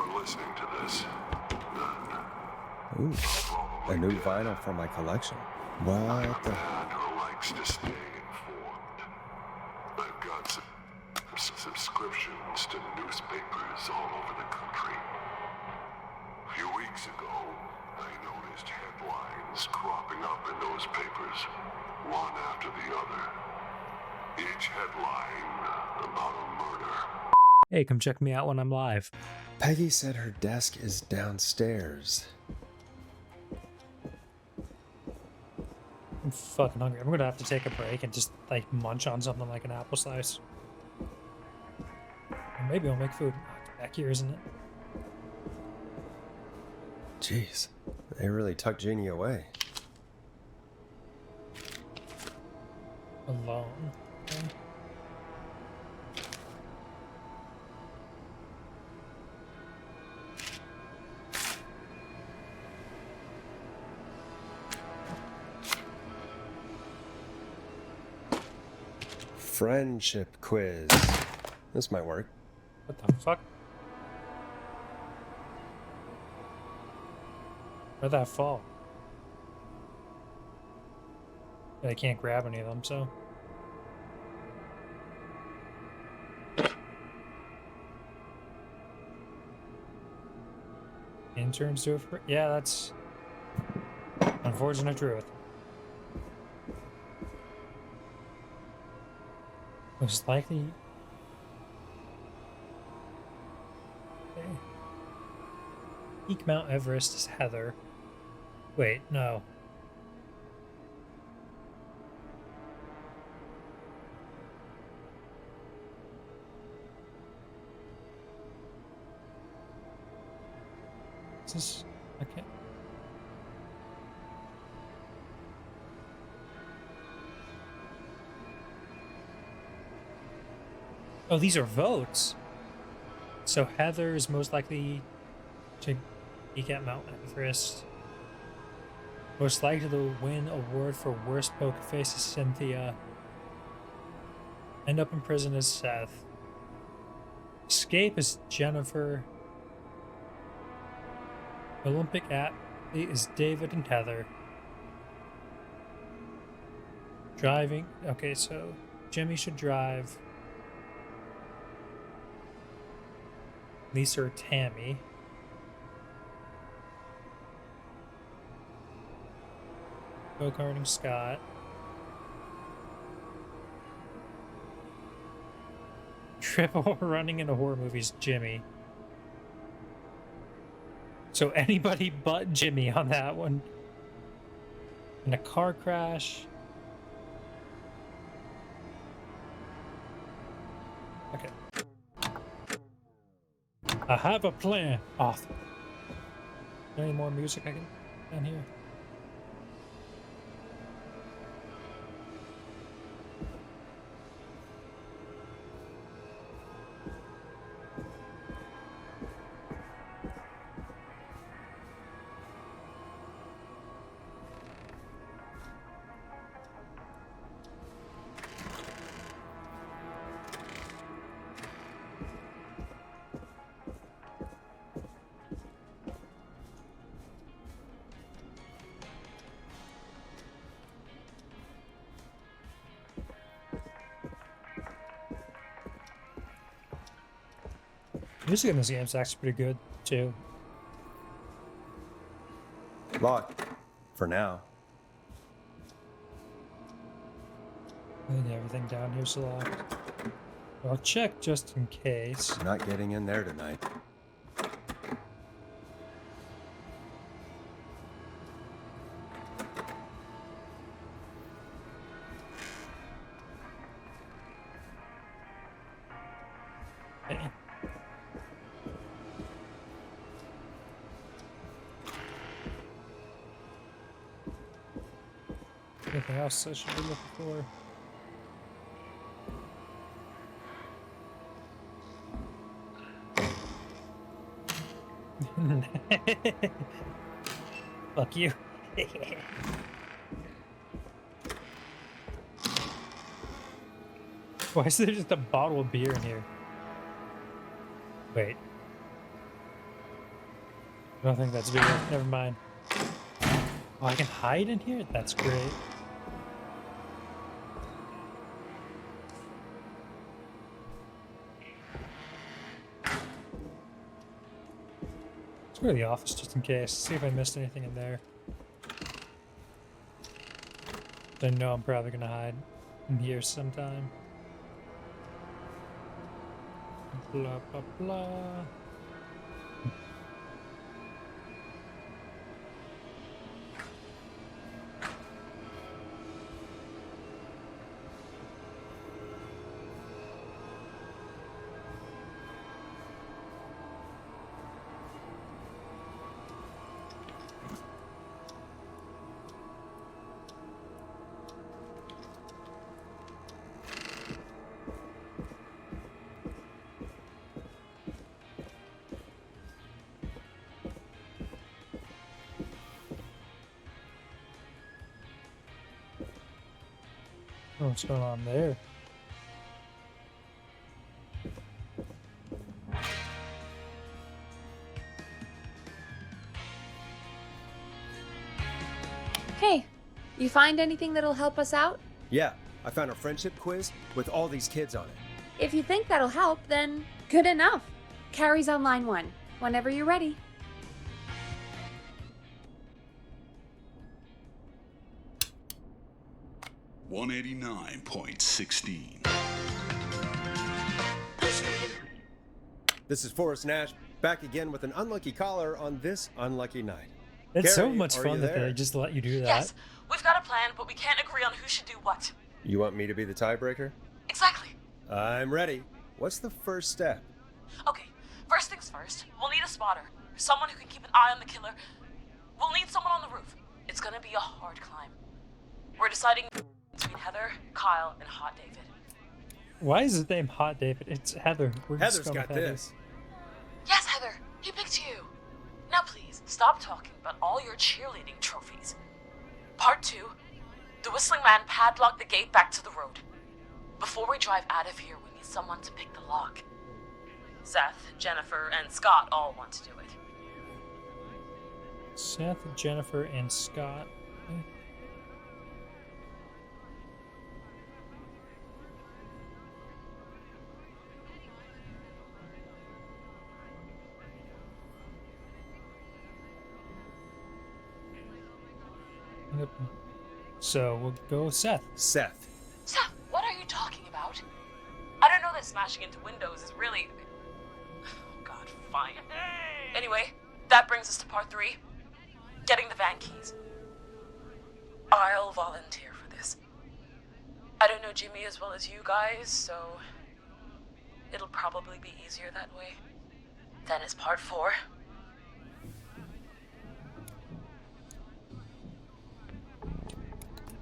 you're listening to this, then Ooh, a new vinyl for my collection. What the? man who likes to stay informed. I've got subscriptions to newspapers all over the country. A few weeks ago, I noticed headlines cropping up in those papers, one after the other. Each headline about a murder. Hey, come check me out when I'm live. Peggy said her desk is downstairs. I'm fucking hungry. I'm gonna have to take a break and just like munch on something like an apple slice. Or maybe I'll make food. Oh, it's back here, isn't it? Jeez, they really tucked Jeannie away. Alone. Okay. Friendship quiz. This might work. What the fuck? Where'd that fall? I can't grab any of them, so. Interns do it for. Yeah, that's unfortunate truth. Most likely. Okay. Peak Mount Everest is Heather. Wait, no. Is this okay? Oh, these are votes. So Heather is most likely to peak at Mount Everest. Most likely to win award for worst poker face is Cynthia. End up in prison is Seth. Escape is Jennifer. Olympic athlete is David and Heather. Driving. Okay, so Jimmy should drive. Lisa or Tammy. Go-karting Scott. Triple running in a horror movies Jimmy. So anybody but Jimmy on that one. In a car crash. Okay. I have a plan. Author. Any more music I can down here? Music in this game is actually pretty good, too. Locked. For now. And everything down here's locked. I'll check just in case. Not getting in there tonight. Okay. Anything else I should be looking for? Fuck you. Why is there just a bottle of beer in here? Wait. I don't think that's doable. Never mind. Oh, I can hide in here? That's great. Let's go to the office just in case. See if I missed anything in there. I know I'm probably gonna hide in here sometime. Blah, blah, blah. Oh, what's going on there? Hey, you find anything that'll help us out? Yeah, I found a friendship quiz with all these kids on it. If you think that'll help, then good enough. Carrie's on line 1, whenever you're ready. $189.16. This is Forrest Nash, back again with an unlucky caller on this unlucky night. It's so Carrie, much are fun you that there? they just let you do that. Yes, we've got a plan, but we can't agree on who should do what. You want me to be the tiebreaker? Exactly. I'm ready. What's the first step? Okay, first things first, we'll need a spotter. Someone who can keep an eye on the killer. We'll need someone on the roof. It's gonna be a hard climb. We're deciding between Heather, Kyle, and Hot David. Why is his name Hot David? It's Heather. We're just Heather's going got with Heather. this. Yes, Heather, he picked you. Now please, stop talking about all your cheerleading trophies. Part 2, the Whistling Man padlocked the gate back to the road. Before we drive out of here, we need someone to pick the lock. Seth, Jennifer, and Scott all want to do it. Seth, Jennifer, and Scott. Yep. So we'll go with Seth. Seth. Seth, what are you talking about? I don't know that smashing into windows is really... Oh God, fine. Anyway, that brings us to part 3. Getting the van keys. I'll volunteer for this. I don't know Jimmy as well as you guys, so... it'll probably be easier that way. Then it's part 4.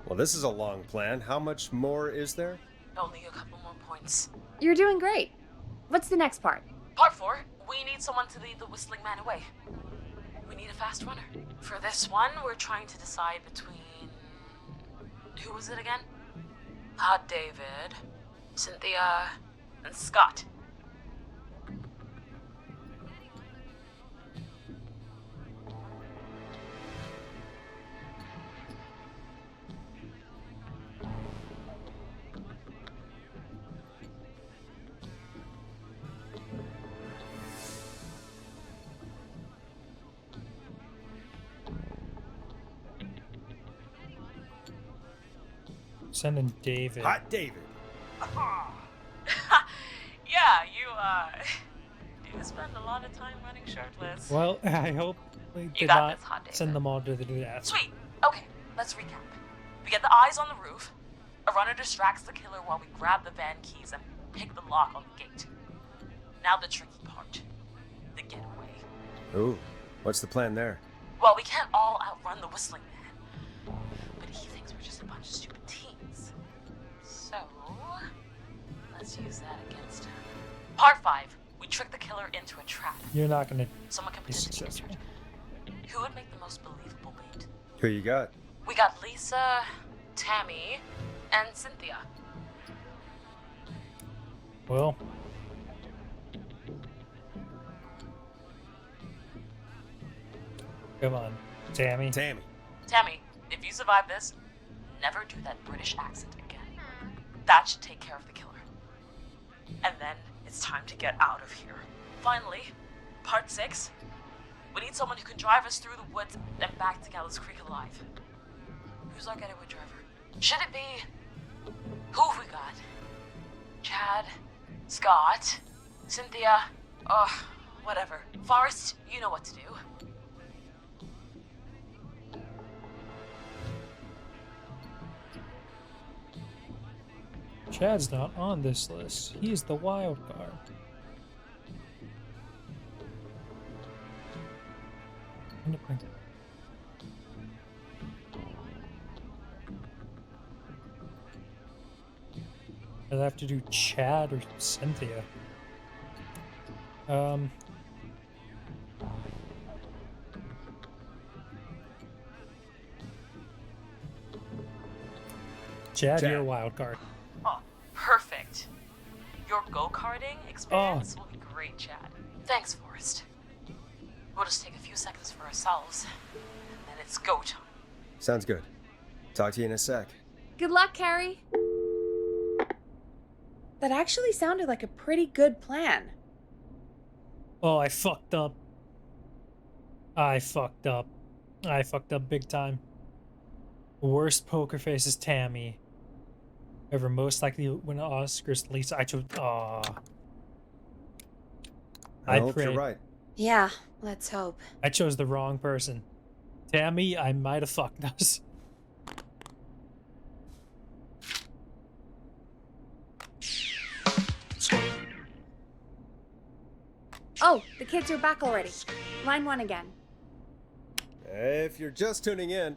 Well, this is a long plan. How much more is there? Only a couple more points. You're doing great. What's the next part? Part 4, we need someone to lead the Whistling Man away. We need a fast runner. For this one, we're trying to decide between... who was it again? Hot David, Cynthia, and Scott. Sending David. Hot David. Yeah, you spend a lot of time running shirtless. Well, I hope we did got not this, Hot David. send them all to the death. Sweet. Okay, let's recap. We get the eyes on the roof. A runner distracts the killer while we grab the van keys and pick the lock on the gate. Now the tricky part. The getaway. Ooh, what's the plan there? Well, we can't all outrun the Whistling Man. But he thinks we're just a bunch of stupid teens. So, let's use that against him. Part 5. We trick the killer into a trap. You're not going to Someone can be pretend to be successful. injured. Who would make the most believable lead? Who you got? We got Lisa, Tammy, and Cynthia. Well, Come on, Tammy. Tammy. Tammy, if you survive this, never do that British accent again. That should take care of the killer. And then it's time to get out of here. Finally, part 6. We need someone who can drive us through the woods and back to Gallows Creek alive. Who's our getaway driver? Should it be... Who have we got? Chad? Scott? Cynthia? Whatever. Forrest, you know what to do. Chad's not on this list. He's the wild card. I'd have to do Chad or Cynthia. Chad, you're a wild card. Oh, perfect. Your go-karting experience will be great, Chad. Thanks, Forrest. We'll just take a few seconds for ourselves, and then it's go time. Sounds good. Talk to you in a sec. Good luck, Carrie. That actually sounded like a pretty good plan. Oh, I fucked up. I fucked up big time. Worst poker face is Tammy. Ever most likely to win Oscars, Lisa. I chose. Aw. I hope you're right. Yeah, let's hope. I chose the wrong person. Tammy, I might have fucked us. Oh, the kids are back already. Line 1 again. If you're just tuning in,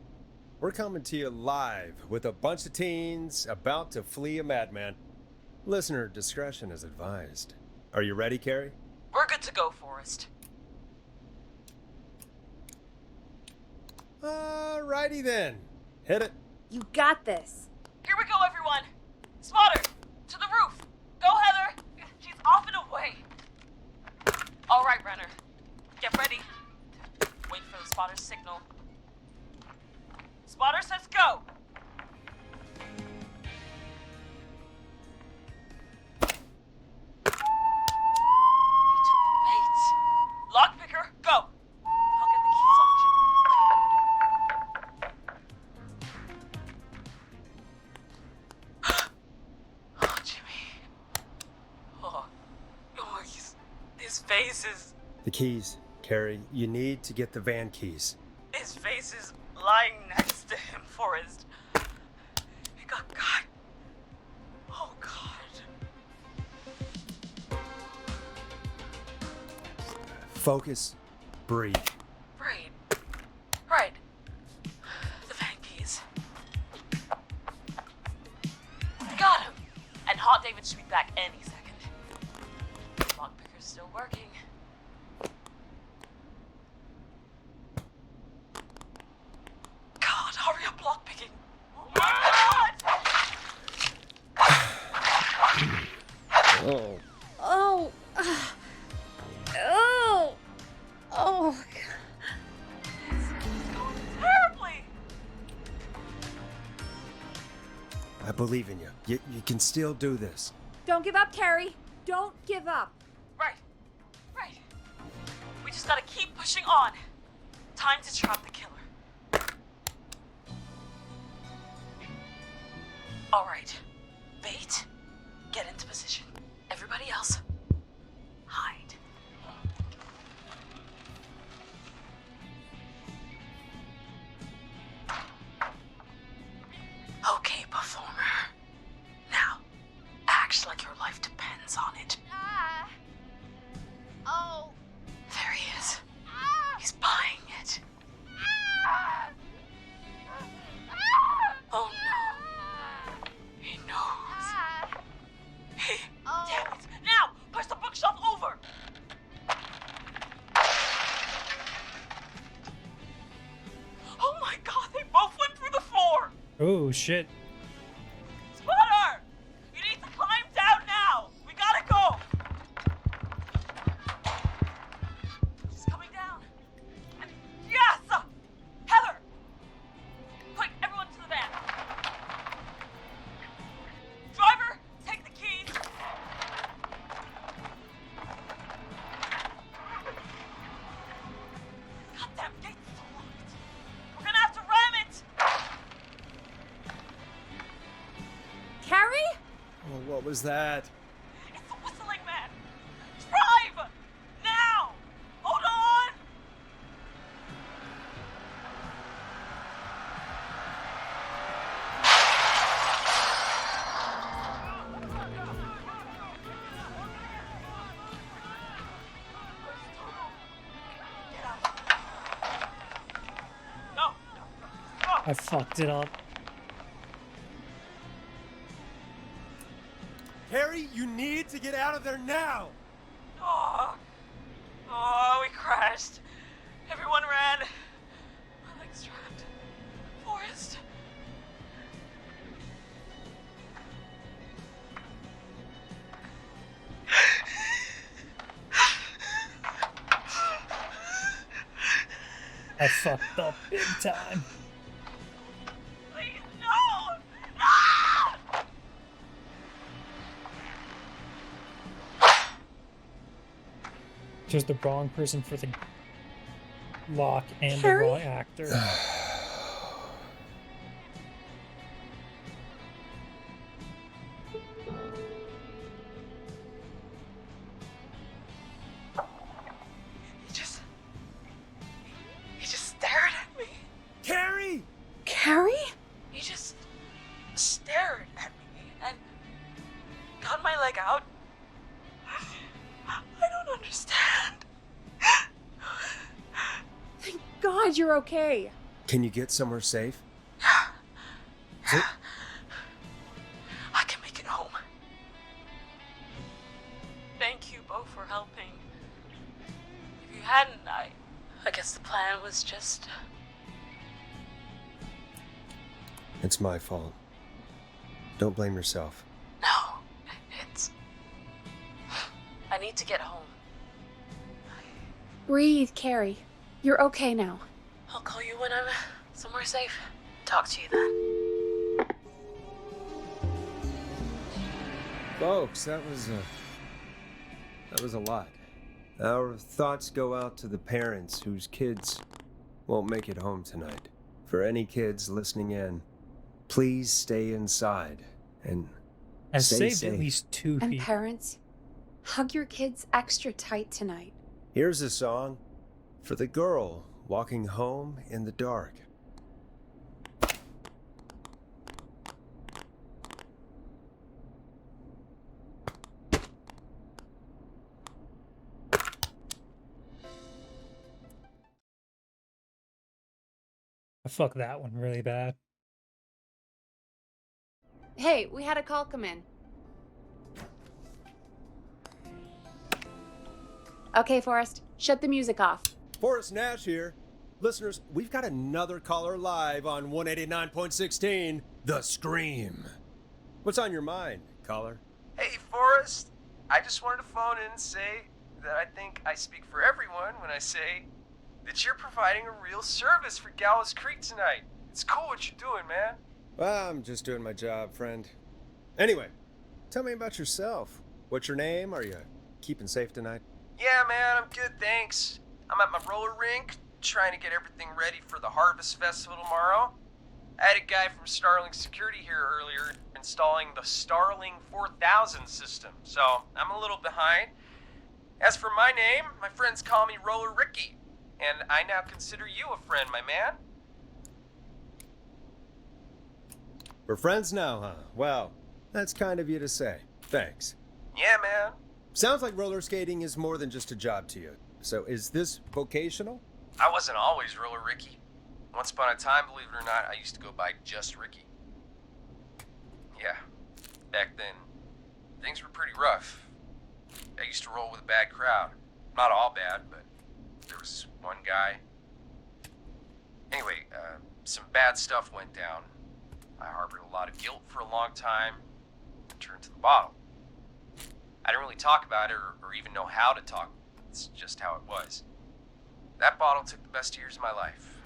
we're coming to you live with a bunch of teens about to flee a madman. Listener discretion is advised. Are you ready, Carrie? We're good to go, Forrest. Alrighty then. Hit it. You got this. Here we go, everyone. Spotter, to the roof. Go, Heather. She's off and away. All right, Renner. Get ready. Wait for the spotter's signal. Spotter says go. Wait. Lockpicker, go. I'll get the keys off Jimmy. Oh, Jimmy. Oh, his face is... The keys. Carrie, you need to get the van keys. His face is lying next to him, Forrest. He got caught. Oh, God. Focus. Breathe. Right. The van keys. Got him. And Hot David should be back any second. Lockpicker's still working. God, hurry up, lockpicking. Oh my God! Oh. Oh. Oh. Oh. Terribly. I believe in you. You can still do this. Don't give up, Carrie. Don't give up. Right. We just gotta keep pushing on. Time to trap the killer. All right. Bait. Get into position. Everybody else, hide. Okay, performer. Now, act like your life depends on it. Oh. There he is. He's buying it. Oh no. He knows. Hey, damn it. Now, push the bookshelf over. Oh my God, they both went through the floor. Oh, shit. Spotter! You need to climb down now! We gotta go! She's coming down. And yes! was that? It's the whistling man! Drive! Now! Hold on! No! I fucked it up. Harry, you need to get out of there now! Oh, we crashed. Everyone ran. My leg's trapped. Forrest. I fucked up big time. Please, no! No! Just the wrong person for the lock and Harry? the wrong actor. He just stared at me. Carrie! Carrie? He just stared at me and got my leg out. I don't understand. Thank God you're okay. Can you get somewhere safe? I can make it home. Thank you both for helping. If you hadn't, I guess the plan was just... It's my fault. Don't blame yourself. No, it's... I need to get home. Breathe, Carrie. You're okay now. I'll call you when I'm somewhere safe. Talk to you then. Folks, that was a lot. Our thoughts go out to the parents whose kids won't make it home tonight. For any kids listening in, please stay inside and I stay saved safe. at least 2 And feet. parents, hug your kids extra tight tonight. Here's a song for the girl walking home in the dark. I fucked that one really bad. Hey, we had a call come in. Okay, Forrest, shut the music off. Forrest Nash here. Listeners, we've got another caller live on 189.16, The Scream. What's on your mind, caller? Hey, Forrest. I just wanted to phone in and say that I think I speak for everyone when I say that you're providing a real service for Gallows Creek tonight. It's cool what you're doing, man. Well, I'm just doing my job, friend. Anyway, tell me about yourself. What's your name? Are you keeping safe tonight? Yeah, man, I'm good, thanks. I'm at my roller rink, trying to get everything ready for the Harvest Festival tomorrow. I had a guy from Starling Security here earlier installing the Starling 4000 system, so I'm a little behind. As for my name, my friends call me Roller Ricky, and I now consider you a friend, my man. We're friends now, huh? Well, that's kind of you to say. Thanks. Yeah, man. Sounds like roller skating is more than just a job to you. So is this vocational? I wasn't always Roller Ricky. Once upon a time, believe it or not, I used to go by just Ricky. Yeah, back then, things were pretty rough. I used to roll with a bad crowd. Not all bad, but there was one guy. Anyway, some bad stuff went down. I harbored a lot of guilt for a long time and turned to the bottle. I didn't really talk about it or even know how to talk. It's just how it was. That bottle took the best years of my life.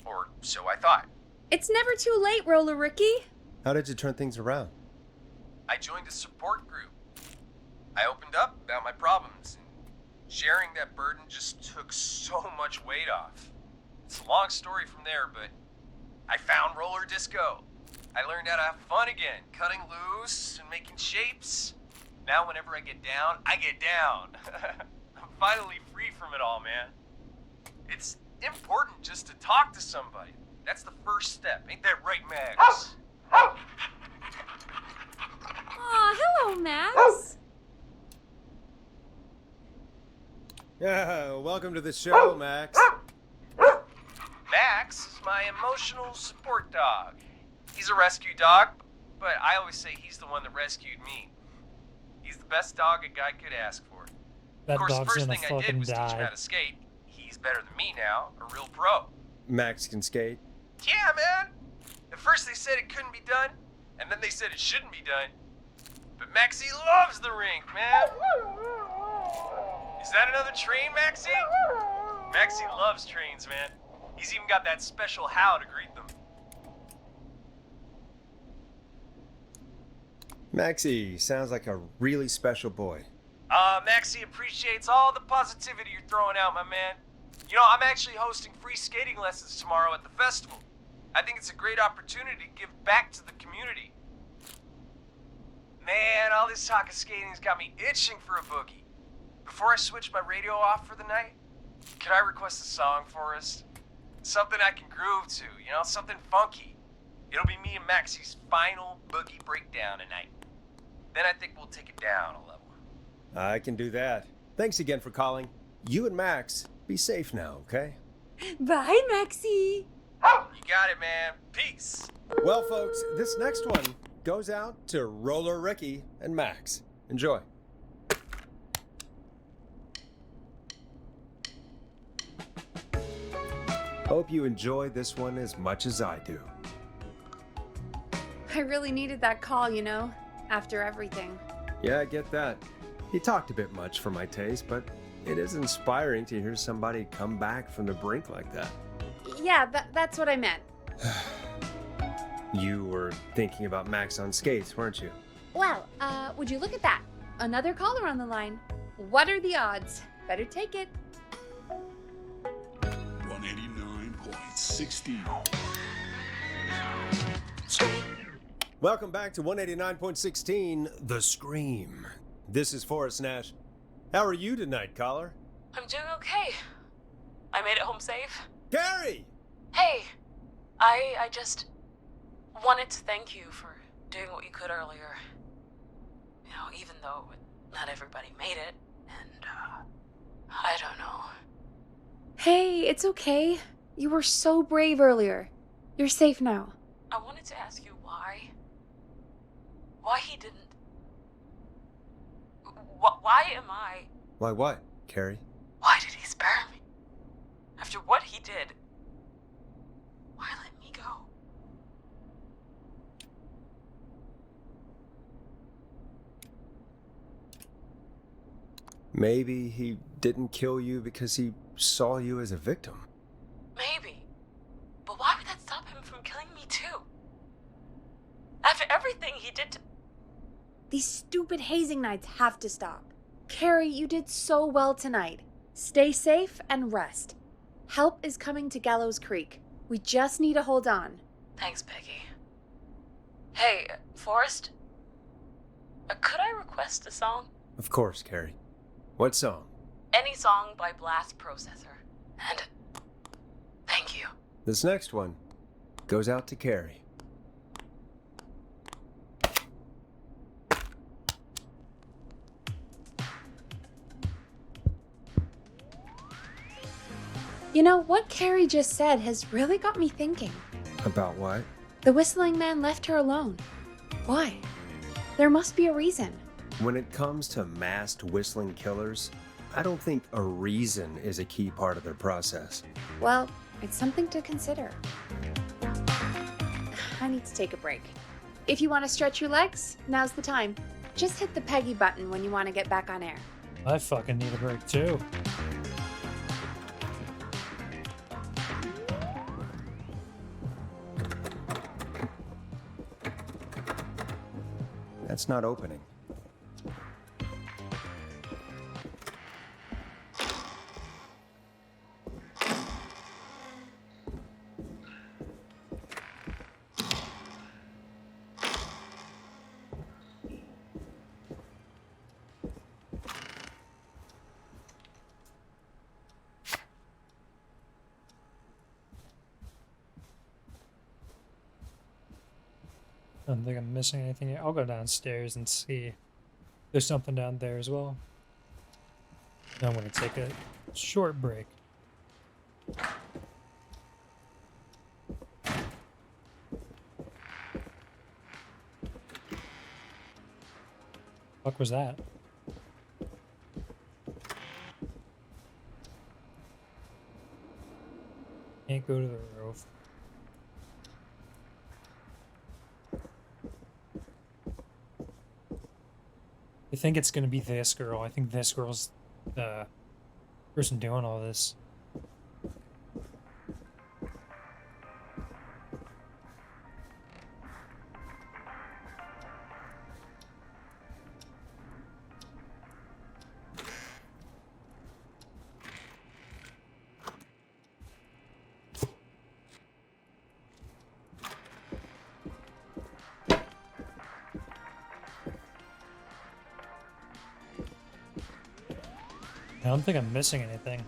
Or so I thought. It's never too late, Roller Ricky. How did you turn things around? I joined a support group. I opened up about my problems, and sharing that burden just took so much weight off. It's a long story from there, but I found roller disco. I learned how to have fun again, cutting loose and making shapes. Now whenever I get down, I get down. I'm finally free from it all, man. It's important just to talk to somebody. That's the first step. Ain't that right, Max? Aw, hello, Max. Yeah, welcome to the show, Max. Max is my emotional support dog. He's a rescue dog, but I always say he's the one that rescued me. He's the best dog a guy could ask for. That Of course, the dog's first gonna thing I did fucking was teach him die. how to skate. He's better than me now, a real pro. Max can skate. Yeah, man. At first they said it couldn't be done, and then they said it shouldn't be done. But Maxie loves the rink, man. Is that another train, Maxie? Maxie loves trains, man. He's even got that special how to greet them. Maxie sounds like a really special boy. Maxie appreciates all the positivity you're throwing out, my man. You know, I'm actually hosting free skating lessons tomorrow at the festival. I think it's a great opportunity to give back to the community. Man, all this talk of skating's got me itching for a boogie. Before I switch my radio off for the night, could I request a song for us? Something I can groove to, you know, something funky. It'll be me and Maxie's final boogie breakdown tonight. Then I think we'll take it down a level. I can do that. Thanks again for calling. You and Max, be safe now, okay? Bye, Maxie. You got it, man. Peace. Well, folks, this next one goes out to Roller Ricky and Max. Enjoy. Hope you enjoy this one as much as I do. I really needed that call, you know, after everything. Yeah, I get that. He talked a bit much for my taste, but it is inspiring to hear somebody come back from the brink like that. Yeah, that's what I meant. You were thinking about Max on skates, weren't you? Well, would you look at that? Another caller on the line. What are the odds? Better take it. 189.16. Welcome back to 189.16, The Scream. This is Forrest Nash. How are you tonight, caller? I'm doing okay. I made it home safe. Gary! Hey, I just wanted to thank you for doing what you could earlier. You know, even though not everybody made it, and, I don't know. Hey, it's okay. You were so brave earlier. You're safe now. I wanted to ask you why. Why he didn't. Why am I. Why what, Carrie? Why did he spare me? After what he did. Why let me go? Maybe he didn't kill you because he saw you as a victim. Maybe. But why would that stop him from killing me too? After everything he did to. These stupid hazing nights have to stop. Carrie, you did so well tonight. Stay safe and rest. Help is coming to Gallows Creek. We just need to hold on. Thanks, Peggy. Hey, Forrest? Could I request a song? Of course, Carrie. What song? Any song by Blast Processor. And thank you. This next one goes out to Carrie. You know, what Carrie just said has really got me thinking. About what? The whistling man left her alone. Why? There must be a reason. When it comes to masked whistling killers, I don't think a reason is a key part of their process. Well, it's something to consider. I need to take a break. If you want to stretch your legs, now's the time. Just hit the Peggy button when you want to get back on air. I fucking need a break too. That's not opening. I don't think I'm missing anything here. I'll go downstairs and see. There's something down there as well. Then I'm going to take a short break. Fuck was that? Can't go to the roof. I think it's gonna be this girl. I think this girl's the person doing all this. I don't think I'm missing anything.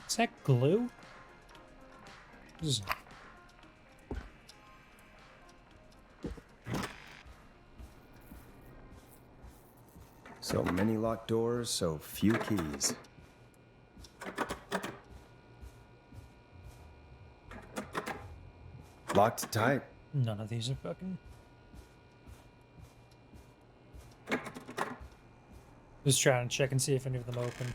Is that glue? This is... So many locked doors, so few keys. Locked tight. None of these are fucking... Just trying to check and see if any of them open.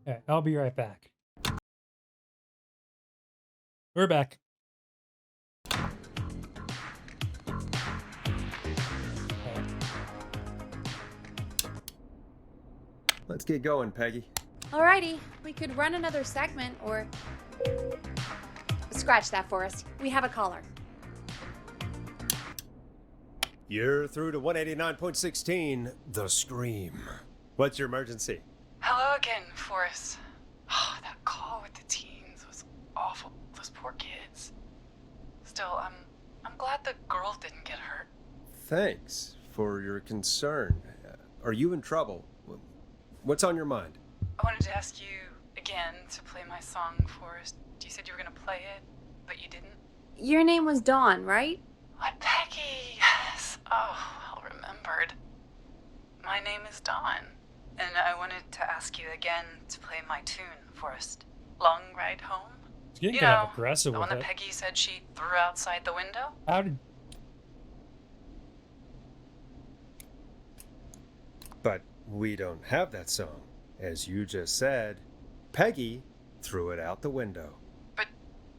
Okay, I'll be right back. We're back. Let's get going, Peggy. Alrighty, we could run another segment or... Scratch that, Forrest. We have a caller. You're through to 189.16, The Scream. What's your emergency? Hello again, Forrest. Oh, that call with the teens was awful. Those poor kids. Still, I'm glad the girl didn't get hurt. Thanks for your concern. Are you in trouble? What's on your mind? I wanted to ask you again to play my song, Forrest. You said you were gonna play it, but you didn't. Your name was Dawn, right? What, Peggy? Yes. Oh, well remembered. My name is Dawn, and I wanted to ask you again to play my tune, Forrest. Long Ride Home? It's getting You kind know, of aggressive the with one that it. Peggy said she threw outside the window? How did... But we don't have that song. As you just said, Peggy threw it out the window. But,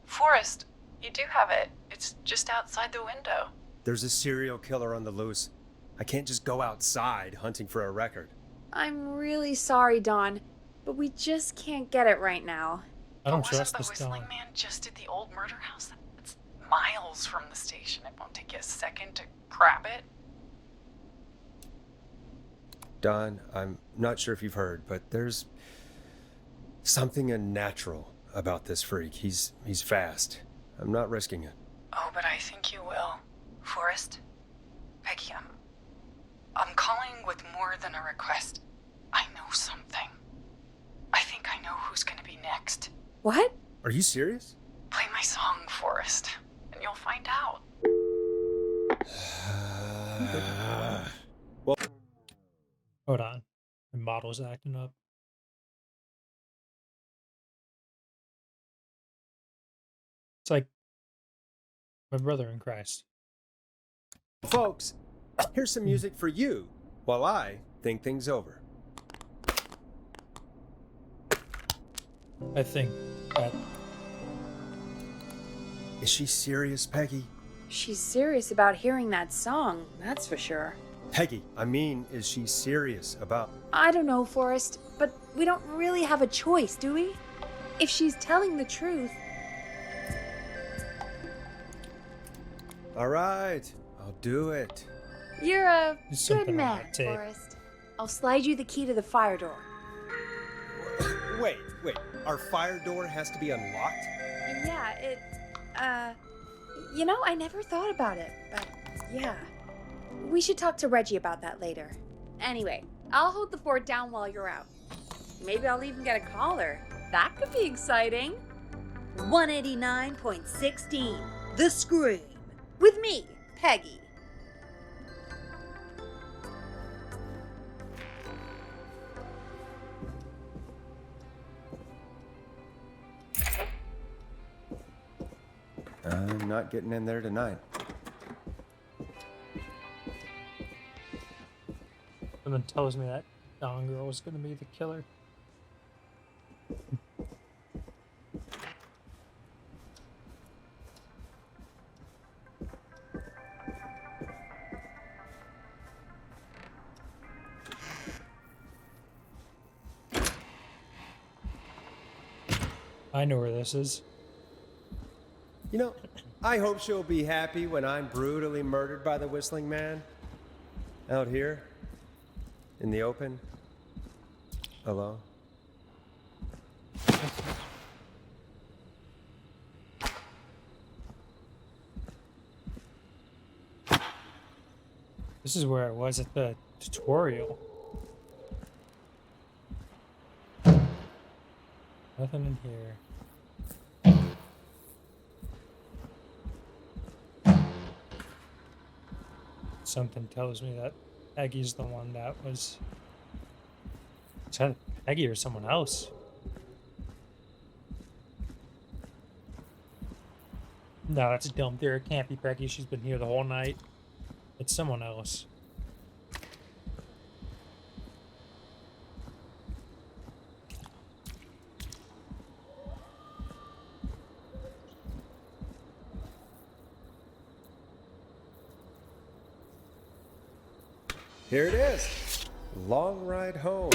Forrest, you do have it. It's just outside the window. There's a serial killer on the loose. I can't just go outside hunting for a record. I'm really sorry, Dawn, but we just can't get it right now. I don't But trust wasn't this the Whistling Dawn. Man just at the old murder house? It's miles from the station. It won't take you a second to grab it. Don, I'm not sure if you've heard, but there's something unnatural about this freak. He's fast. I'm not risking it. Oh, but I think you will. Forrest? Peggy, I'm calling with more than a request. I know something. I think I know who's gonna be next. What? Are you serious? Play my song, Forrest, and you'll find out. Well, Hold on. My model's acting up. It's like my brother in Christ. folks, here's some music for you while I think things over. I think that Is she serious, Peggy? She's serious about hearing that song, that's for sure. Peggy, I mean, is she serious about... I don't know, Forrest, but we don't really have a choice, do we? If she's telling the truth... All right, I'll do it. You're a There's good something on man, that tape. Forrest. I'll slide you the key to the fire door. Wait, our fire door has to be unlocked? Yeah, you know, I never thought about it, but yeah. We should talk to Reggie about that later. Anyway, I'll hold the fort down while you're out. Maybe I'll even get a caller. That could be exciting. 189.16, The Scream. With me, Peggy. I'm not getting in there tonight. Something tells me that Dawn girl is going to be the killer. I know where this is. You know, I hope she'll be happy when I'm brutally murdered by the Whistling Man. Out here, in the open, alone. This is where I was at the tutorial. Nothing in here. Something tells me that Peggy's the one that was... Is that Peggy or someone else? No, that's a dumb theory. It can't be Peggy. She's been here the whole night. It's someone else. Here it is. Long ride home.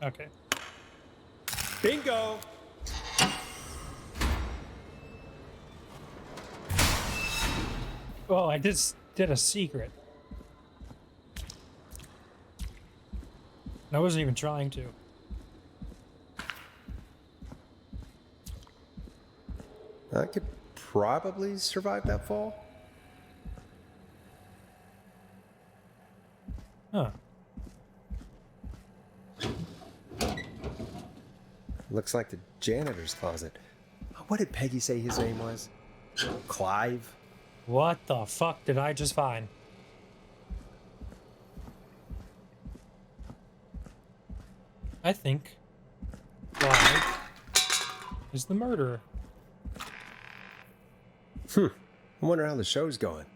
Okay. Bingo! Oh, I just did a secret. I wasn't even trying to. I could probably survive that fall. Huh. Looks like the janitor's closet. What did Peggy say his name was? Clive? What the fuck did I just find? I think Clive is the murderer. I wonder how the show's going.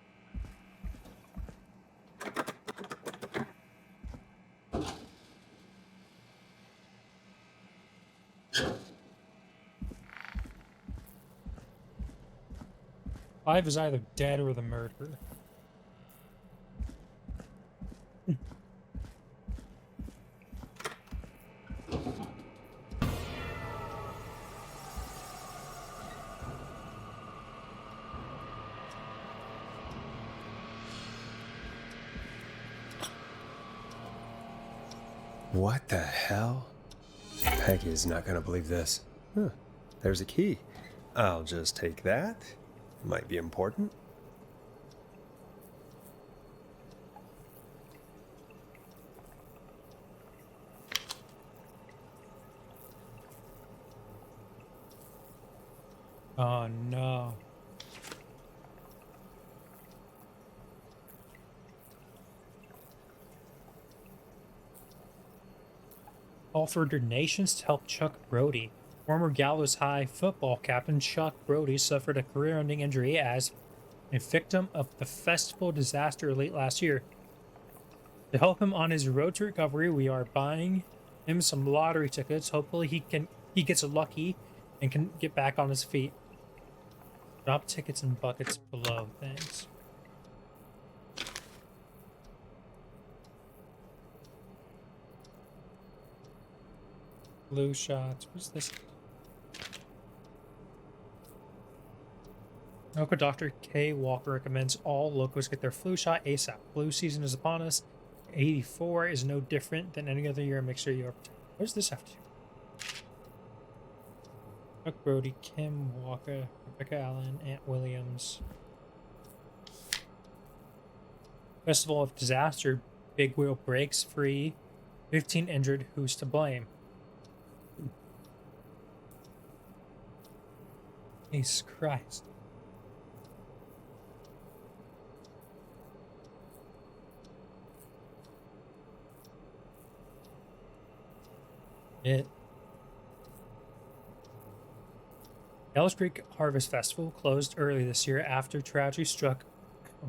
Clive is either dead or the murderer. What the hell? Peggy is not gonna believe this. Huh. There's a key. I'll just take that. Might be important. Oh no. All for donations to help Chuck Brody. Former Gallows High football captain Chuck Brody suffered a career-ending injury as a victim of the festival disaster late last year. To help him on his road to recovery, we are buying him some lottery tickets. Hopefully he gets lucky and can get back on his feet. Drop tickets in buckets below. Thanks. Blue shots. What's this? Local Dr. K. Walker recommends all locals get their flu shot ASAP. Flu season is upon us. 84 is no different than any other year. Make sure you are protected. What does this have to do? Chuck Brody, Kim Walker, Rebecca Allen, Aunt Williams. Festival of Disaster. Big wheel breaks free. 15 injured. Who's to blame? Jesus Christ. Gallows Creek Harvest Festival closed early this year after tragedy struck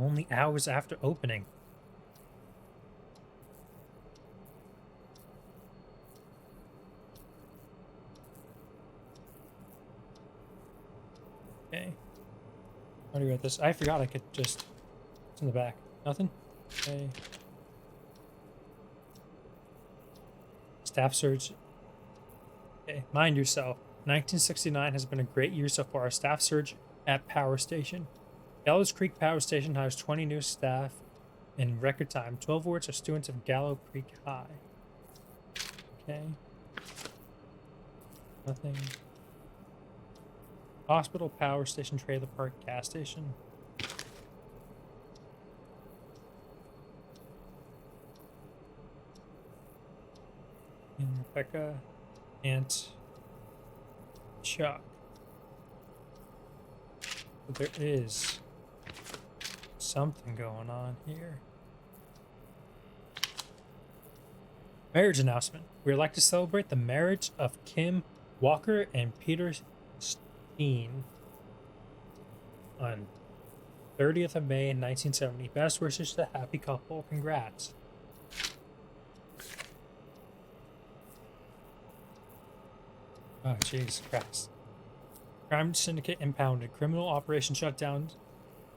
only hours after opening. Okay. How do you get this? I forgot I could just... It's in the back. Nothing? Okay. Staff surge. Okay, mind yourself. 1969 has been a great year so far. Staff surge at Power Station. Gallows Creek Power Station has 20 new staff in record time. 12 of which are students of Gallows Creek High. Okay. Nothing. Hospital, Power Station, Trailer Park, Gas Station. And Rebecca, Aunt, Chuck. But there is something going on here. Marriage announcement. We would like to celebrate the marriage of Kim Walker and Peter Steen on 30th of May in 1970. Best wishes to the happy couple. Congrats. Oh, Jesus Christ. Crime syndicate impounded. Criminal operation shut down.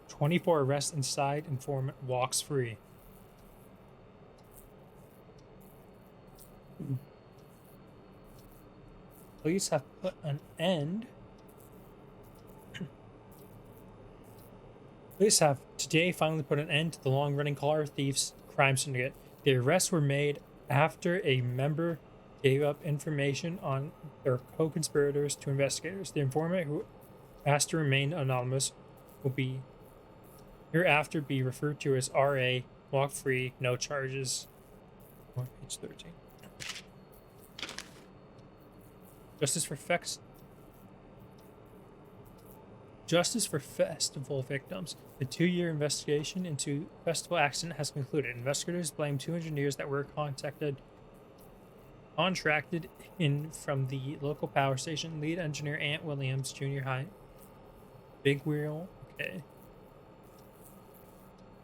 24 arrests inside. Informant walks free. Police have put an end. Police have today finally put an end to the long-running car thieves crime syndicate. The arrests were made after a member gave up information on their co-conspirators to investigators. The informant, who asked to remain anonymous, will be hereafter be referred to as RA, walk free, no charges. On page 13. Justice for festival victims. The 2-year investigation into festival accident has concluded. Investigators blame 2 engineers that were contracted in from the local power station. Lead engineer Aunt Williams, junior high. Big wheel. Okay.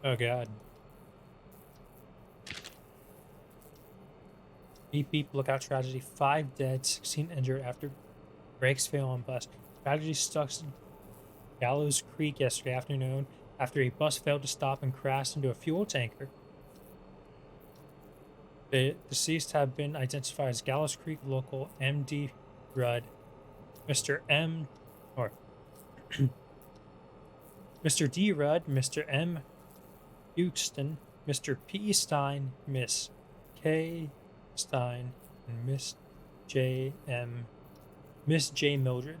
Oh god. Beep beep, lookout tragedy. 5 dead, 16 injured after brakes fail on bus. Tragedy struck Gallows Creek yesterday afternoon after a bus failed to stop and crashed into a fuel tanker. The deceased have been identified as Gallows Creek local M.D. Rudd, Mr. Mr. D. Rudd, Mr. M. Houston, Mr. P. Stein, Miss K. Stein and Miss J. Mildred.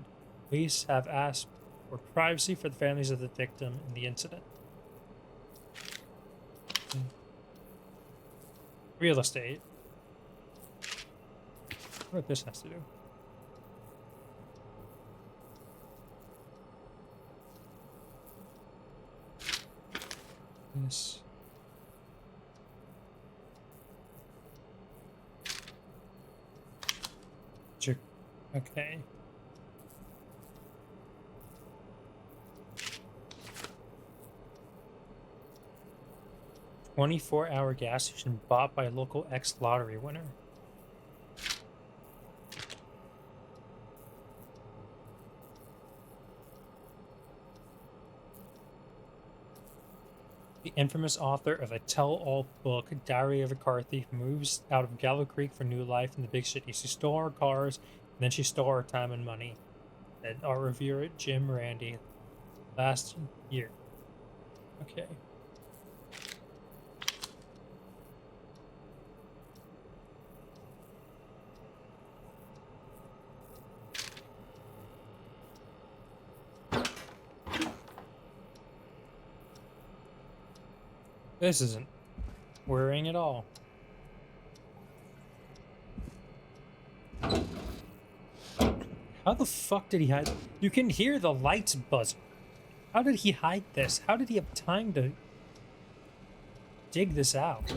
Police have asked for privacy for the families of the victim in the incident. Real estate. What this has to do? This. Okay. $24-hour gas station bought by a local ex-lottery winner. The infamous author of a tell-all book, Diary of a Car Thief, moves out of Gallow Creek for new life in the big city. She stole her cars, and then she stole her time and money. And our reviewer, Jim Randy, last year. Okay. This isn't worrying at all. How the fuck did he hide? You can hear the lights buzzing. How did he hide this? How did he have time to dig this out?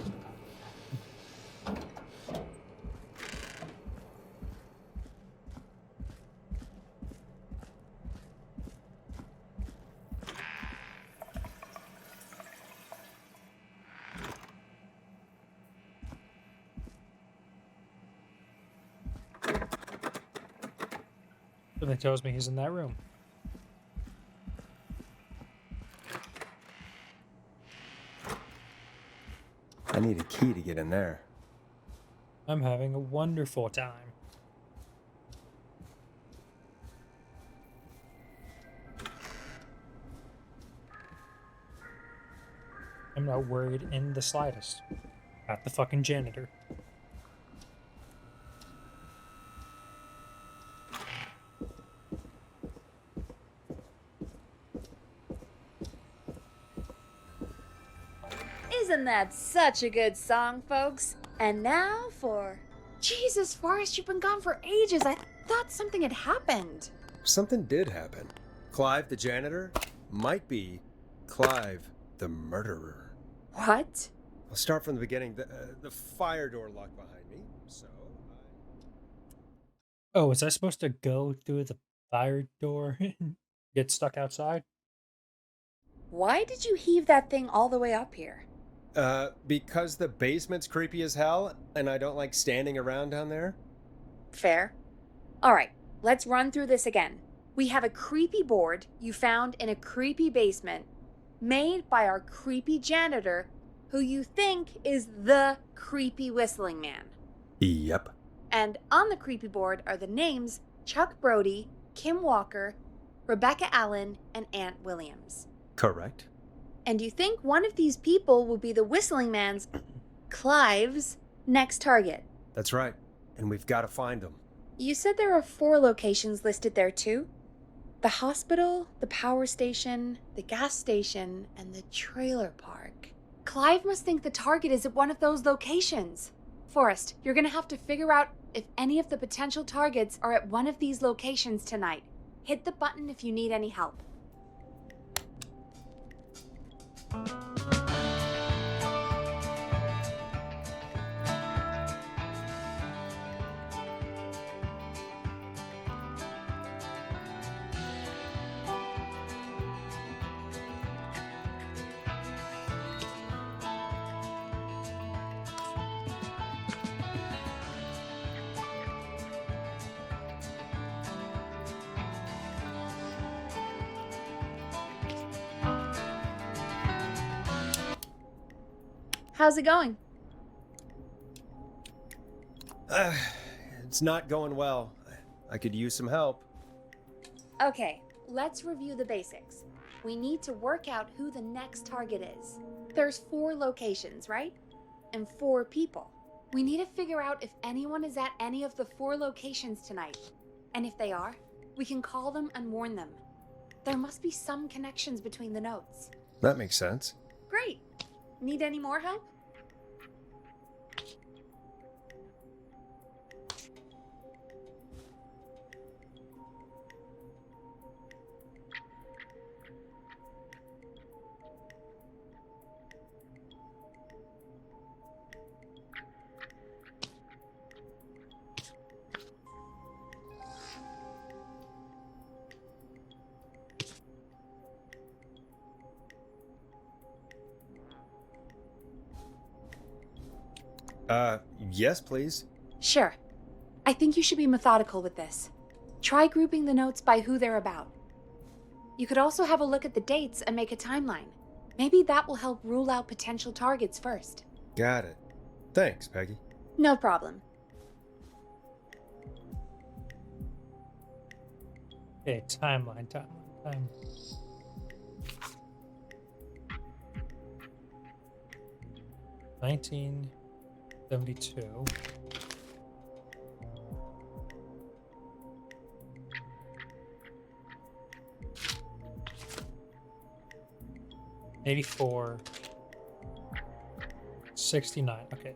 Something tells me he's in that room. I need a key to get in there. I'm having a wonderful time. I'm not worried in the slightest. About the fucking janitor. Isn't that such a good song, folks? And now for... Jesus, Forrest, you've been gone for ages. I thought something had happened. Something did happen. Clive the janitor might be Clive the murderer. What? I'll start from the beginning. The fire door locked behind me, so Oh, was I supposed to go through the fire door and get stuck outside? Why did you heave that thing all the way up here? Because the basement's creepy as hell, and I don't like standing around down there. Fair. All right, let's run through this again. We have a creepy board you found in a creepy basement made by our creepy janitor who you think is the creepy whistling man. Yep. And on the creepy board are the names Chuck Brody, Kim Walker, Rebecca Allen, and Aunt Williams. Correct. And you think one of these people will be the whistling man's, Clive's, next target. That's right. And we've got to find them. You said there are 4 locations listed there too? The hospital, the power station, the gas station, and the trailer park. Clive must think the target is at one of those locations. Forrest, you're gonna have to figure out if any of the potential targets are at one of these locations tonight. Hit the button if you need any help. How's it going? It's not going well. I could use some help. Okay, let's review the basics. We need to work out who the next target is. There's 4 locations, right? And 4 people. We need to figure out if anyone is at any of the 4 locations tonight. And if they are, we can call them and warn them. There must be some connections between the notes. That makes sense. Great. Need any more help? Yes, please. Sure. I think you should be methodical with this. Try grouping the notes by who they're about. You could also have a look at the dates and make a timeline. Maybe that will help rule out potential targets first. Got it. Thanks, Peggy. No problem. Okay, timeline. 1972. '84. 69. Okay.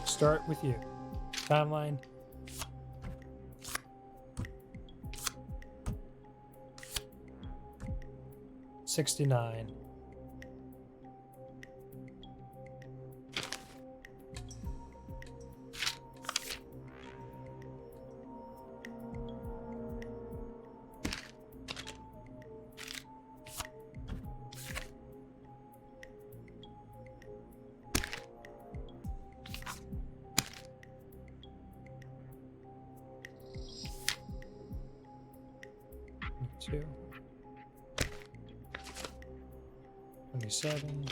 Start with you. Timeline. '69. Two. 27.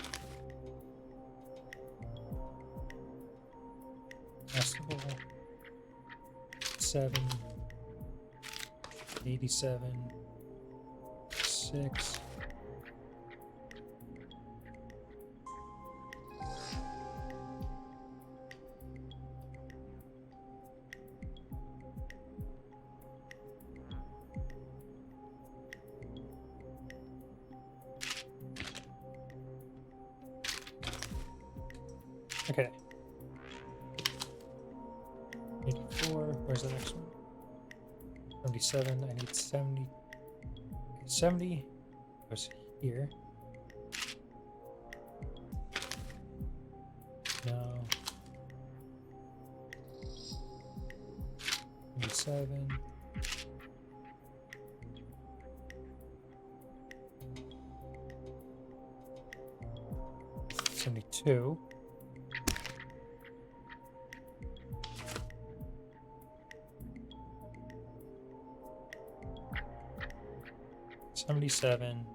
Festival. 7. 87. 6. Okay. 84. Where's the next one? 77. I need 70. 70 goes here. No. 77. '72. 77.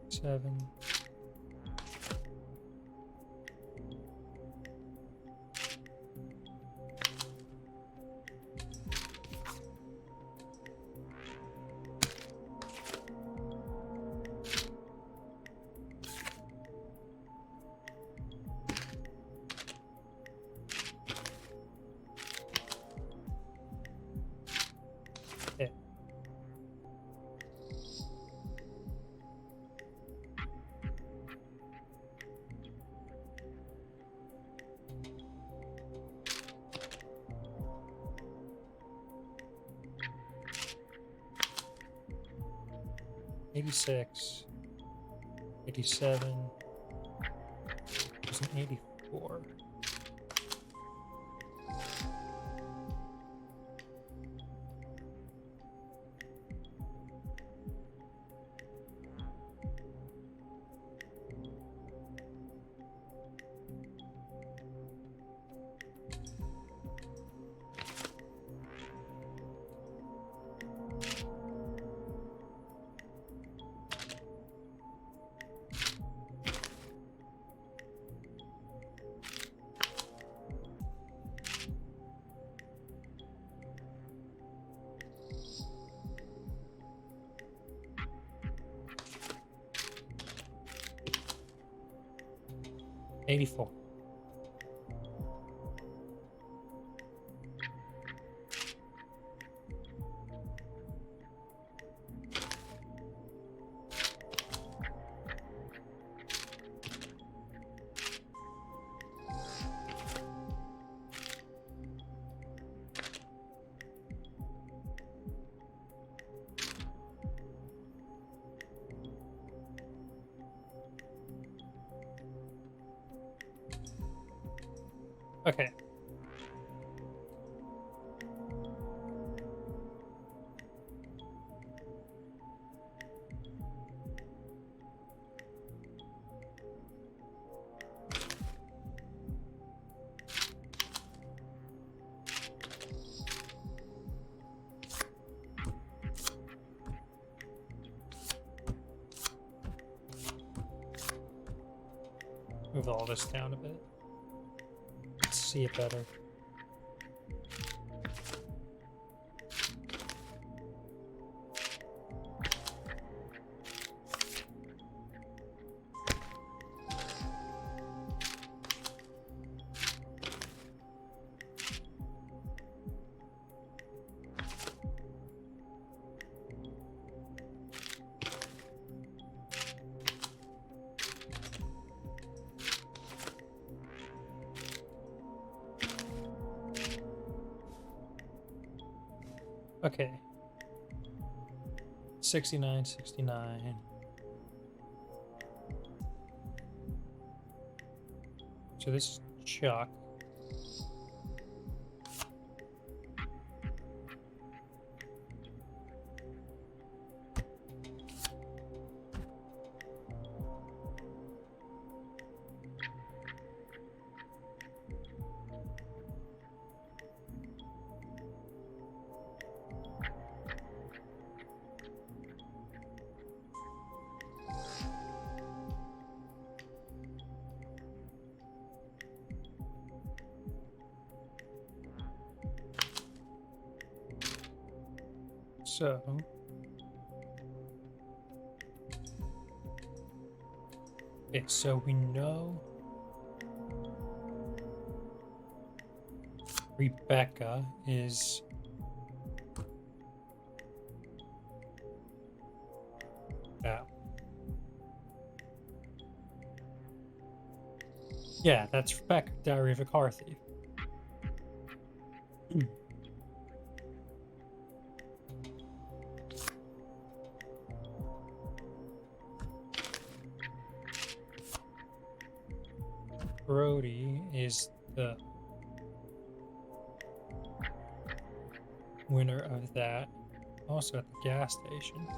7. 86, 87, there's an 84. 84. Okay. Move all this down a bit. Let's see it better. Okay. 69, 69. So this is Chuck. So okay, so we know Rebecca is that. Yeah, that's Rebecca, Diary of a Car Thief. Brody is the winner of that, also at the gas station.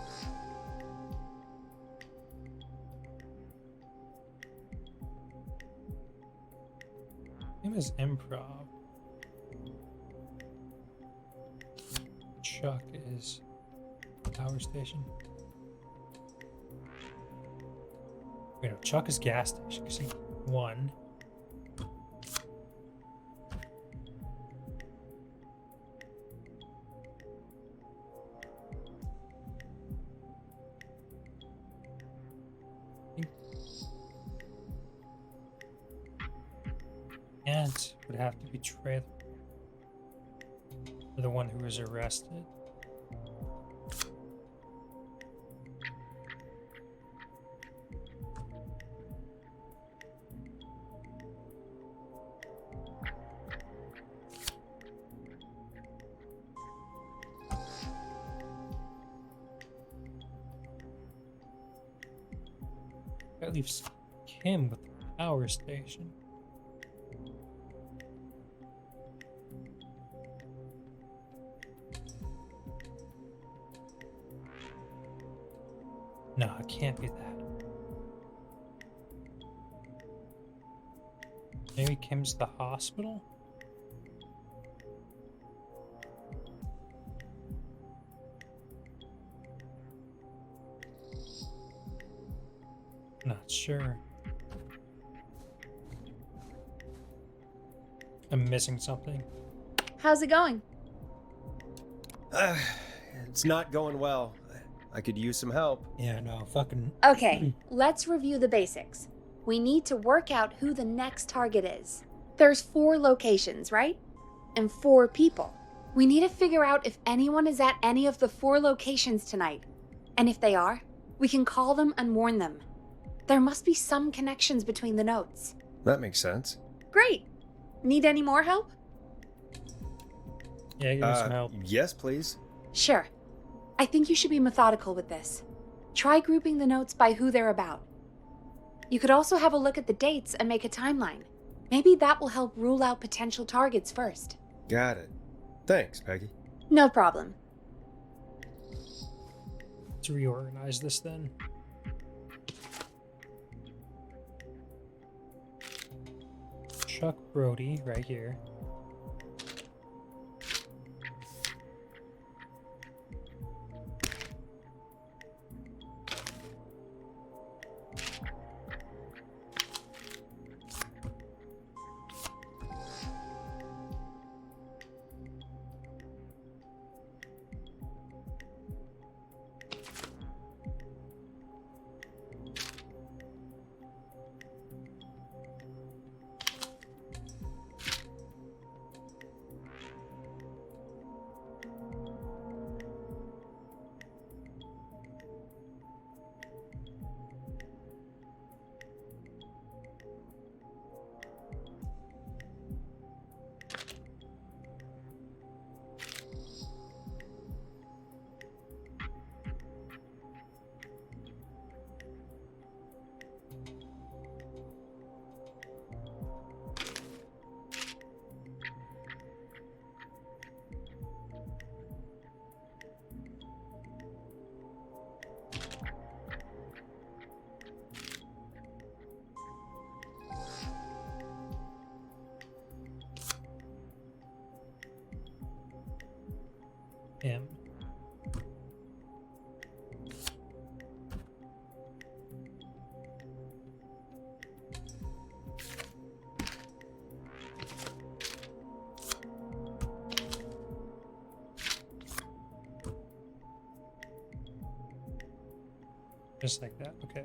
Name is Improv. Chuck is power station. Wait, no, Chuck is gas station because he won. Ant would have to be trailer. The one who was arrested. That leaves Kim with the power station. No, it can't be that. Maybe Kim's the hospital? Not sure. I'm missing something. How's it going? It's not going well. I could use some help. Yeah, no, fucking. Okay, let's review the basics. We need to work out who the next target is. There's 4 locations, right? And 4 people. We need to figure out if anyone is at any of the 4 locations tonight. And if they are, we can call them and warn them. There must be some connections between the notes. That makes sense. Great. Need any more help? Yeah, give me some help. Yes, please. Sure. I think you should be methodical with this. Try grouping the notes by who they're about. You could also have a look at the dates and make a timeline. Maybe that will help rule out potential targets first. Got it. Thanks, Peggy. No problem. Let's reorganize this then. Chuck Brody right here. Him. Just like that, okay.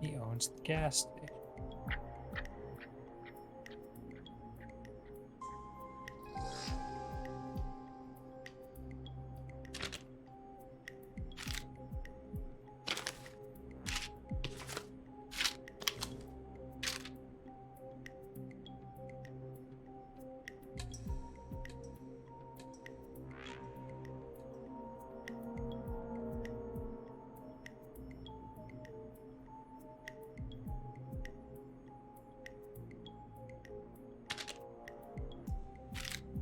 He owns the gas station.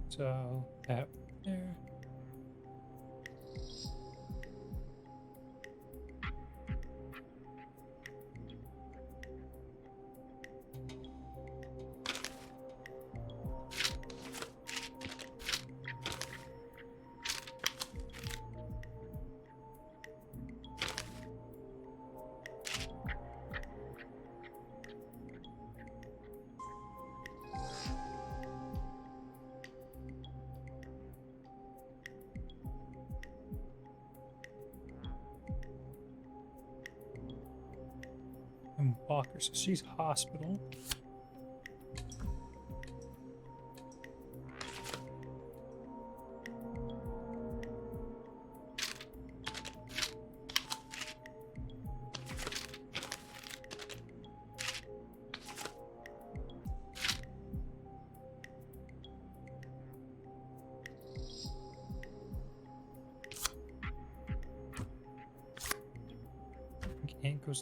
So that there. And Walker, so she's hospital. Can't go.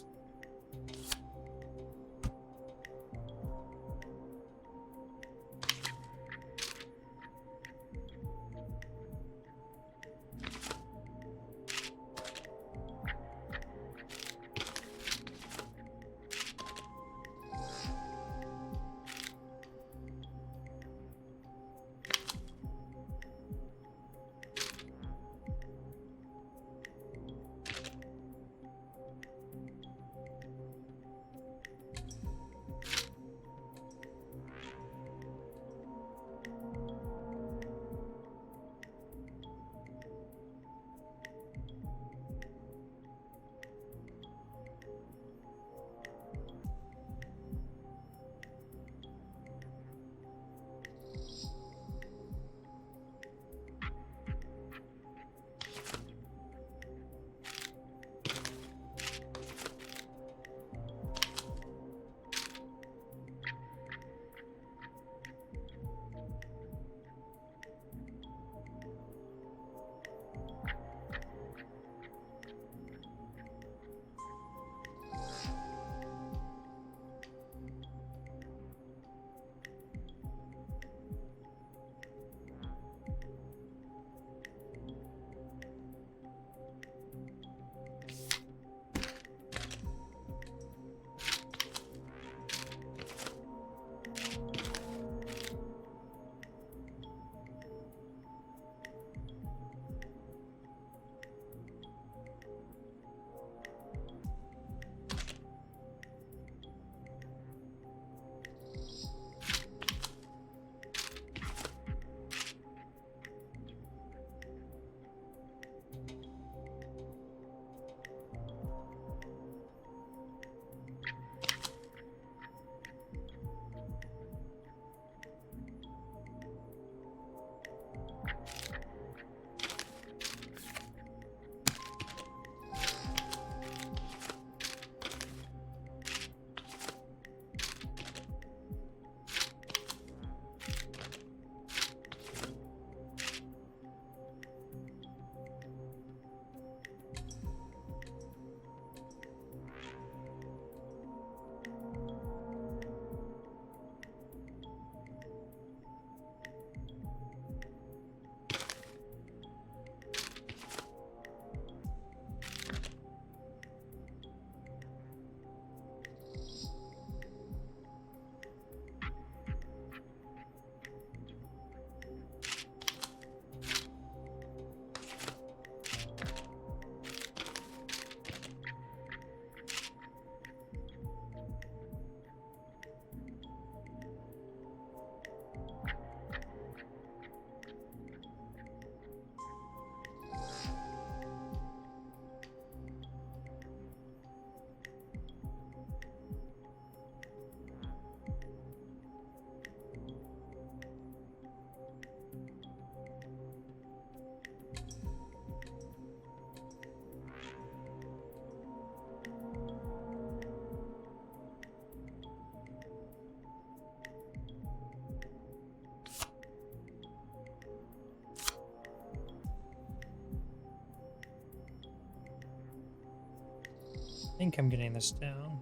think I'm getting this down.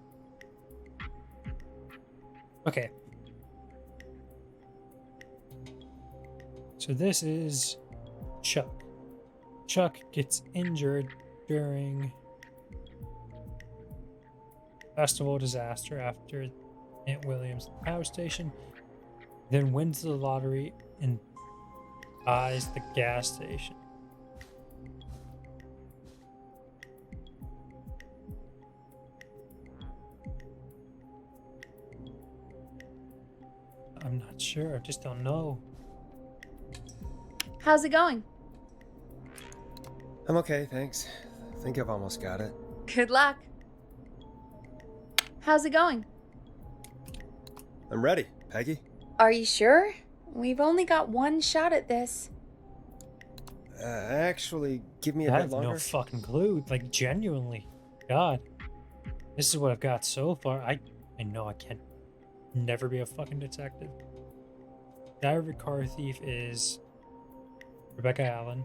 Okay. So this is Chuck. Chuck gets injured during festival disaster after Aunt Williams power station, then wins the lottery and buys the gas station. I'm not sure, I just don't know. How's it going? I'm okay, thanks. I think I've almost got it. Good luck. How's it going? I'm ready, Peggy. Are you sure? We've only got one shot at this. Actually, give me a I bit have longer. no fucking clue. Like, genuinely. God. This is what I've got so far. I know I can't never be a fucking detective. Diary car thief is Rebecca Allen.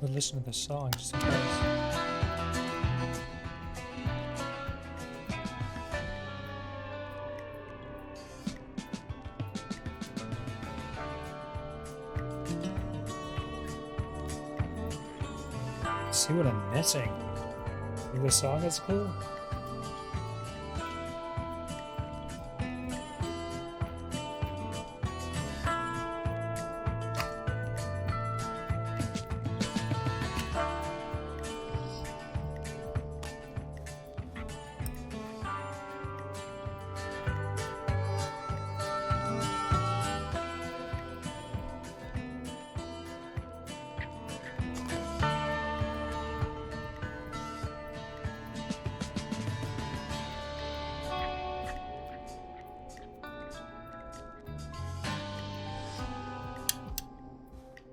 We'll listen to the song just in case. See what I'm missing. Think the song is cool?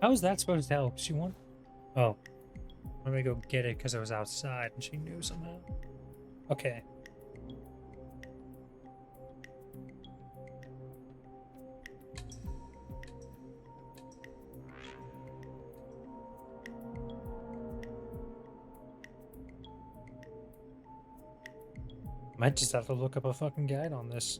How is that supposed to help? She want? Oh, let me go get it because I was outside and she knew somehow. Okay. Might just have to look up a fucking guide on this.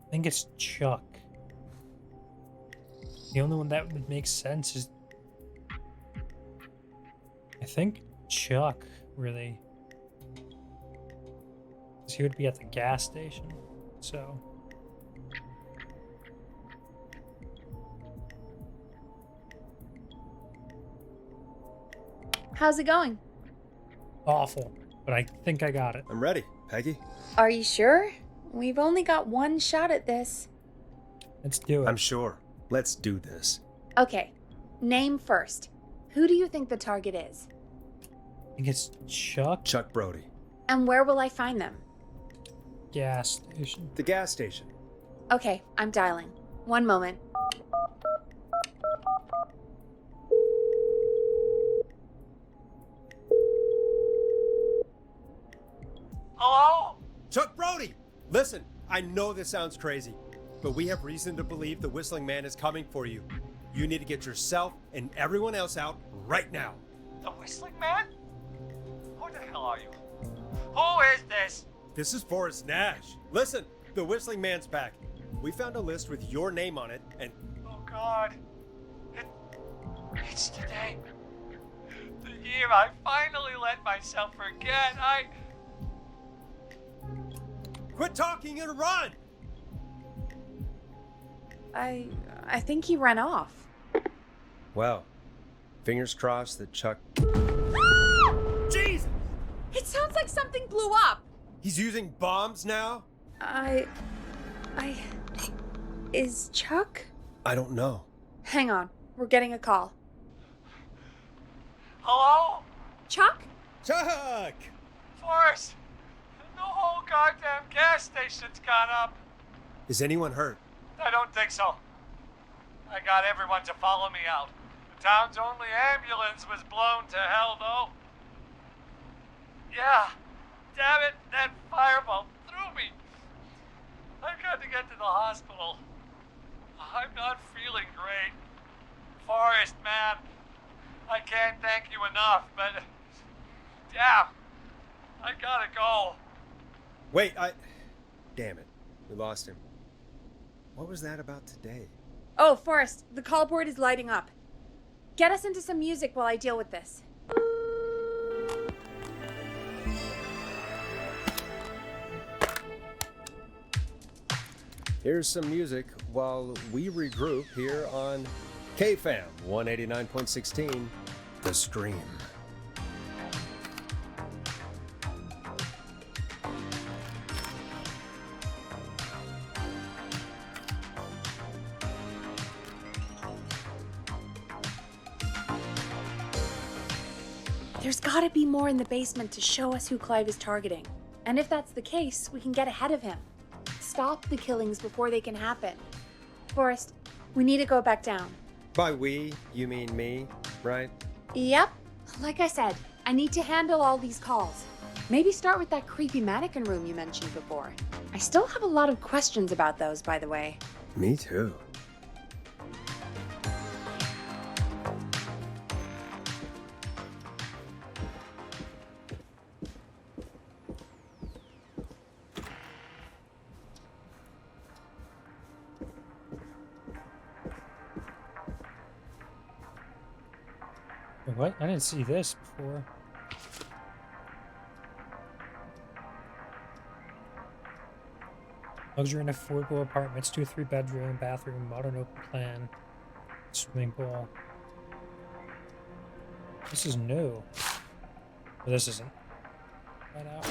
I think it's Chuck. The only one that would make sense is... I think Chuck, really. 'Cause he would be at the gas station, so... How's it going? Awful, but I think I got it. I'm ready, Peggy. Are you sure? We've only got one shot at this. Let's do it. I'm sure. Let's do this. Okay, name first. Who do you think the target is? I think it's Chuck. Chuck Brody. And where will I find them? Gas station. The gas station. Okay, I'm dialing. One moment. Hello? Chuck Brody! Listen, I know this sounds crazy, but we have reason to believe the Whistling Man is coming for you. You need to get yourself and everyone else out right now. The Whistling Man? Who the hell are you? Who is this? this is Forrest Nash. Listen, the Whistling Man's back. We found a list with your name on it, and... Oh, God. It's today. The year I finally let myself forget. Quit talking and run! I think he ran off. Well, fingers crossed that Chuck... Jesus! It sounds like something blew up. He's using bombs now? Is Chuck? I don't know. Hang on, we're getting a call. Hello? Chuck? Chuck! Forrest, the whole goddamn gas station's gone up. Is anyone hurt? I don't think so. I got everyone to follow me out. The town's only ambulance was blown to hell, though. Yeah, damn it, that fireball threw me. I've got to get to the hospital. I'm not feeling great. Forrest, man, I can't thank you enough, but damn, I gotta go. Wait, Damn it. We lost him. What was that about today? Oh, Forrest, the call board is lighting up. Get us into some music while I deal with this. Here's some music while we regroup here on KFAM 189.16, The Stream. There's gotta be more in the basement to show us who Clive is targeting. And if that's the case, we can get ahead of him. Stop the killings before they can happen. Forrest, we need to go back down. By we, you mean me, right? Yep. Like I said, I need to handle all these calls. Maybe start with that creepy mannequin room you mentioned before. I still have a lot of questions about those, by the way. Me too. Wait, what? I didn't see this before. Luxury and affordable apartments, 2 3-bedroom, bathroom, modern open plan, swimming pool. This is new. Oh, this isn't. Right out.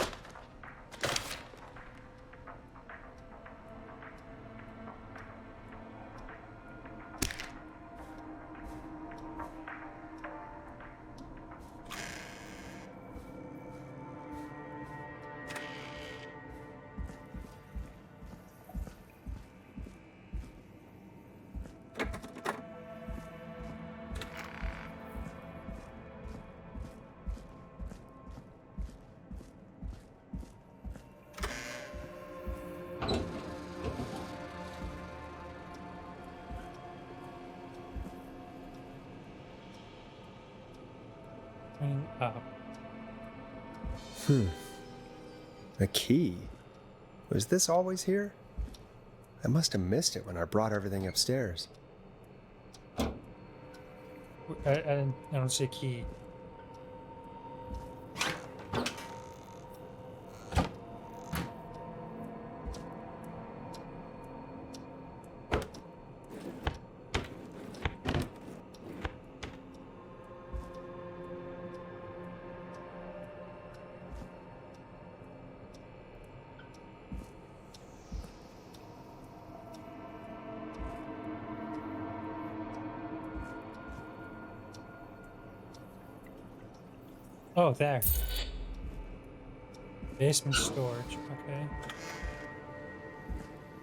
Up. A key? Was this always here? I must have missed it when I brought everything upstairs. I don't see a key. Oh, there. Basement storage. Okay.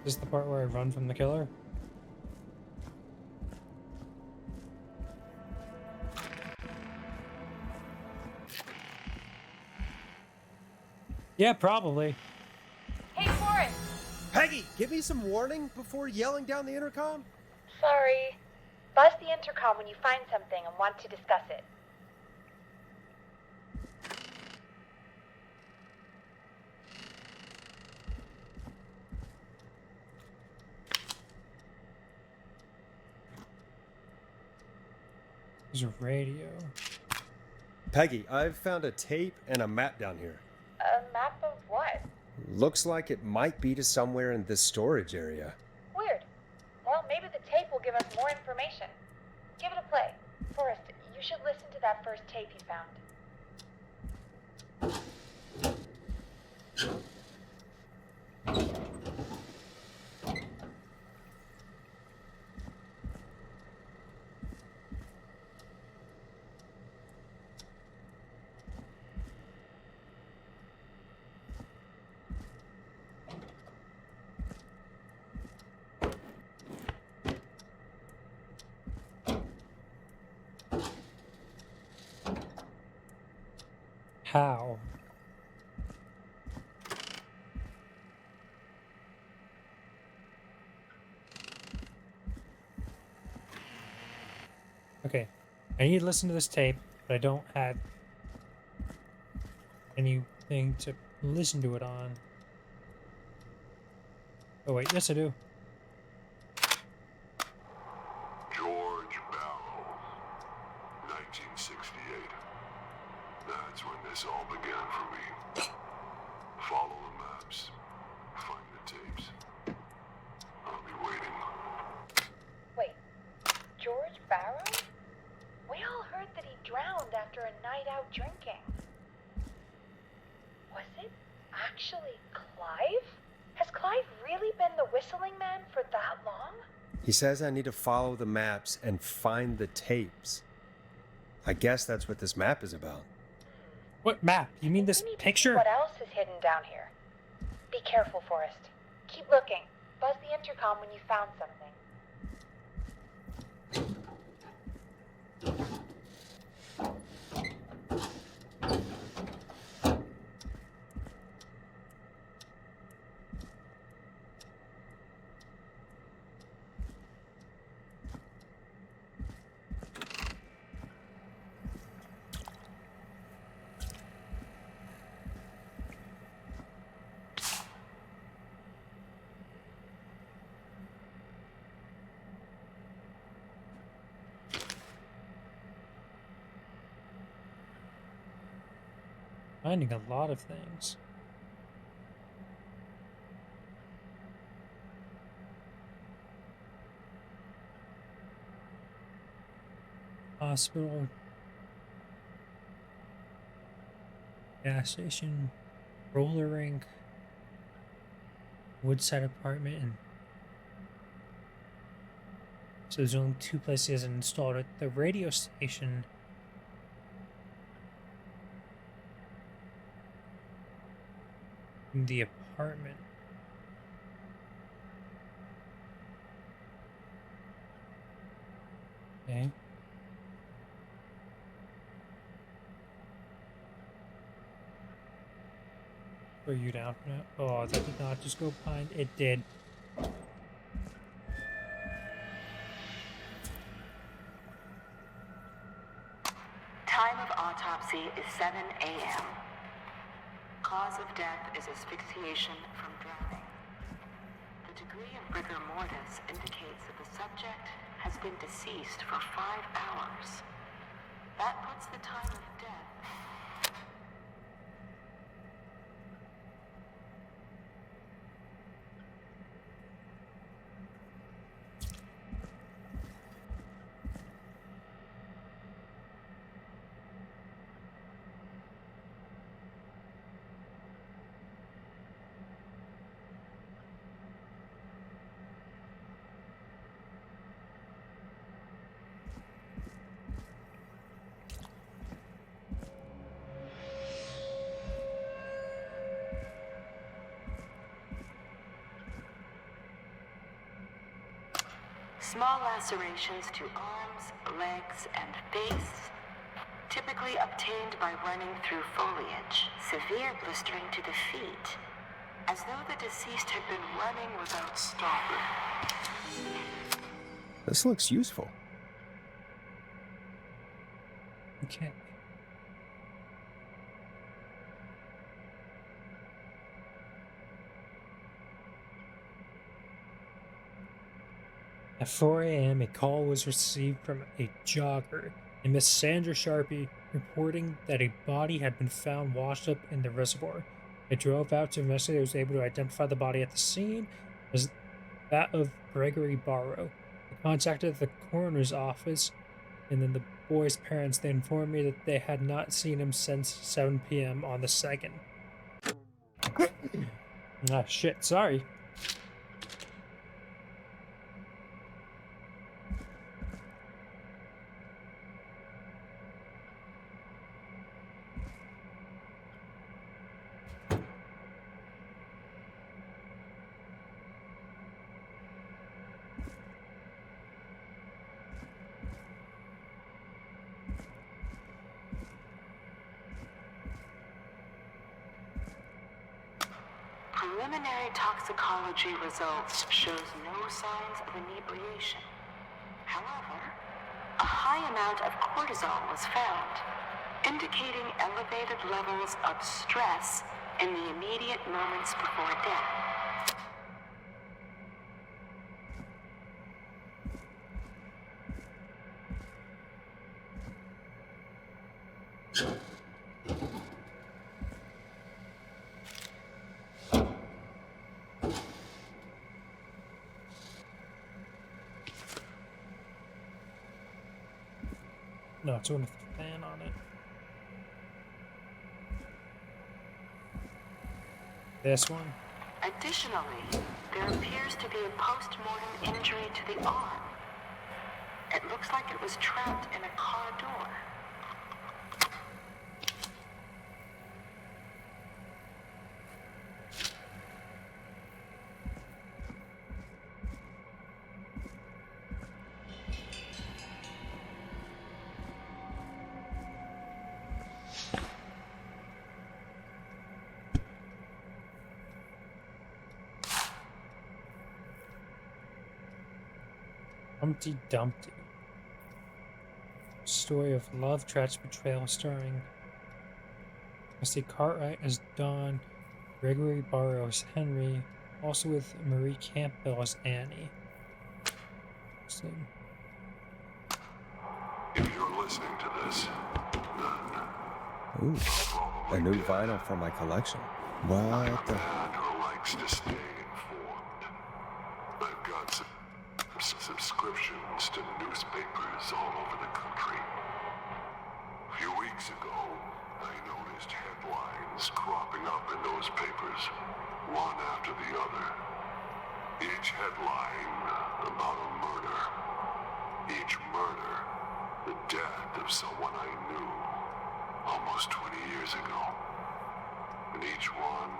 This is the part where I run from the killer? Yeah, probably. Hey, Forrest! Peggy, give me some warning before yelling down the intercom? Sorry. Buzz the intercom when you find something and want to discuss it. There's a radio. Peggy, I've found a tape and a map down here. A map of what? Looks like it might be to somewhere in this storage area. Weird. Well, maybe the tape will give us more information. Give it a play. Forrest, you should listen to that first tape you found. How? Okay, I need to listen to this tape, but I don't have anything to listen to it on. Oh wait, yes I do. George Barrow, 1968. That's when this all began for me. Follow the maps, find the tapes. I'll be waiting. Wait, George Barrow? We all heard that he drowned after a night out drinking. Was it actually Clive? Has Clive really been the whistling man for that long? He says I need to follow the maps and find the tapes. I guess that's what this map is about. What map? You mean this We need to see picture? what else is hidden down here? Be careful, Forrest. Keep looking. Buzz the intercom when you found something. Finding a lot of things. Hospital. Gas station. Roller rink. Woodside apartment. And so there's only two places installed at the radio station. In the apartment. Okay. Were you down for that? Oh, that did not just go behind. It did. Time of autopsy is 7 a.m. Cause of death is asphyxiation from drowning. The degree of rigor mortis indicates that the subject has been deceased for 5 hours. That puts the time of death. Small lacerations to arms, legs, and face, typically obtained by running through foliage. Severe blistering to the feet, as though the deceased had been running without stopping. This looks useful. Okay. At 4 a.m., a call was received from a jogger and Miss Sandra Sharpie reporting that a body had been found washed up in the reservoir. They drove out to investigate and was able to identify the body at the scene as that of Gregory Barrow. They contacted the coroner's office, and then the boy's parents. They informed me that they had not seen him since 7 p.m. on the 2nd. Ah, shit, sorry. Preliminary toxicology results shows no signs of inebriation. However, a high amount of cortisol was found, indicating elevated levels of stress in the immediate moments before death. No, it's one with the fan on it. This one. Additionally, there appears to be a post-mortem injury to the arm. It looks like it was trapped in a car door. Humpty Dumpty. Story of love, tragedy, betrayal, starring Misty Cartwright as Dawn, Gregory Barrow as Henry, also with Marie Campbell as Annie. So, If you're listening to this, then Ooh, probably a new dead. vinyl for my collection. I'm What a the? man who likes to stay informed. I've got subscriptions to newspapers all over the country. A few weeks ago, I noticed headlines cropping up in those papers, one after the other. Each headline about a murder. Each murder, the death of someone I knew almost 20 years ago. And each one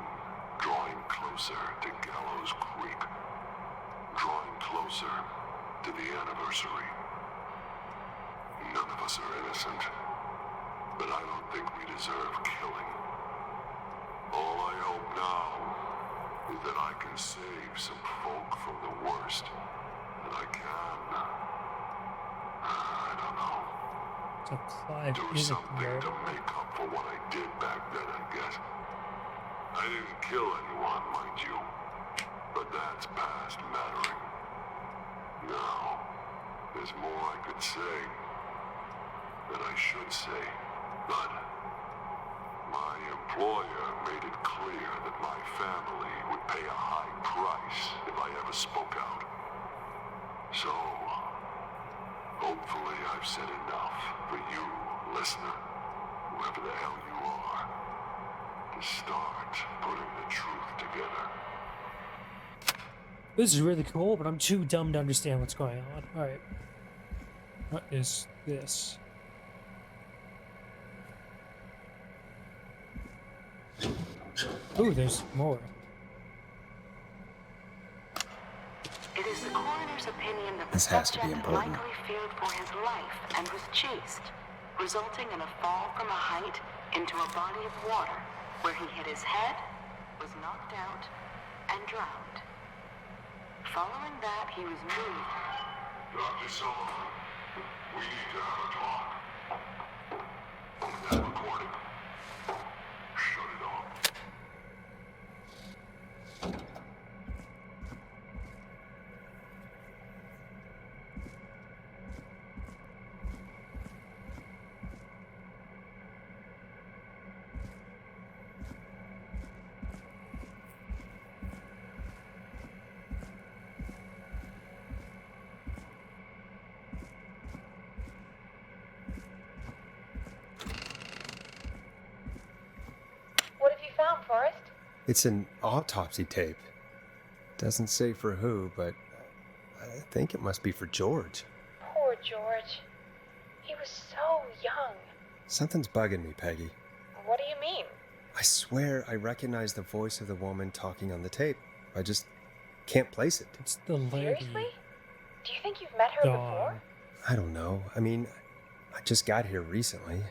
drawing closer to Gallows Creek, drawing closer to the anniversary. None of us are innocent, but I don't think we deserve killing. All I hope now is that I can save some folk from the worst that I can. I don't know. so Clive Do is a something to murderer. make up for what I did back then, I guess. I didn't kill anyone, mind you, but that's past mattering. Now, there's more I could say, that I should say, but my employer made it clear that my family would pay a high price if I ever spoke out. So, hopefully I've said enough for you, listener, whoever the hell you are, to start putting the truth together. This is really cool, but I'm too dumb to understand what's going on. Alright. What is this? Ooh, there's more. It is the coroner's opinion that the This has to be subject important. likely feared for his life and was chased, resulting in a fall from a height into a body of water where he hit his head, was knocked out, and drowned. Following that, he was moved. Dr. Sullivan, we need to have a talk. That recording. Shut it off. Forrest? It's an autopsy tape. Doesn't say for who, but I think it must be for George. Poor George. He was so young. Something's bugging me, Peggy. What do you mean? I swear I recognize the voice of the woman talking on the tape. I just can't place it. It's the lady. Seriously? Do you think you've met her before? Dawn. I don't know. I mean, I just got here recently.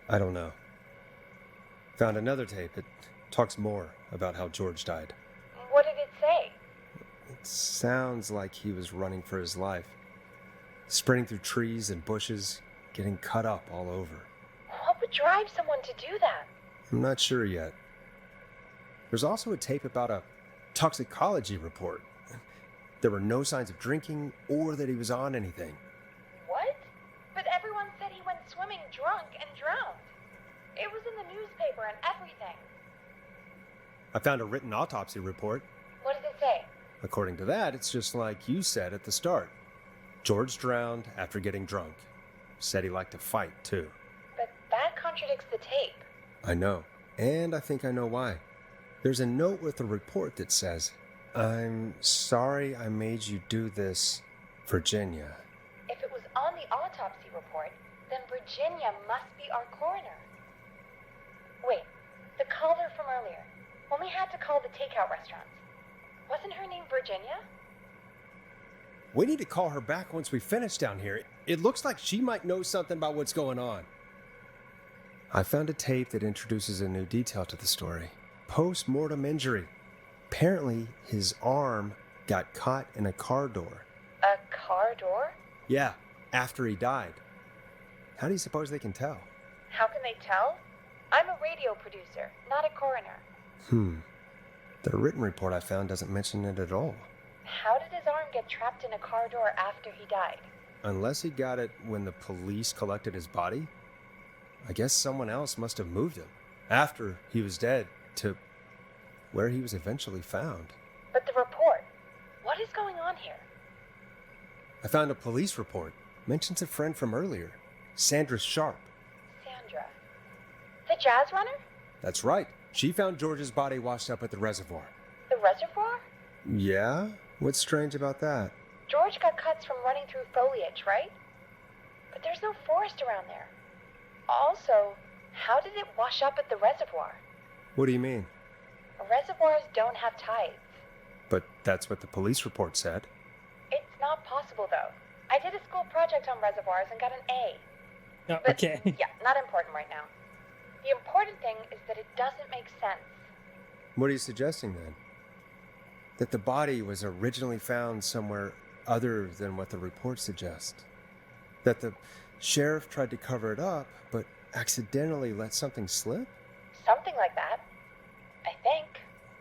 I don't know. Found another tape. It talks more about how George died. What did it say? It sounds like he was running for his life. Sprinting through trees and bushes, getting cut up all over. What would drive someone to do that? I'm not sure yet. There's also a tape about a toxicology report. There were no signs of drinking or that he was on anything. What? But everyone said he went swimming drunk and drowned. It was in the newspaper and everything. I found a written autopsy report. What does it say? According to that, it's just like you said at the start. George drowned after getting drunk. Said he liked to fight, too. But that contradicts the tape. I know. And I think I know why. There's a note with the report that says, "I'm sorry I made you do this, Virginia." If it was on the autopsy report, then Virginia must be our coroner. Wait, the caller from earlier, when we had to call the takeout restaurants, wasn't her name Virginia? We need to call her back once we finish down here. It looks like she might know something about what's going on. I found a tape that introduces a new detail to the story. Post-mortem injury. Apparently, his arm got caught in a car door. A car door? Yeah, after he died. How do you suppose they can tell? How can they tell? I'm a radio producer, not a coroner. The written report I found doesn't mention it at all. How did his arm get trapped in a car door after he died? Unless he got it when the police collected his body, I guess someone else must have moved him after he was dead to where he was eventually found. But the report, what is going on here? I found a police report. Mentions a friend from earlier, Sandra Sharp. Sandra. The jazz runner? That's right. She found George's body washed up at the reservoir. The reservoir? Yeah? What's strange about that? George got cuts from running through foliage, right? But there's no forest around there. Also, how did it wash up at the reservoir? What do you mean? Reservoirs don't have tides. But that's what the police report said. It's not possible, though. I did a school project on reservoirs and got an A. Oh, But, okay. yeah, not important right now. The important thing is that it doesn't make sense. What are you suggesting then? That the body was originally found somewhere other than what the report suggests? That the sheriff tried to cover it up, but accidentally let something slip? Something like that. I think.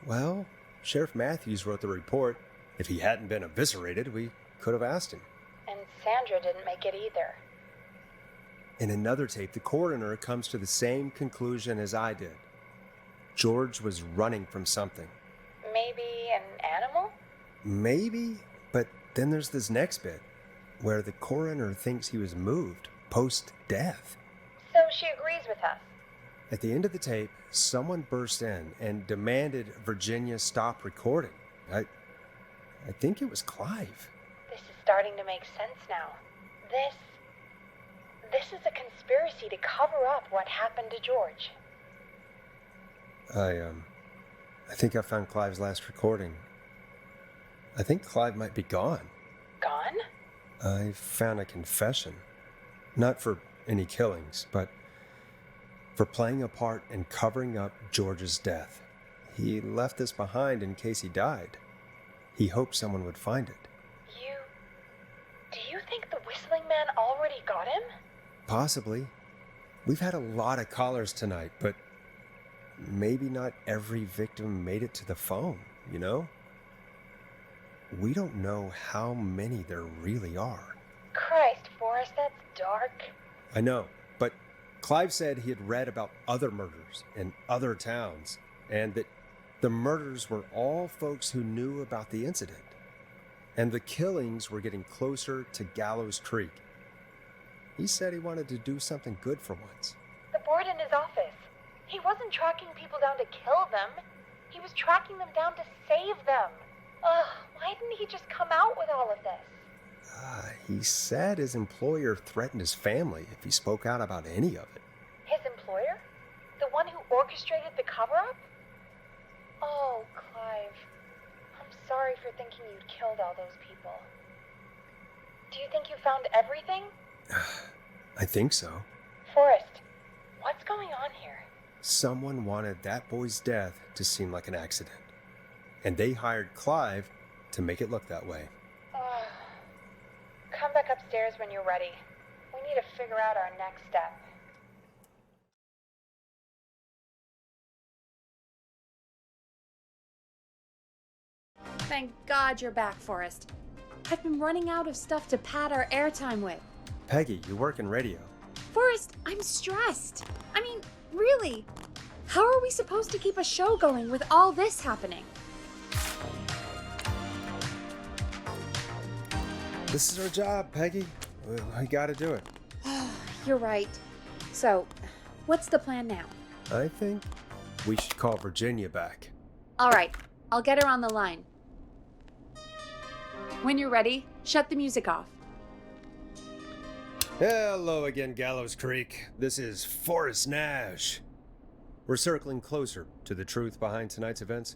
Well, Sheriff Matthews wrote the report. If he hadn't been eviscerated, we could have asked him. And Sandra didn't make it either. In another tape, the coroner comes to the same conclusion as I did. George was running from something. Maybe an animal? Maybe, but then there's this next bit, where the coroner thinks he was moved post-death. So she agrees with us. At the end of the tape, someone burst in and demanded Virginia stop recording. I think it was Clive. This is starting to make sense now. This is a conspiracy to cover up what happened to George. I think I found Clive's last recording. I think Clive might be gone. Gone? I found a confession. Not for any killings, but for playing a part in covering up George's death. He left this behind in case he died. He hoped someone would find it. Do you think the whistling man already got him? Possibly. We've had a lot of callers tonight, but maybe not every victim made it to the phone, you know? We don't know how many there really are. Christ, Forrest, that's dark. I know, but Clive said he had read about other murders in other towns, and that the murders were all folks who knew about the incident. And the killings were getting closer to Gallows Creek. He said he wanted to do something good for once. The board in his office. He wasn't tracking people down to kill them. He was tracking them down to save them. Ugh, why didn't he just come out with all of this? He said his employer threatened his family if he spoke out about any of it. His employer? The one who orchestrated the cover-up? Oh, Clive. I'm sorry for thinking you'd killed all those people. Do you think you found everything? I think so. Forrest, what's going on here? Someone wanted that boy's death to seem like an accident. And they hired Clive to make it look that way. Come back upstairs when you're ready. We need to figure out our next step. Thank God you're back, Forrest. I've been running out of stuff to pad our airtime with. Peggy, you work in radio. Forrest, I'm stressed. I mean, really. How are we supposed to keep a show going with all this happening? This is our job, Peggy. We gotta do it. You're right. So, what's the plan now? I think we should call Virginia back. All right, I'll get her on the line. When you're ready, shut the music off. Hello again, Gallows Creek. This is Forrest Nash. We're circling closer to the truth behind tonight's events.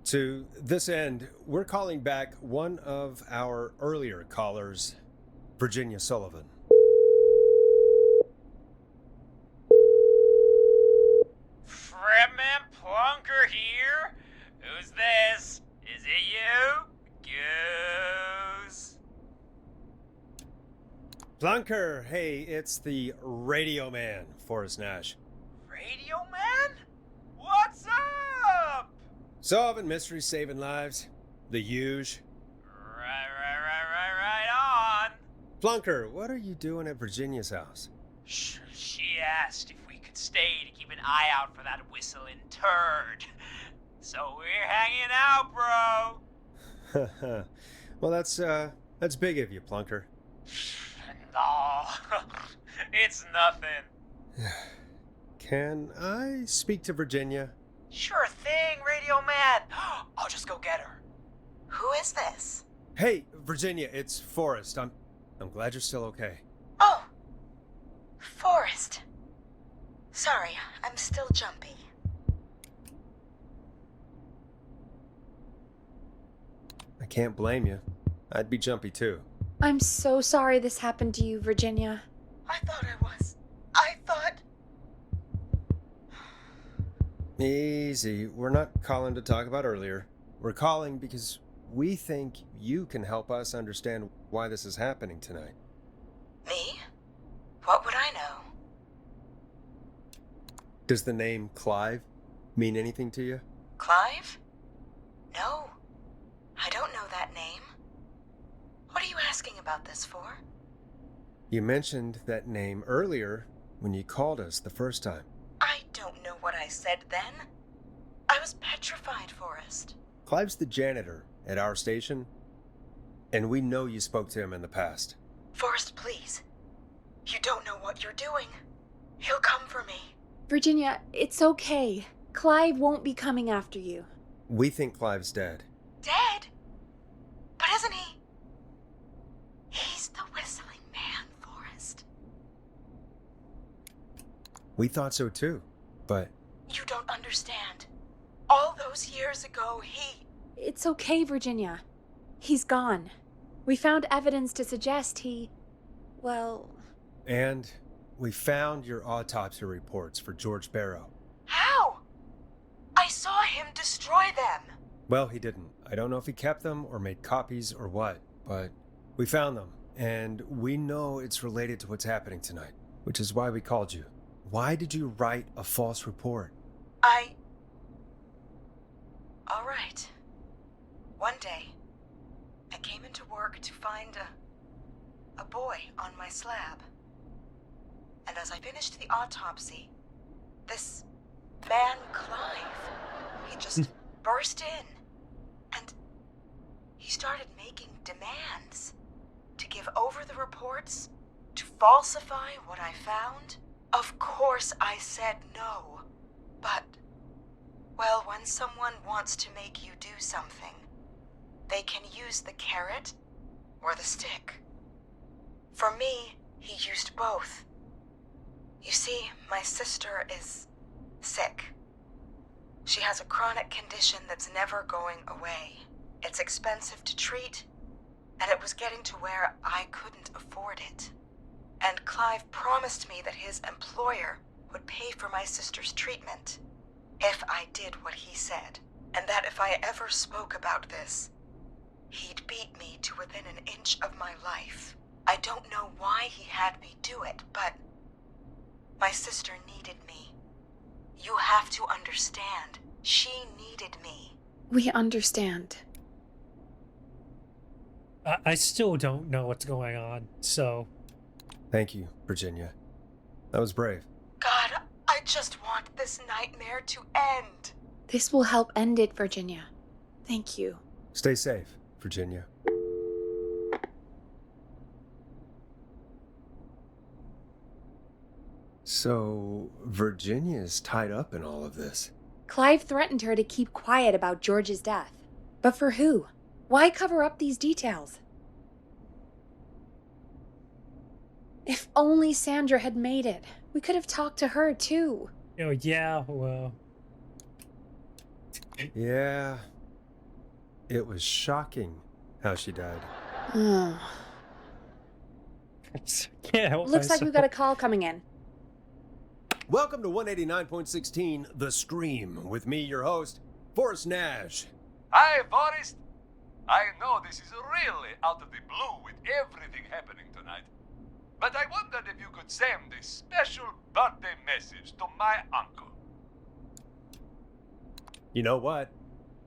To this end, we're calling back one of our earlier callers, Virginia Sullivan. Fredman Plunker here? Who's this? Is it you? Goose? Plunker, hey, it's the Radio Man, Forrest Nash. Radio Man? What's up? Solving mysteries, saving lives. The huge. Right on. Plunker, what are you doing at Virginia's house? She asked if we could stay to keep an eye out for that whistling turd. So we're hanging out, bro. Well, that's big of you, Plunker. No, it's nothing. Can I speak to Virginia? Sure thing, Radio Man. I'll just go get her. Who is this? Hey, Virginia, it's Forrest. I'm glad you're still okay. Oh, Forrest. Sorry, I'm still jumpy. I can't blame you. I'd be jumpy too. I'm so sorry this happened to you, Virginia. I thought I was. I thought... Easy. We're not calling to talk about earlier. We're calling because we think you can help us understand why this is happening tonight. Me? What would I know? Does the name Clive mean anything to you? Clive? No. I don't know that name. What are you asking about this for? You mentioned that name earlier when you called us the first time. I don't know what I said then. I was petrified, Forrest. Clive's the janitor at our station, and we know you spoke to him in the past. Forrest, please. You don't know what you're doing. He'll come for me. Virginia, it's okay. Clive won't be coming after you. We think Clive's dead. Dead? But isn't he? He's the whistling man, Forrest. We thought so too, but... You don't understand. All those years ago, he... It's okay, Virginia. He's gone. We found evidence to suggest he... well... And we found your autopsy reports for George Barrow. How? I saw him destroy them. Well, he didn't. I don't know if he kept them or made copies or what, but we found them, and we know it's related to what's happening tonight, which is why we called you. Why did you write a false report? All right. One day, I came into work to find a boy on my slab. And as I finished the autopsy, this man, Clive, he just burst in. And he started making demands to give over the reports, to falsify what I found. Of course I said no. But, well, when someone wants to make you do something, they can use the carrot or the stick. For me, he used both. You see, my sister is sick. She has a chronic condition that's never going away. It's expensive to treat, and it was getting to where I couldn't afford it. And Clive promised me that his employer would pay for my sister's treatment if I did what he said, and that if I ever spoke about this, he'd beat me to within an inch of my life. I don't know why he had me do it, but my sister needed me. You have to understand, she needed me. We understand. I still don't know what's going on, so... Thank you, Virginia. That was brave. God, I just want this nightmare to end. This will help end it, Virginia. Thank you. Stay safe, Virginia. So, Virginia's tied up in all of this. Clive threatened her to keep quiet about George's death. But for who? Why cover up these details? If only Sandra had made it. We could have talked to her, too. Oh, yeah, well... Yeah. It was shocking how she died. Can't help Looks like myself. we've got a call coming in. Welcome to 189.16 The Scream, with me, your host, Forrest Nash. Hi, Forrest. I know this is really out of the blue with everything happening tonight, but I wondered if you could send a special birthday message to my uncle. You know what?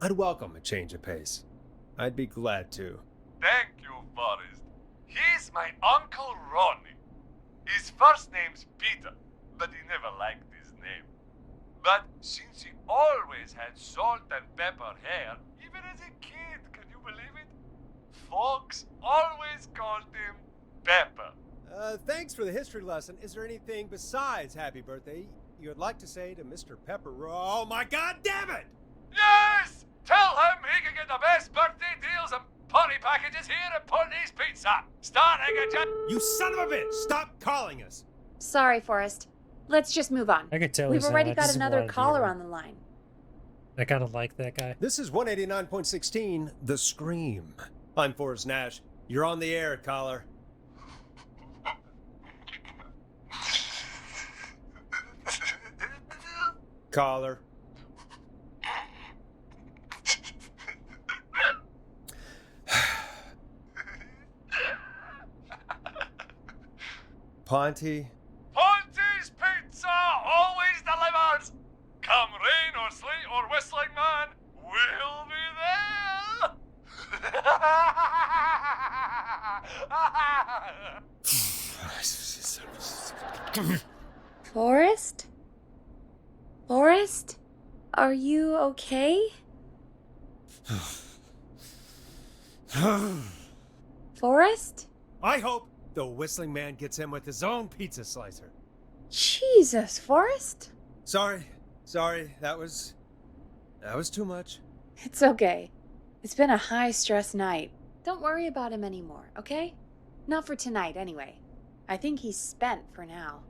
I'd welcome a change of pace. I'd be glad to. Thank you, Forrest. He's my Uncle Ronnie. His first name's Peter, but he never liked his name. But since he always had salt and pepper hair, even as a kid, can you believe it? Folks always called him Pepper. Thanks for the history lesson. Is there anything besides happy birthday you would like to say to Mr. Pepper? Oh my god damn it! Yes! Tell him he can get the best birthday deals and party packages here at Putney's Pizza. Starting at You son of a bitch! Stop calling us! Sorry, Forrest. Let's just move on. I could tell We've he's already not. got This is another what I caller do. on the line. I kind of like that guy. This is 189.16 The Scream. I'm Forrest Nash. You're on the air, caller. Caller. Ponty. Ponty's Pizza always delivers. Come rain or sleet or whistling man, we'll be there. Forrest? Forrest? Are you okay? Forrest? I hope the whistling man gets him with his own pizza slicer. Jesus, Forrest? Sorry, that was too much. It's okay. It's been a high-stress night. Don't worry about him anymore, okay? Not for tonight, anyway. I think he's spent for now.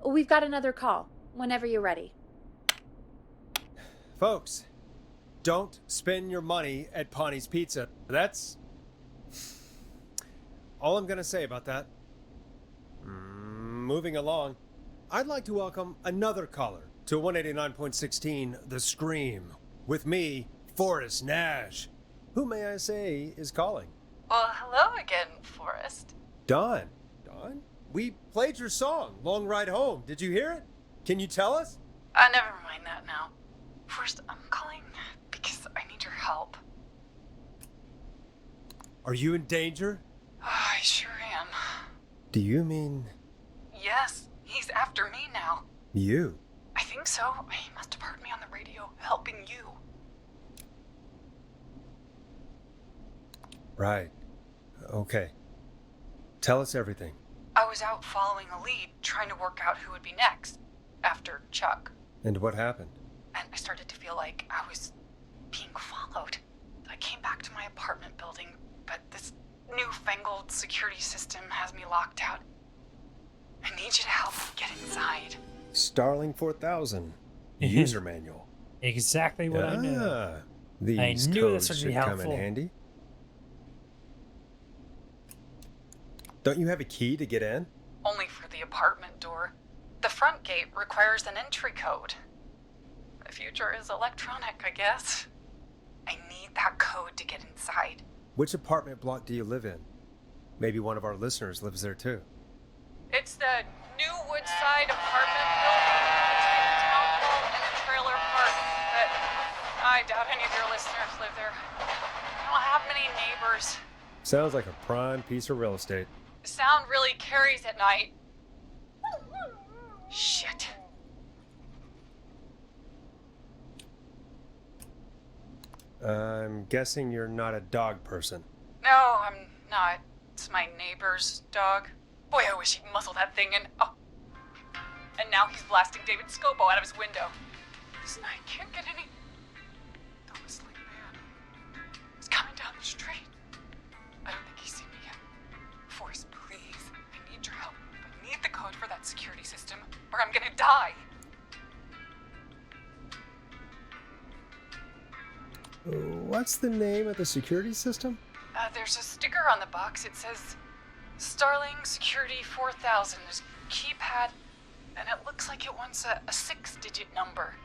We've got another call, whenever you're ready. Folks, don't spend your money at Ponty's Pizza. That's all I'm gonna say about that. Moving along, I'd like to welcome another caller to 189.16 The Scream, with me, Forrest Nash. Who may I say is calling? Well, hello again, Forrest. Dawn. We played your song, Long Ride Home. Did you hear it? Can you tell us? Never mind that now. First, I'm calling because I need your help. Are you in danger? I sure am. Do you mean Yes, he's after me now. you? I think so. He must have heard me on the radio helping you. Right. Okay. Tell us everything. I was out following a lead, trying to work out who would be next, after Chuck. And what happened? And I started to feel like I was being followed. I came back to my apartment building, but this newfangled security system has me locked out. I need you to help me get inside. Starling 4000. User manual. Exactly what I knew. These knew codes this would be should come in helpful. handy. Don't you have a key to get in? Only for the apartment door. The front gate requires an entry code. The future is electronic, I guess. I need that code to get inside. Which apartment block do you live in? Maybe one of our listeners lives there too. It's the New Woodside apartment building between the town hall and the trailer park. But I doubt any of your listeners live there. I don't have many neighbors. Sounds like a prime piece of real estate. The sound really carries at night. Shit. I'm guessing you're not a dog person. No, I'm not. It's my neighbor's dog. Boy, I wish he'd muzzle that thing in. Oh. And now he's blasting David Scopo out of his window. This night can't get any. The whistling man. He's coming down the street. I don't think he's seen me yet. Forrest, please. I need your help. I need the code for that security system, or I'm gonna die. What's the name of the security system? There's a sticker on the box. It says Starling Security 4000. There's a keypad, and it looks like it wants a 6-digit number.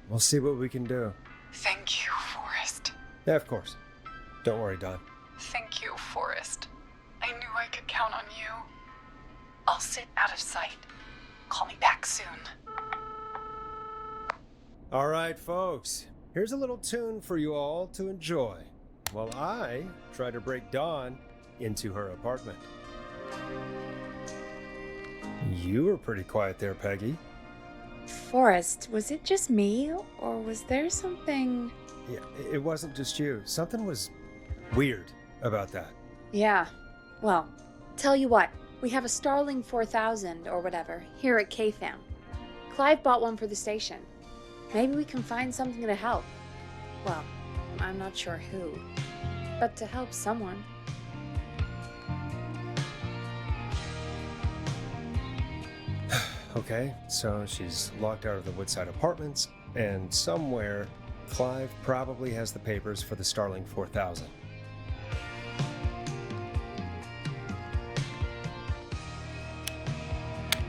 We'll see what we can do. Thank you, Forrest. Yeah, of course. Don't worry, Don. Thank you, Forrest. I knew I could count on you. I'll sit out of sight. Call me back soon. All right, folks. Here's a little tune for you all to enjoy while I try to break Dawn into her apartment. You were pretty quiet there, Peggy. Forrest, was it just me, or was there something... Yeah, it wasn't just you. Something was weird about that. Yeah, well, tell you what, we have a Starling 4000 or whatever here at KFAM. Clive bought one for the station. Maybe we can find something to help. Well, I'm not sure who, but to help someone. Okay, so she's locked out of the Woodside Apartments, and somewhere Clive probably has the papers for the Starling 4000.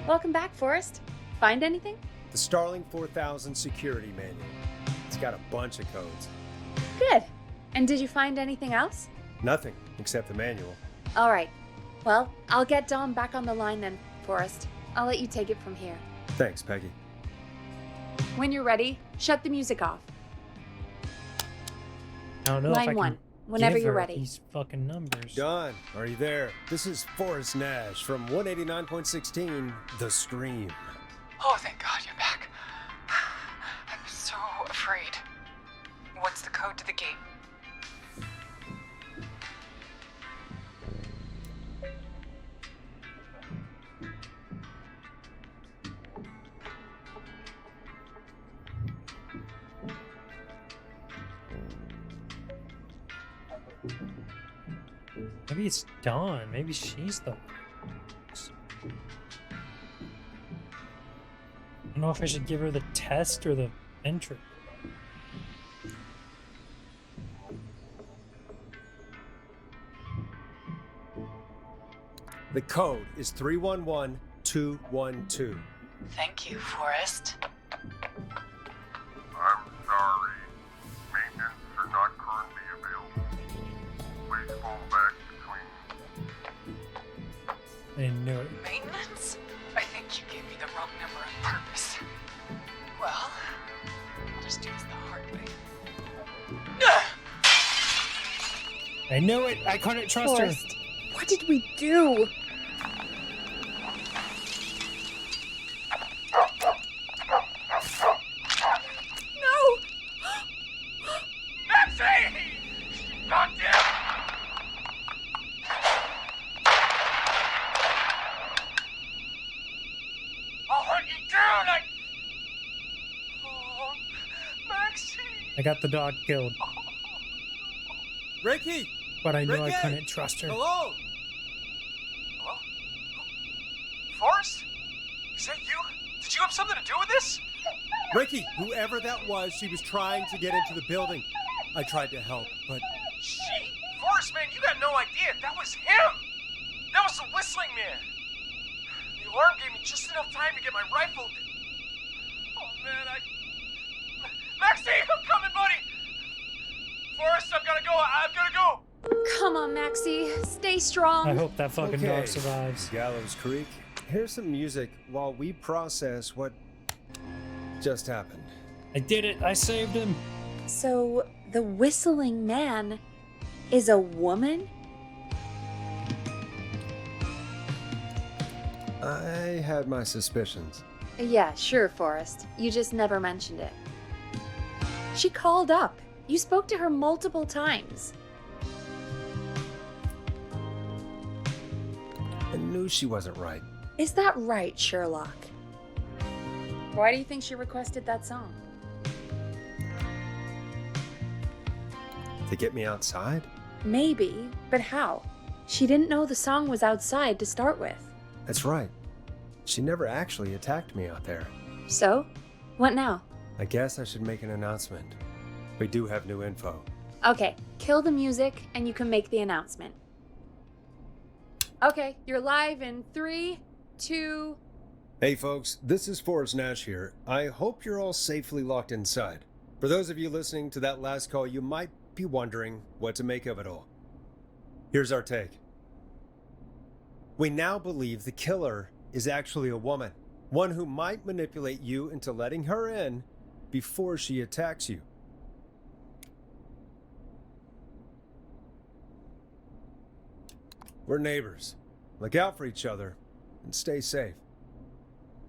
Welcome back, Forrest. Find anything? The Starling 4000 security manual. It's got a bunch of codes. Good. And did you find anything else? Nothing except the manual. All right. Well, I'll get Dom back on the line then, Forrest. I'll let you take it from here. Thanks, Peggy. When you're ready, shut the music off. I don't know if I Line can 1, whenever give you're her ready. These fucking numbers. Don, are you there? This is Forrest Nash from 189.16, The Scream. Oh, thank God you're back. I'm so afraid. What's the code to the gate? Maybe it's Dawn. Maybe she's the one. I don't know if I should give her the test or the entry. The code is 311212. Thank you, Forrest. I'm sorry. Maintenance are not currently available. Please phone back between... I knew it. Maintenance? I think you gave me the wrong number on purpose. Well, I'll just do this the hard way. I knew it. I couldn't trust her. Forrest, what did we do? No! Nancy! Not yet! I got the dog killed, Ricky! but I knew I Ricky! couldn't trust her. Hello? Hello? Forrest? Is that you? Did you have something to do with this? Ricky, whoever that was, she was trying to get into the building. I tried to help, but She? Forrest, man, you got no idea. That was him. That was the whistling man. The alarm gave me just enough time to get my rifle. Oh, man, Maxie, I'm coming, buddy. Forrest, I've got to go. I've got to go. Come on, Maxie. Stay strong. I hope that fucking okay. dog survives. Gallows Creek, here's some music while we process what just happened. I did it. I saved him. So, the whistling man is a woman? I had my suspicions. Yeah, sure, Forrest. You just never mentioned it. She called up. You spoke to her multiple times. I knew she wasn't right. Is that right, Sherlock? Why do you think she requested that song? To get me outside? Maybe, but how? She didn't know the song was outside to start with. That's right. She never actually attacked me out there. So, what now? I guess I should make an announcement. We do have new info. Okay, kill the music and you can make the announcement. Okay, you're live in 3, 2... Hey folks, this is Forrest Nash here. I hope you're all safely locked inside. For those of you listening to that last call, you might be wondering what to make of it all. Here's our take. We now believe the killer is actually a woman, one who might manipulate you into letting her in before she attacks you. We're neighbors. Look out for each other and stay safe.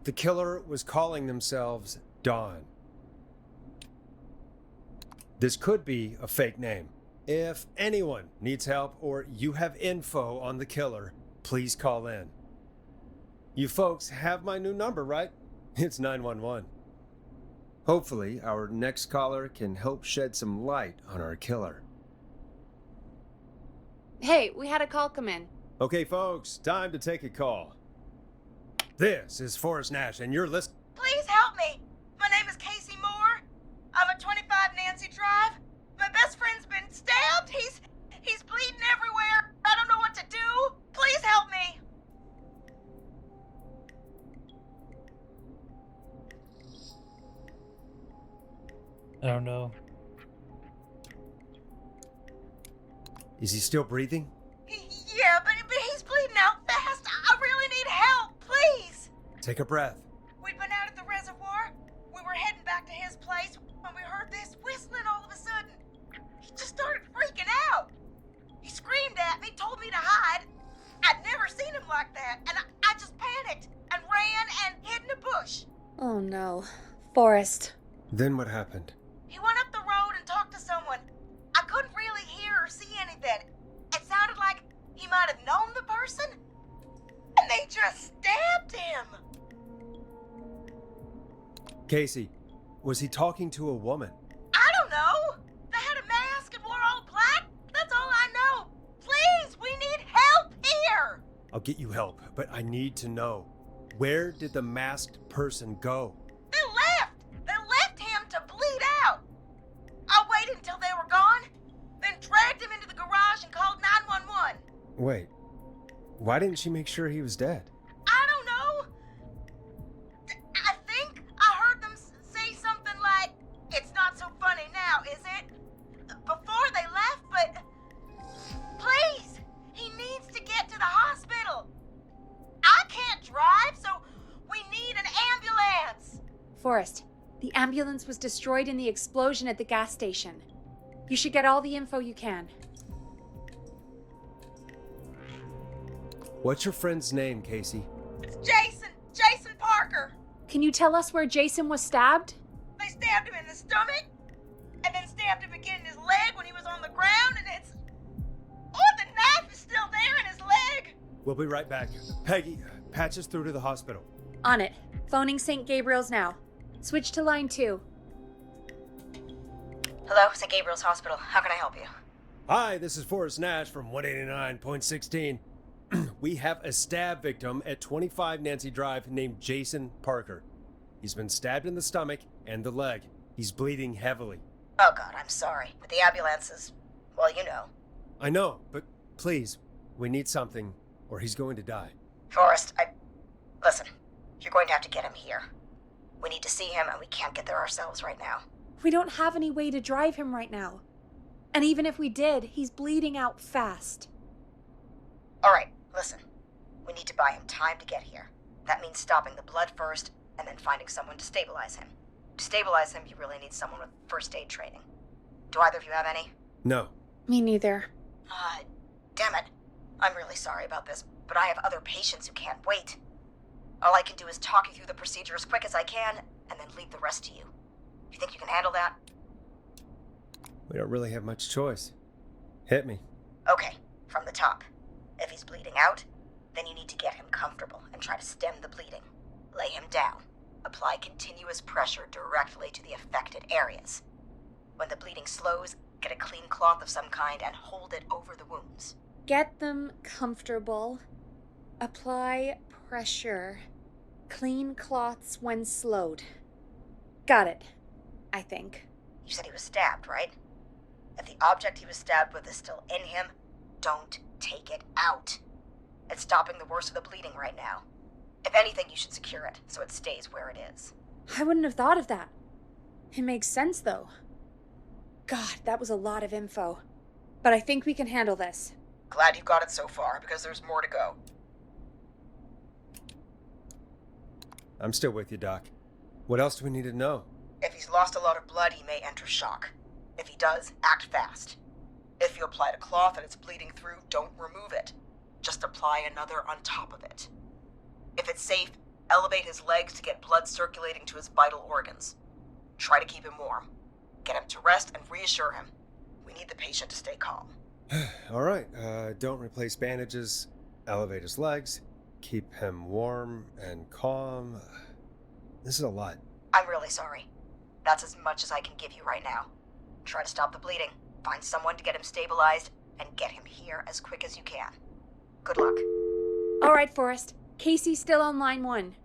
The killer was calling themselves Dawn. This could be a fake name. If anyone needs help or you have info on the killer, please call in. You folks have my new number, right? It's 911. Hopefully, our next caller can help shed some light on our killer. Hey, we had a call come in. Okay, folks, time to take a call. This is Forrest Nash, and you're listening. Please help me. My name is Casey Moore. I'm at 25 Nancy Drive. My best friend's been stabbed. He's bleeding everywhere. I don't know what to do. Please help me. I don't know. Is he still breathing? Yeah, but he's bleeding out fast. I really need help. Please. Take a breath. We'd been out at the reservoir. We were heading back to his place when we heard this whistling all of a sudden. He just started freaking out. He screamed at me, told me to hide. I'd never seen him like that, and I just panicked and ran and hid in a bush. Oh no. Forrest. Then what happened? He went up the road and talked to someone. I couldn't really hear or see anything. It sounded like he might have known the person, and they just stabbed him. Casey, was he talking to a woman? I don't know. They had a mask and wore all black. That's all I know. Please, we need help here. I'll get you help, but I need to know. Where did the masked person go? They left. They left him to bleed out. I waited until they were gone, then dragged him into the garage and called 911. Wait, why didn't she make sure he was dead? I don't know. I think I heard them say something like, "It's not so funny now, is it?" Before they left, but please, he needs to get to the hospital. I can't drive, so we need an ambulance. Forrest, the ambulance was destroyed in the explosion at the gas station. You should get all the info you can. What's your friend's name, Casey? It's Jason Parker. Can you tell us where Jason was stabbed? They stabbed him in the stomach, and then stabbed him again in his leg when he was on the ground, and it's... Oh, the knife is still there in his leg. We'll be right back. Peggy, patch us through to the hospital. On it. Phoning St. Gabriel's now. Switch to line 2. Hello, St. Gabriel's Hospital. How can I help you? Hi, this is Forrest Nash from 189.16. We have a stab victim at 25 Nancy Drive named Jason Parker. He's been stabbed in the stomach and the leg. He's bleeding heavily. Oh God, I'm sorry. But the ambulance is, well, you know. I know, but please, we need something, or he's going to die. Forrest, listen, you're going to have to get him here. We need to see him, and we can't get there ourselves right now. We don't have any way to drive him right now. And even if we did, he's bleeding out fast. Alright, listen. We need to buy him time to get here. That means stopping the blood first, and then finding someone to stabilize him. To stabilize him, you really need someone with first aid training. Do either of you have any? No. Me neither. Damn it. I'm really sorry about this, but I have other patients who can't wait. All I can do is talk you through the procedure as quick as I can, and then leave the rest to you. You think you can handle that? We don't really have much choice. Hit me. Okay, from the top. If he's bleeding out, then you need to get him comfortable and try to stem the bleeding. Lay him down. Apply continuous pressure directly to the affected areas. When the bleeding slows, get a clean cloth of some kind and hold it over the wounds. Get them comfortable. Apply pressure. Clean cloths when slowed. Got it, I think. You said he was stabbed, right? If the object he was stabbed with is still in him, don't take it out. It's stopping the worst of the bleeding right now. If anything, you should secure it so it stays where it is. I wouldn't have thought of that. It makes sense, though. God, that was a lot of info. But I think we can handle this. Glad you got it so far, because there's more to go. I'm still with you, Doc. What else do we need to know? If he's lost a lot of blood, he may enter shock. If he does, act fast. If you applied a cloth and it's bleeding through, don't remove it. Just apply another on top of it. If it's safe, elevate his legs to get blood circulating to his vital organs. Try to keep him warm. Get him to rest and reassure him. We need the patient to stay calm. All right, don't replace bandages. Elevate his legs. Keep him warm and calm. This is a lot. I'm really sorry. That's as much as I can give you right now. Try to stop the bleeding, find someone to get him stabilized, and get him here as quick as you can. Good luck. All right, Forrest. Casey's still on line 1.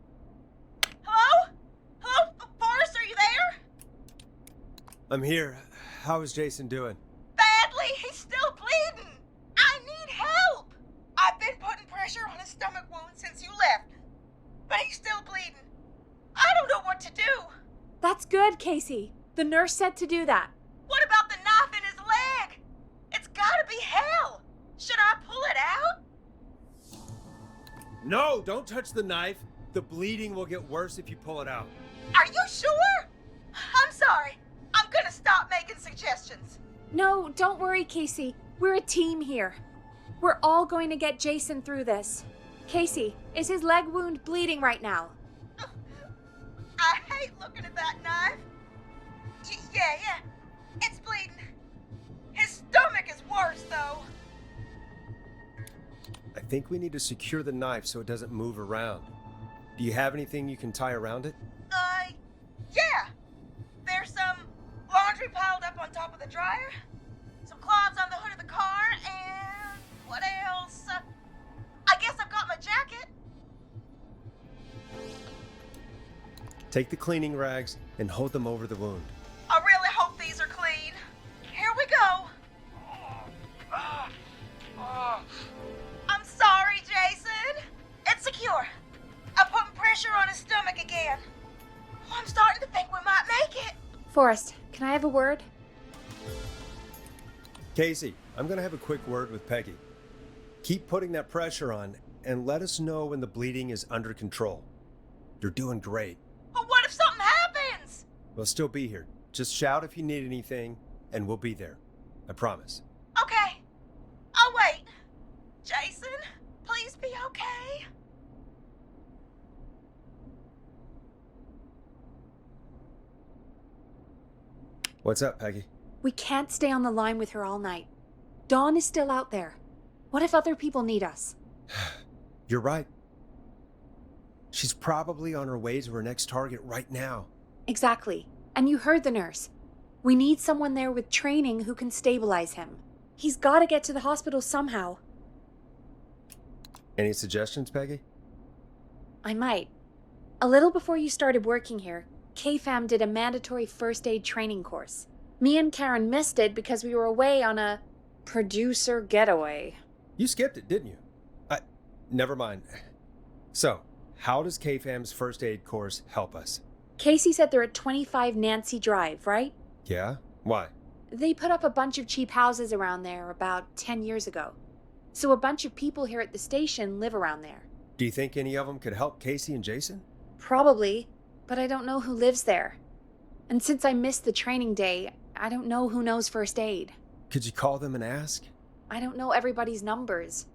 Hello? Hello, Forrest, are you there? I'm here. How is Jason doing? Badly, he's still bleeding. I need help. I've been putting pressure on his stomach wound since you left, but he's still bleeding. I don't know what to do. That's good, Casey. The nurse said to do that. What about the knife in his leg? It's gotta be hell. Should I pull it out? No, don't touch the knife. The bleeding will get worse if you pull it out. Are you sure? I'm sorry. I'm gonna stop making suggestions. No, don't worry, Casey. We're a team here. We're all going to get Jason through this. Casey, is his leg wound bleeding right now? I hate looking at that knife. Yeah. It's bleeding. His stomach is worse, though. I think we need to secure the knife so it doesn't move around. Do you have anything you can tie around it? Yeah. There's some laundry piled up on top of the dryer, some cloths on the hood of the car, and what else? I guess I've got my jacket. Take the cleaning rags and hold them over the wound. I really hope these are clean. Here we go. I'm sorry, Jason. It's secure. I'm putting pressure on his stomach again. I'm starting to think we might make it. Forrest, can I have a word? Casey, I'm going to have a quick word with Peggy. Keep putting that pressure on and let us know when the bleeding is under control. You're doing great. But what if something happens? We'll still be here. Just shout if you need anything, and we'll be there. I promise. Okay. I'll wait. Jason, please be okay. What's up, Peggy? We can't stay on the line with her all night. Dawn is still out there. What if other people need us? You're right. She's probably on her way to her next target right now. Exactly. And you heard the nurse. We need someone there with training who can stabilize him. He's got to get to the hospital somehow. Any suggestions, Peggy? I might. A little before you started working here, KFAM did a mandatory first aid training course. Me and Karen missed it because we were away on a producer getaway. You skipped it, didn't you? Never mind. So, how does KFAM's first aid course help us? Casey said they're at 25 Nancy Drive, right? Yeah? Why? They put up a bunch of cheap houses around there about 10 years ago. So a bunch of people here at the station live around there. Do you think any of them could help Casey and Jason? Probably, but I don't know who lives there. And since I missed the training day, I don't know who knows first aid. Could you call them and ask? I don't know everybody's numbers.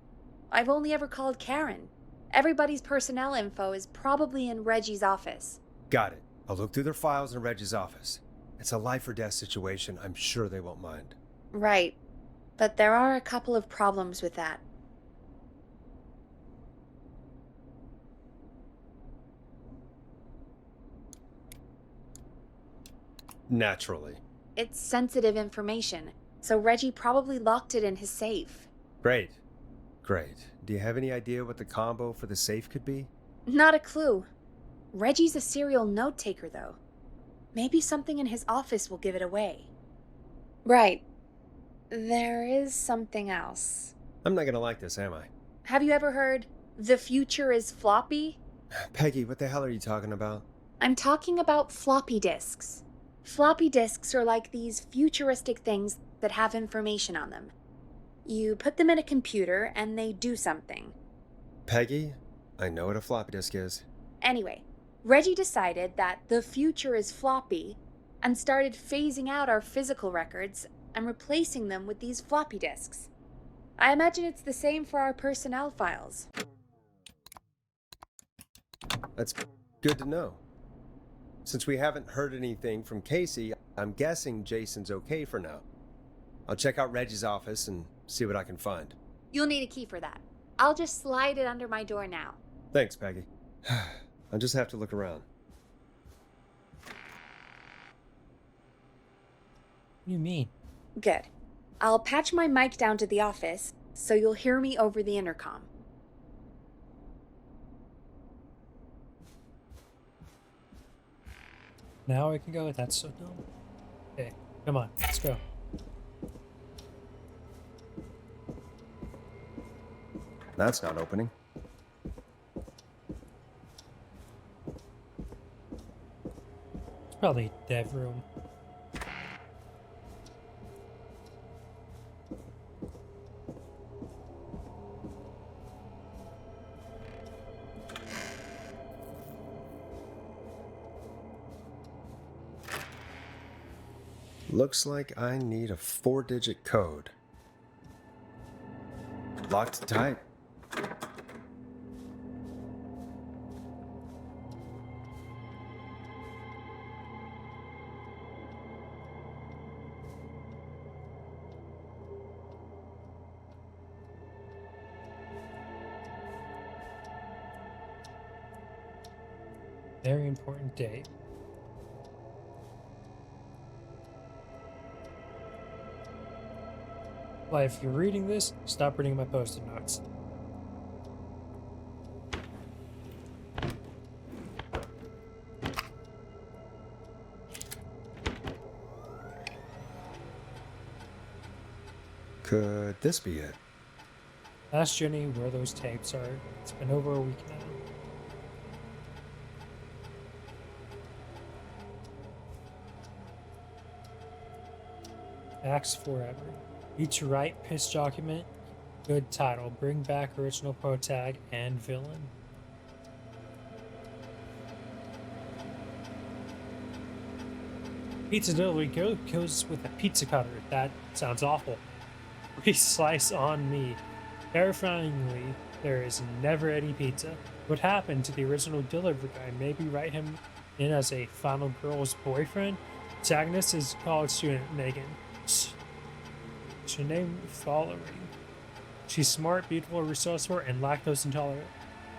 I've only ever called Karen. Everybody's personnel info is probably in Reggie's office. Got it. I'll look through their files in Reggie's office. It's a life or death situation. I'm sure they won't mind. Right. But there are a couple of problems with that. Naturally. It's sensitive information, so Reggie probably locked it in his safe. Great. Do you have any idea what the combo for the safe could be? Not a clue. Reggie's a serial note taker, though. Maybe something in his office will give it away. Right. There is something else. I'm not gonna like this, am I? Have you ever heard, "The future is floppy"? Peggy, what the hell are you talking about? I'm talking about floppy disks. Floppy disks are like these futuristic things that have information on them. You put them in a computer and they do something. Peggy, I know what a floppy disk is. Anyway, Reggie decided that the future is floppy and started phasing out our physical records and replacing them with these floppy disks. I imagine it's the same for our personnel files. That's good to know. Since we haven't heard anything from Casey, I'm guessing Jason's okay for now. I'll check out Reggie's office and see what I can find. You'll need a key for that. I'll just slide it under my door now. Thanks, Peggy. I'll just have to look around. What do you mean? Good. I'll patch my mic down to the office, so you'll hear me over the intercom. Now I can go? That's so dumb. Okay, come on, let's go. That's not opening. It's probably a dev room. Looks like I need a 4-digit code. Locked tight. Very important date. Well, if you're reading this, stop reading my post-it notes. Could this be it? Ask Jenny where those tapes are. It's been over a week now. Acts Forever. Each right pitch document, good title, bring back original pro tag and villain. Pizza delivery goes with a pizza cutter. That sounds awful. Re-slice on me. Terrifyingly, there is never any pizza. What happened to the original delivery guy? Maybe write him in as a final girl's boyfriend? Protagonist is college student Megan. Her name following. She's smart, beautiful, resourceful, and lactose intolerant.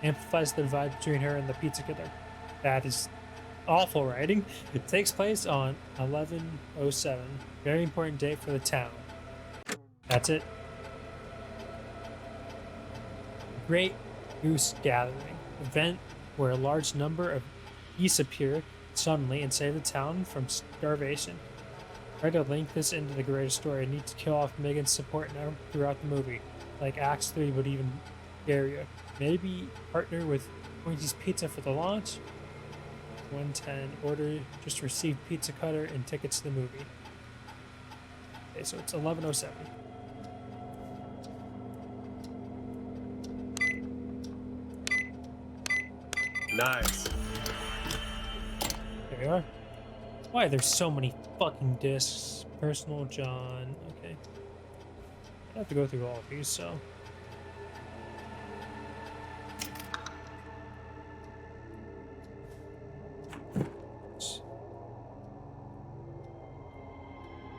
Amplifies the divide between her and the pizza killer. That is awful writing. It takes place on 1107. Very important date for the town. That's it. Great Goose Gathering. Event where a large number of geese appear suddenly and save the town from starvation. Try to link this into the greater story. I need to kill off Megan's support now throughout the movie. Like Acts 3, but even scarier. Maybe partner with Pointy's Pizza for the launch. 110. Order just receive pizza cutter and tickets to the movie. Okay, so it's 1107. Nice. There we are. Why there's so many fucking discs? Personal John. Okay. I have to go through all of these, so.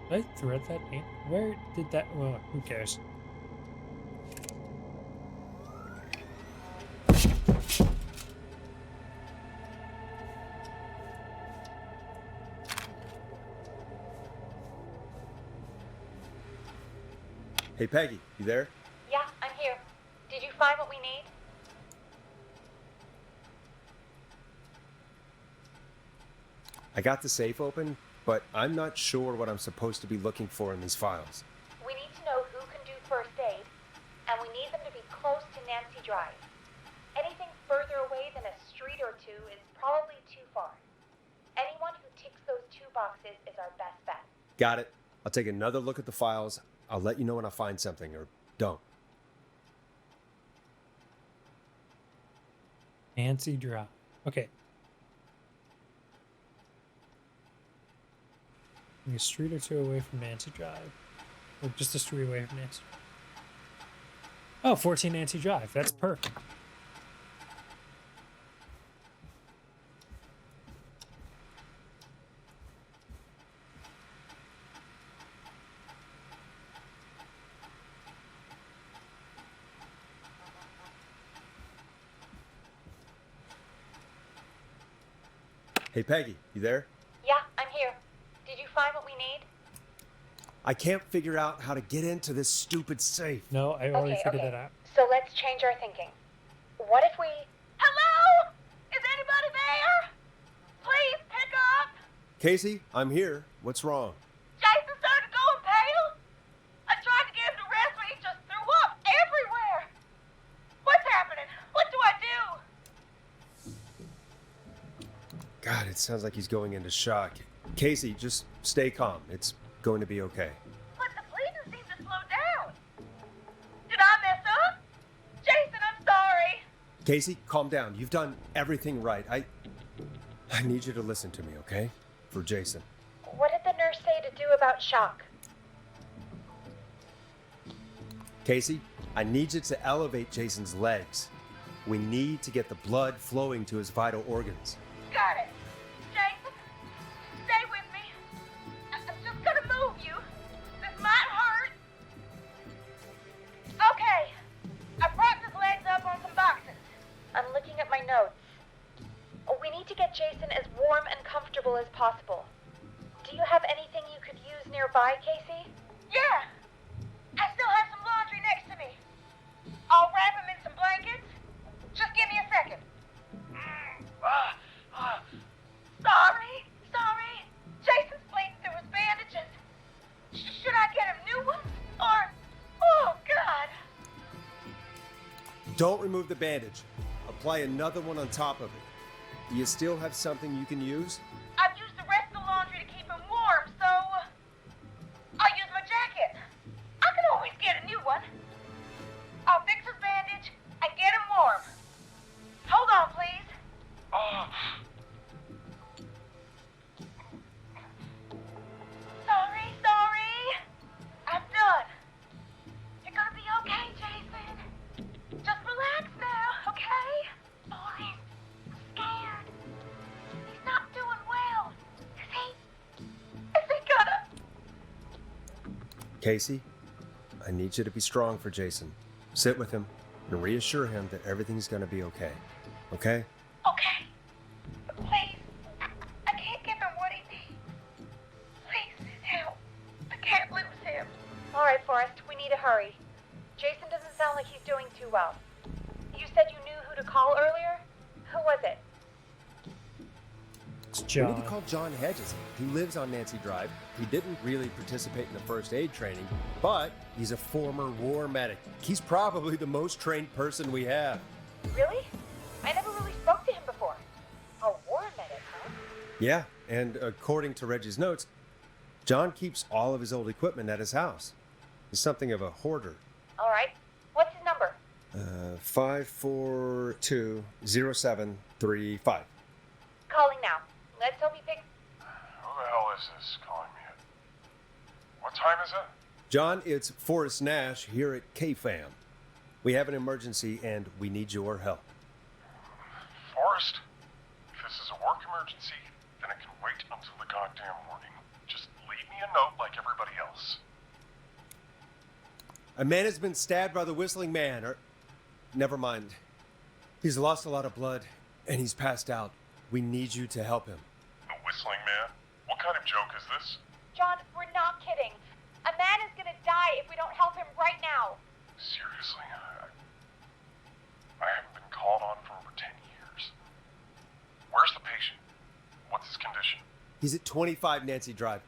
Did I thread that in? Where did that? Well, who cares? Hey, Peggy, you there? Yeah, I'm here. Did you find what we need? I got the safe open, but I'm not sure what I'm supposed to be looking for in these files. We need to know who can do first aid, and we need them to be close to Nancy Drive. Anything further away than a street or two is probably too far. Anyone who ticks those two boxes is our best bet. Got it. I'll take another look at the files. I'll let you know when I find something, or don't. Nancy Drive. Okay. A street or two away from Nancy Drive. Or just a street away from Nancy Drive. Oh, 14 Nancy Drive. That's perfect. Hey, Peggy, you there? Yeah, I'm here. Did you find what we need? I can't figure out how to get into this stupid safe. No, I already figured that out. So let's change our thinking. What if we... Hello? Is anybody there? Please pick up. Casey, I'm here. What's wrong? Jason started going pale. I tried to get him to rest, but he just threw up everywhere. What's happening? What do I do? God, it sounds like he's going into shock. Casey, just stay calm. It's going to be okay. But the bleeding seemed to slow down. Did I mess up? Jason, I'm sorry. Casey, calm down. You've done everything right. I need you to listen to me, okay? For Jason. What did the nurse say to do about shock? Casey, I need you to elevate Jason's legs. We need to get the blood flowing to his vital organs. Got it. Jason, stay with me. I'm just gonna move you. This might hurt. Okay. I propped his legs up on some boxes. I'm looking at my notes. We need to get Jason as warm and comfortable as possible. Do you have anything you could use nearby, Casey? Yeah. I still have some laundry next to me. I'll wrap him in some blankets. Just give me a second. Sorry. Jason's bleeding through his bandages. Should I get him new ones? Or, oh God. Don't remove the bandage. Apply another one on top of it. Do you still have something you can use? I've used the rest of the laundry to keep him warm, so I'll use my jacket. I can always get a new one. I'll fix his bandage and get him warm. Hold on, please. Sorry. I'm done. You're gonna be okay, Jason. Just relax now, okay? Boris, I'm scared. He's not doing well. Is he gonna... Casey, I need you to be strong for Jason. Sit with him and reassure him that everything's going to be okay. Okay? Okay. Please, hurry. Jason doesn't sound like he's doing too well. You said you knew who to call earlier? Who was it? It's We John. need to call John Hedges. He lives on Nancy Drive. He didn't really participate in the first aid training, but he's a former war medic. He's probably the most trained person we have. Really? I never really spoke to him before. A war medic, huh? Yeah, and according to Reggie's notes, John keeps all of his old equipment at his house. He's something of a hoarder. All right. What's his number? 5420735. Calling now. Let's hope he picks. Who the hell is this calling me at? What time is it? John, it's Forrest Nash here at KFAM. We have an emergency and we need your help. Forrest, if this is a work emergency, then it can wait until the goddamn morning. Just leave me a note like everybody else. A man has been stabbed by the Whistling Man, or... Never mind. He's lost a lot of blood, and he's passed out. We need you to help him. The Whistling Man? What kind of joke is this? John, we're not kidding. A man is gonna die if we don't help him right now. Seriously, I haven't been called on for over 10 years. Where's the patient? What's his condition? He's at 25 Nancy Drive.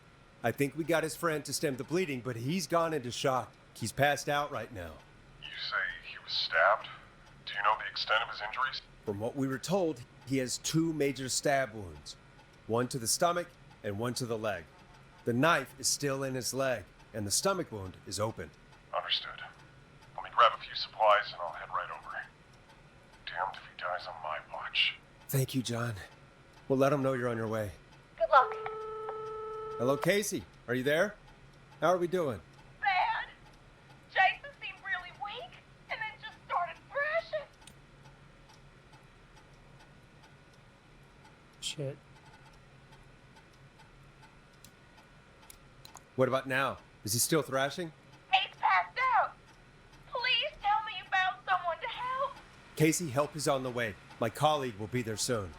I think we got his friend to stem the bleeding, but he's gone into shock. He's passed out right now. You say he was stabbed? Do you know the extent of his injuries? From what we were told, he has 2 major stab wounds. One to the stomach and one to the leg. The knife is still in his leg, and the stomach wound is open. Understood. Let me grab a few supplies and I'll head right over. Damned if he dies on my watch. Thank you, John. We'll let him know you're on your way. Good luck. Hello, Casey. Are you there? How are we doing? Bad. Jason seemed really weak and then just started thrashing. Shit. What about now? Is he still thrashing? He's passed out. Please tell me you found someone to help. Casey, help is on the way. My colleague will be there soon.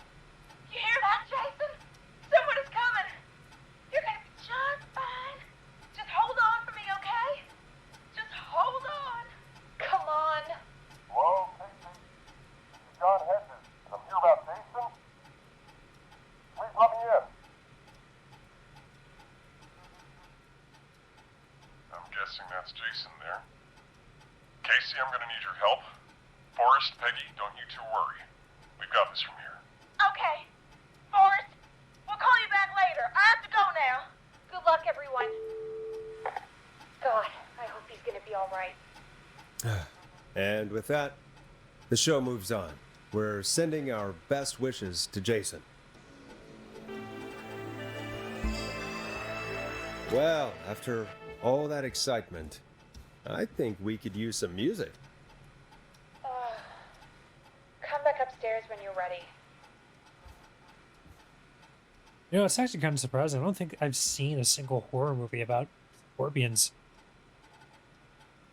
You hear that, Jason? Someone is coming. You're gonna be just fine. Just hold on for me, okay? Just hold on. Come on. Hello, Casey. This is John Hedges. I'm here about Jason. Please let me in. I'm guessing that's Jason there. Casey, I'm gonna need your help. Forrest, Peggy, don't you two worry. We've got this from here. Okay. Forrest, we'll call you back later. I have to go now. Good luck, everyone. God, I hope he's gonna be all right. And with that, the show moves on. We're sending our best wishes to Jason. Well, after all that excitement, I think we could use some music. Come back upstairs when you're ready. You know, it's actually kind of surprising. I don't think I've seen a single horror movie about scorpions.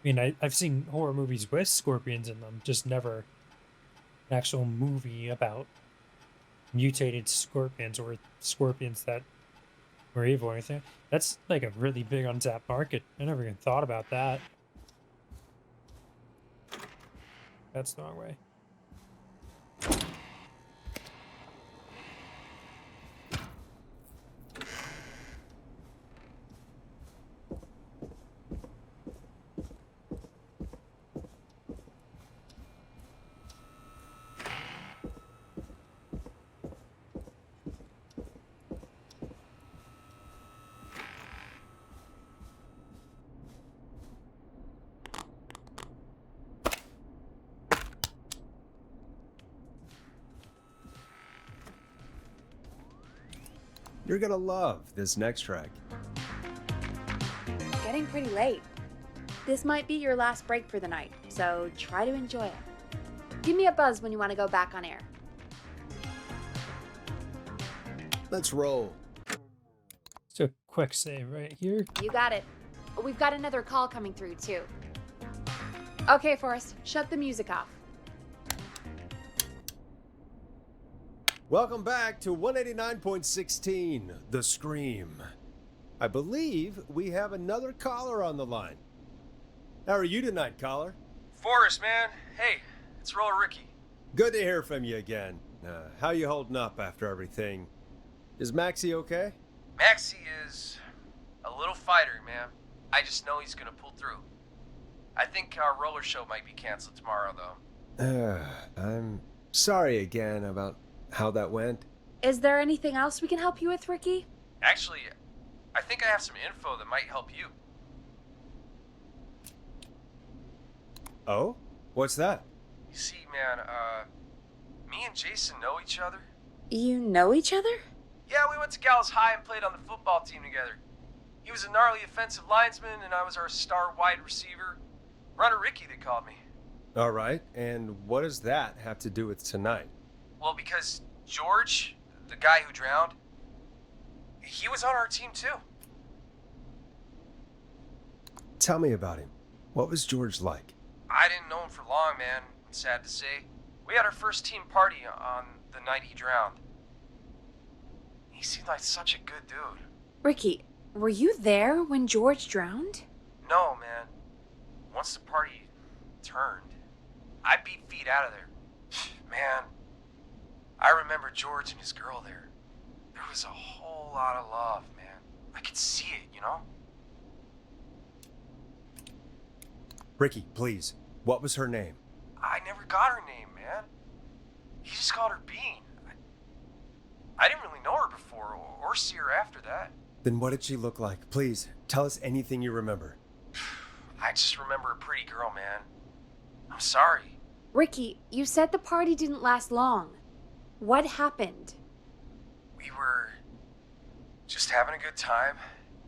I mean, I've seen horror movies with scorpions in them, just never an actual movie about mutated scorpions or scorpions that were evil or anything. That's like a really big untapped market. I never even thought about that. That's the wrong way. You're gonna love this next track. It's getting pretty late. This might be your last break for the night, so try to enjoy it. Give me a buzz when you want to go back on air. Let's roll. Just a quick save right here. You got it. We've got another call coming through, too. Okay, Forrest, shut the music off. Welcome back to 189.16, The Scream. I believe we have another caller on the line. How are you tonight, caller? Forrest, man. Hey, it's Roller Ricky. Good to hear from you again. How you holding up after everything? Is Maxie okay? Maxie is a little fighter, man. I just know he's gonna pull through. I think our roller show might be canceled tomorrow, though. I'm sorry again about how that went. Is there anything else we can help you with, Ricky? Actually, I think I have some info that might help you. Oh? What's that? You see, man, me and Jason know each other. You know each other? Yeah, we went to Gallows High and played on the football team together. He was a gnarly offensive linesman, and I was our star wide receiver. Runner Ricky, they called me. All right, and what does that have to do with tonight? Well, because George, the guy who drowned, he was on our team too. Tell me about him. What was George like? I didn't know him for long, man. Sad to say. We had our first team party on the night he drowned. He seemed like such a good dude. Ricky, were you there when George drowned? No, man. Once the party turned, I beat feet out of there. Man, I remember George and his girl there. There was a whole lot of love, man. I could see it, you know? Ricky, please. What was her name? I never got her name, man. He just called her Bean. I didn't really know her before or see her after that. Then what did she look like? Please, tell us anything you remember. I just remember a pretty girl, man. I'm sorry. Ricky, you said the party didn't last long. What happened? We were just having a good time,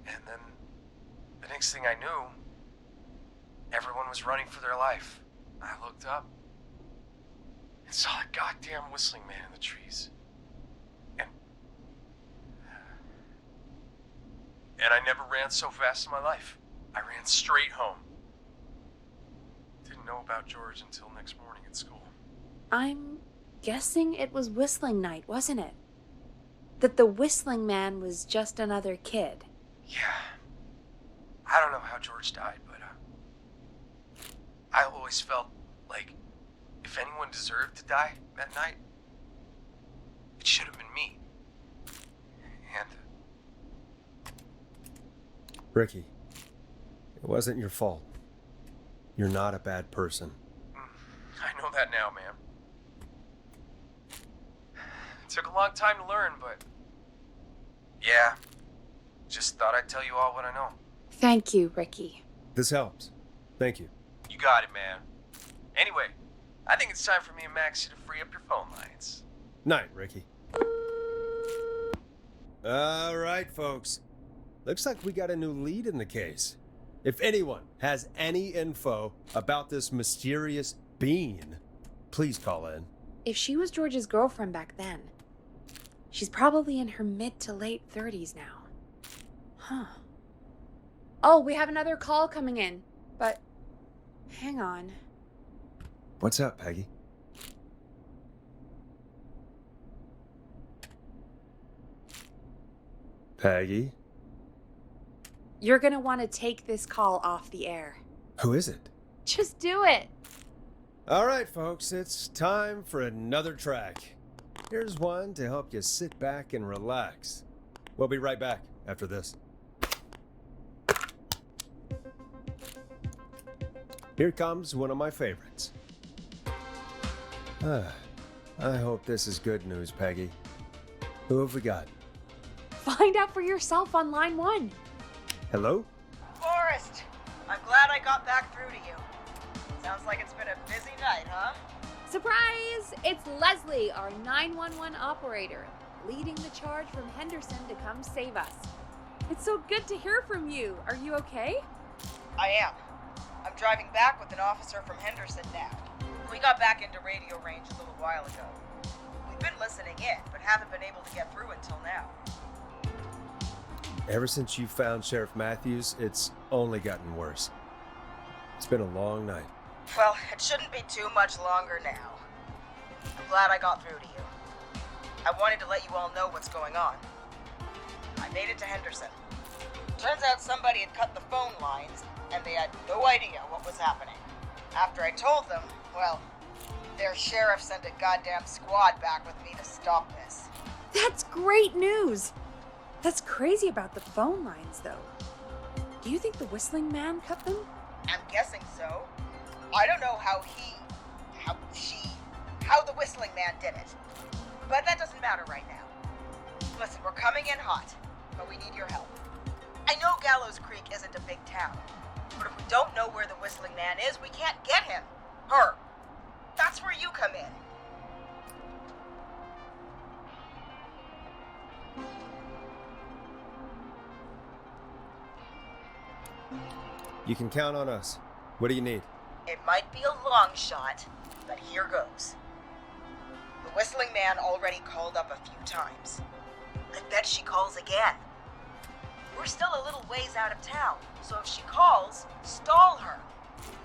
and then the next thing I knew, everyone was running for their life. I looked up and saw a goddamn whistling man in the trees. And I never ran so fast in my life. I ran straight home. Didn't know about George until next morning at school. I'm guessing it was whistling night, wasn't it? That the whistling man was just another kid. Yeah. I don't know how George died, but I always felt like if anyone deserved to die that night, it should have been me. And Ricky, it wasn't your fault. You're not a bad person. I know that now, man. It took a long time to learn, but yeah, just thought I'd tell you all what I know. Thank you, Ricky. This helps. Thank you. You got it, man. Anyway, I think it's time for me and Maxie to free up your phone lines. Night, Ricky. All right, folks. Looks like we got a new lead in the case. If anyone has any info about this mysterious being, please call in. If she was George's girlfriend back then, she's probably in her mid to late 30s now. Huh. Oh, we have another call coming in, but hang on. What's up, Peggy? Peggy? You're gonna want to take this call off the air. Who is it? Just do it. All right, folks, it's time for another track. Here's one to help you sit back and relax. We'll be right back after this. Here comes one of my favorites. I hope this is good news, Peggy. Who have we got? Find out for yourself on line 1. Hello? Forrest, I'm glad I got back through to you. Sounds like it's been a busy night, huh? Surprise! It's Leslie, our 911 operator, leading the charge from Henderson to come save us. It's so good to hear from you. Are you okay? I am. I'm driving back with an officer from Henderson now. We got back into radio range a little while ago. We've been listening in, but haven't been able to get through until now. Ever since you found Sheriff Matthews, it's only gotten worse. It's been a long night. Well, it shouldn't be too much longer now. I'm glad I got through to you. I wanted to let you all know what's going on. I made it to Henderson. Turns out somebody had cut the phone lines and they had no idea what was happening. After I told them, well, their sheriff sent a goddamn squad back with me to stop this. That's great news! That's crazy about the phone lines, though. Do you think the Whistling Man cut them? I'm guessing so. I don't know how the Whistling Man did it. But that doesn't matter right now. Listen, we're coming in hot, but we need your help. I know Gallows Creek isn't a big town, but if we don't know where the Whistling Man is, we can't get him. Her. That's where you come in. You can count on us. What do you need? It might be a long shot, but here goes. The Whistling Man already called up a few times. I bet she calls again. We're still a little ways out of town, so if she calls, stall her.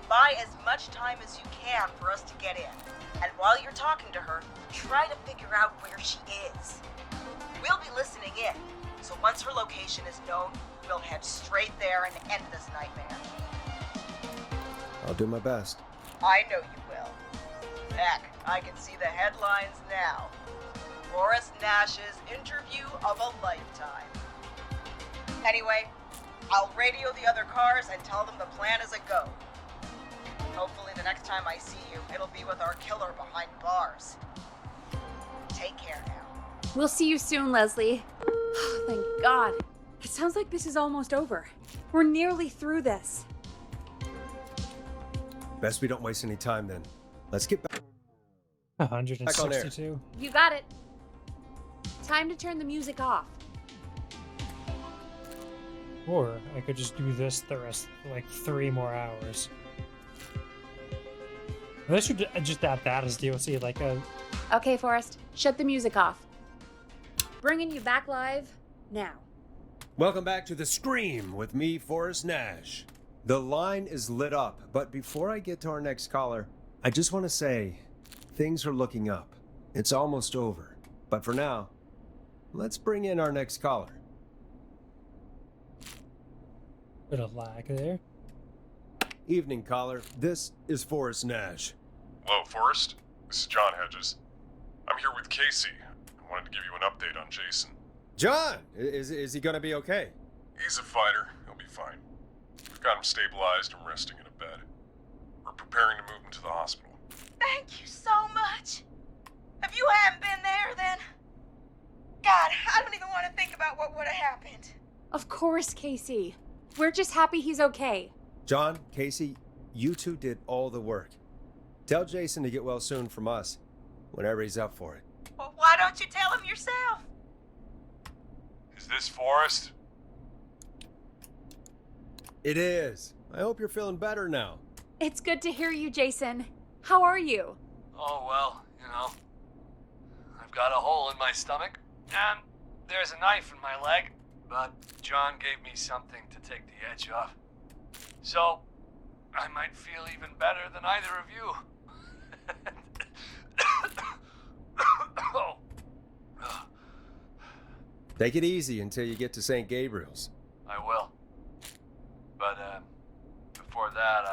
Buy as much time as you can for us to get in. And while you're talking to her, try to figure out where she is. We'll be listening in, so once her location is known, we'll head straight there and end this nightmare. I'll do my best. I know you will. Heck, I can see the headlines now. Forrest Nash's interview of a lifetime. Anyway, I'll radio the other cars and tell them the plan is a go. Hopefully the next time I see you, it'll be with our killer behind bars. Take care now. We'll see you soon, Leslie. Thank God. It sounds like this is almost over. We're nearly through this. Best we don't waste any time then. Let's get back. 162. You got it. Time to turn the music off. Or I could just do this the rest, like 3 more hours. They should just add that as DLC, like a... Okay, Forrest, shut the music off. Bringing you back live now. Welcome back to The Scream with me, Forrest Nash. The line is lit up, but before I get to our next caller, I just want to say things are looking up. It's almost over. But for now, let's bring in our next caller. Bit of lag there. Evening, caller. This is Forrest Nash. Hello, Forrest. This is John Hedges. I'm here with Casey. I wanted to give you an update on Jason. John! Is he gonna be okay? He's a fighter. He'll be fine. We've got him stabilized and resting in a bed. We're preparing to move him to the hospital. Thank you so much. If you hadn't been there, then... God, I don't even want to think about what would have happened. Of course, Casey. We're just happy he's okay. John, Casey, you two did all the work. Tell Jason to get well soon from us, whenever he's up for it. Well, why don't you tell him yourself? Is this Forrest? It is. I hope you're feeling better now. It's good to hear you, Jason. How are you? Oh, well, you know, I've got a hole in my stomach, and there's a knife in my leg, but John gave me something to take the edge off. So, I might feel even better than either of you. Oh. Take it easy until you get to St. Gabriel's. I will. But, before that,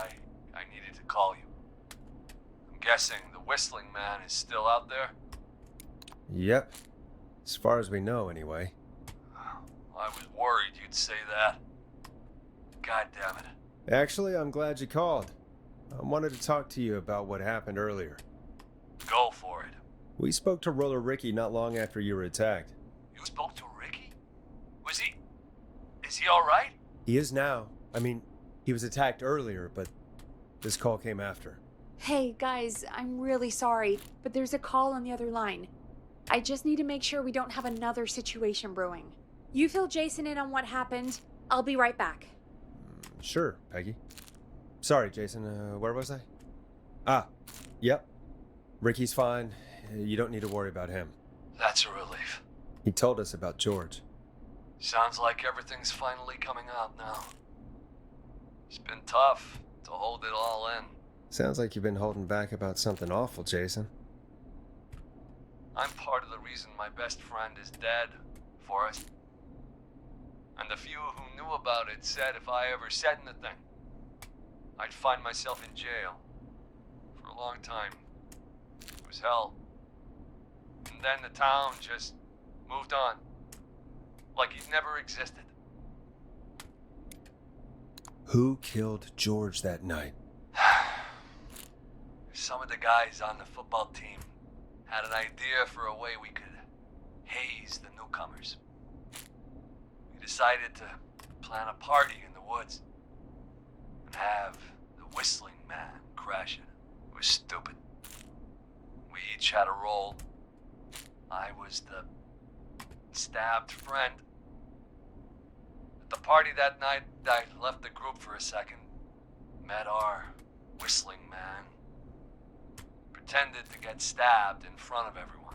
I needed to call you. I'm guessing the Whistling Man is still out there? Yep. As far as we know, anyway. I was worried you'd say that. God damn it. Actually, I'm glad you called. I wanted to talk to you about what happened earlier. Go for it. We spoke to Roller Ricky not long after you were attacked. You spoke to Ricky? Is he alright? He is now. I mean, he was attacked earlier, but this call came after. Hey, guys, I'm really sorry, but there's a call on the other line. I just need to make sure we don't have another situation brewing. You fill Jason in on what happened. I'll be right back. Sure, Peggy. Sorry, Jason. Where was I? Yep. Ricky's fine. You don't need to worry about him. That's a relief. He told us about George. Sounds like everything's finally coming out now. It's been tough to hold it all in. Sounds like you've been holding back about something awful, Jason. I'm part of the reason my best friend is dead, Forrest. And the few who knew about it said if I ever said anything, I'd find myself in jail. For a long time. It was hell. And then the town just moved on. Like he'd never existed. Who killed George that night? Some of the guys on the football team had an idea for a way we could haze the newcomers. We decided to plan a party in the woods and have the Whistling Man crash it. It was stupid. We each had a role. I was the stabbed friend. At the party that night, I left the group for a second. Met our Whistling Man. Pretended to get stabbed in front of everyone.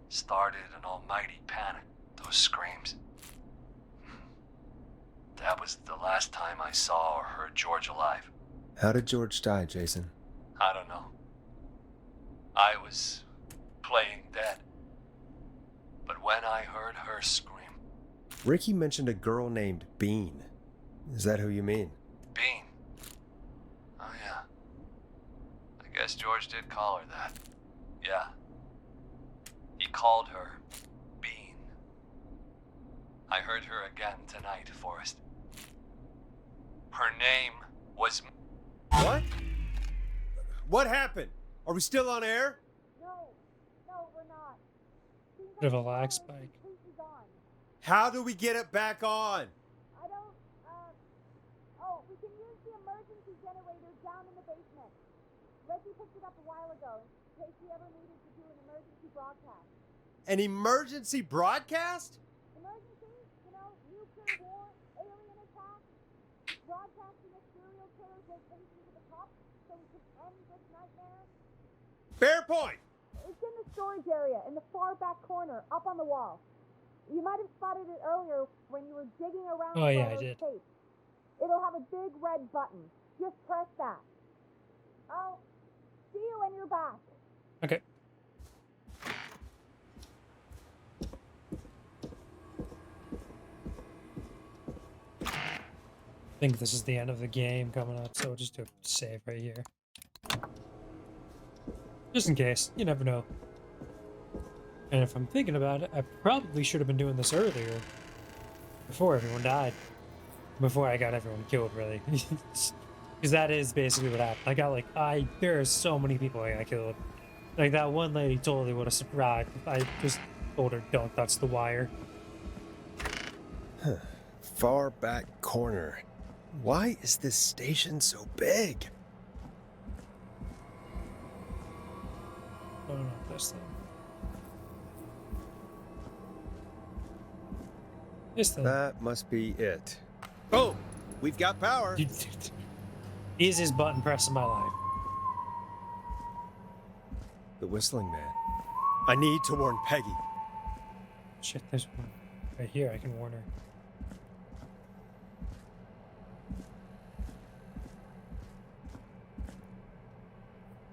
Started an almighty panic. Those screams. That was the last time I saw or heard George alive. How did George die, Jason? I don't know. I was playing dead. But when I heard her scream... Ricky mentioned a girl named Bean. Is that who you mean? Bean? Oh yeah. I guess George did call her that. Yeah. He called her Bean. I heard her again tonight, Forrest. Her name was... What? What happened? Are we still on air? No, we're not. Bit of a lag spike. How do we get it back on? I don't, oh, we can use the emergency generator down in the basement. Reggie picked it up a while ago in case we ever needed to do an emergency broadcast. An emergency broadcast? Emergency? You know, nuclear war, alien attack, broadcasting a serial killer's location to the top so we can end this nightmare. Fair point! It's in the storage area in the far back corner, up on the wall. You might have spotted it earlier when you were digging around Oh, for yeah, I those did. tapes. It'll have a big red button. Just press that. I'll see you when you're back. Okay. I think this is the end of the game coming up, so we'll just do a save right here. Just in case. You never know. And if I'm thinking about it, I probably should have been doing this earlier. Before everyone died. Before I got everyone killed, really. Because that is basically what happened. I got like, there are so many people I got killed. Like that one lady totally would have survived if I just told her, don't touch the wire. Far back corner. Why is this station so big? I don't know this thing. This thing. That must be it. Oh, we've got power. Easiest button press in my life. The Whistling Man. I need to warn Peggy. Shit, there's one right here. I can warn her.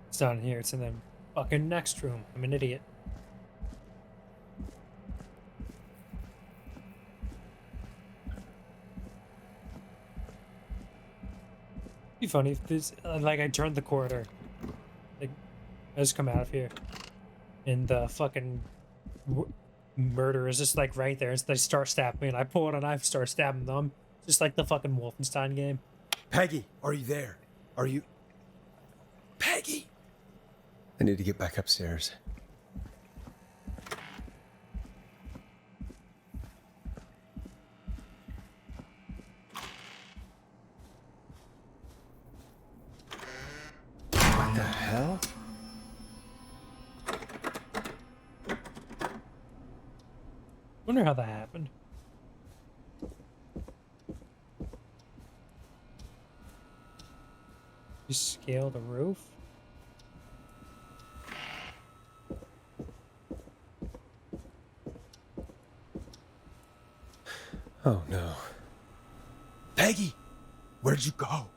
It's not in here. It's in the fucking next room. I'm an idiot. Be funny if this, like, I turned the corner, like, I just come out of here, and the fucking murderer is just like right there. As they start stabbing me, and I pull out a knife, start stabbing them, just like the fucking Wolfenstein game. Peggy, are you there? Are you... Peggy! I need to get back upstairs. What the hell? Wonder how that happened. You scale the roof? Oh no. Peggy! Where'd you go?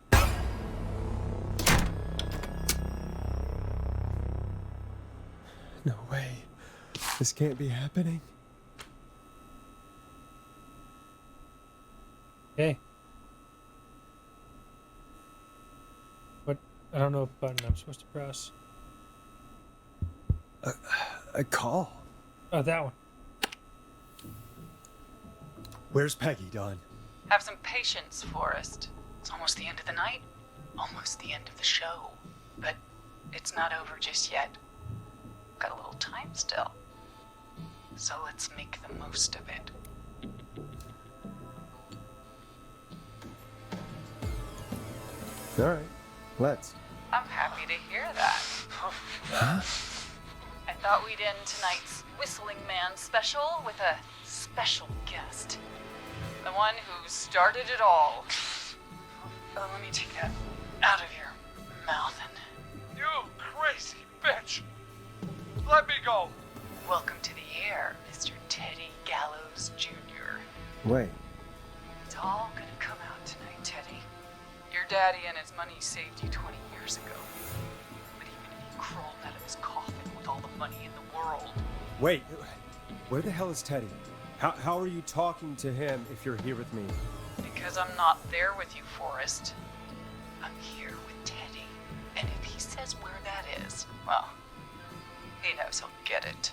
No way. This can't be happening. Hey. I don't know what button I'm supposed to press. A call. Oh, that one. Where's Peggy, Don? Have some patience, Forrest. It's almost the end of the night, almost the end of the show. But it's not over just yet. Got a little time still. So let's make the most of it. All right, let's. I'm happy to hear that. Huh? I thought we'd end tonight's Whistling Man special with a special guest. The one who started it all. Oh, let me take that out of your mouth and You crazy bitch! Let me go! welcome to the air, Mr. Teddy Gallows Jr. Wait, It's all gonna come out tonight, Teddy. Your daddy and his money saved you 20 years ago. But even if he crawled out of his coffin with all the money in the world, wait. Where the hell is Teddy? How are you talking to him if you're here with me? because I'm not there with you, Forrest. I'm here with Teddy. And if he says where that is, well, he knows he'll get it.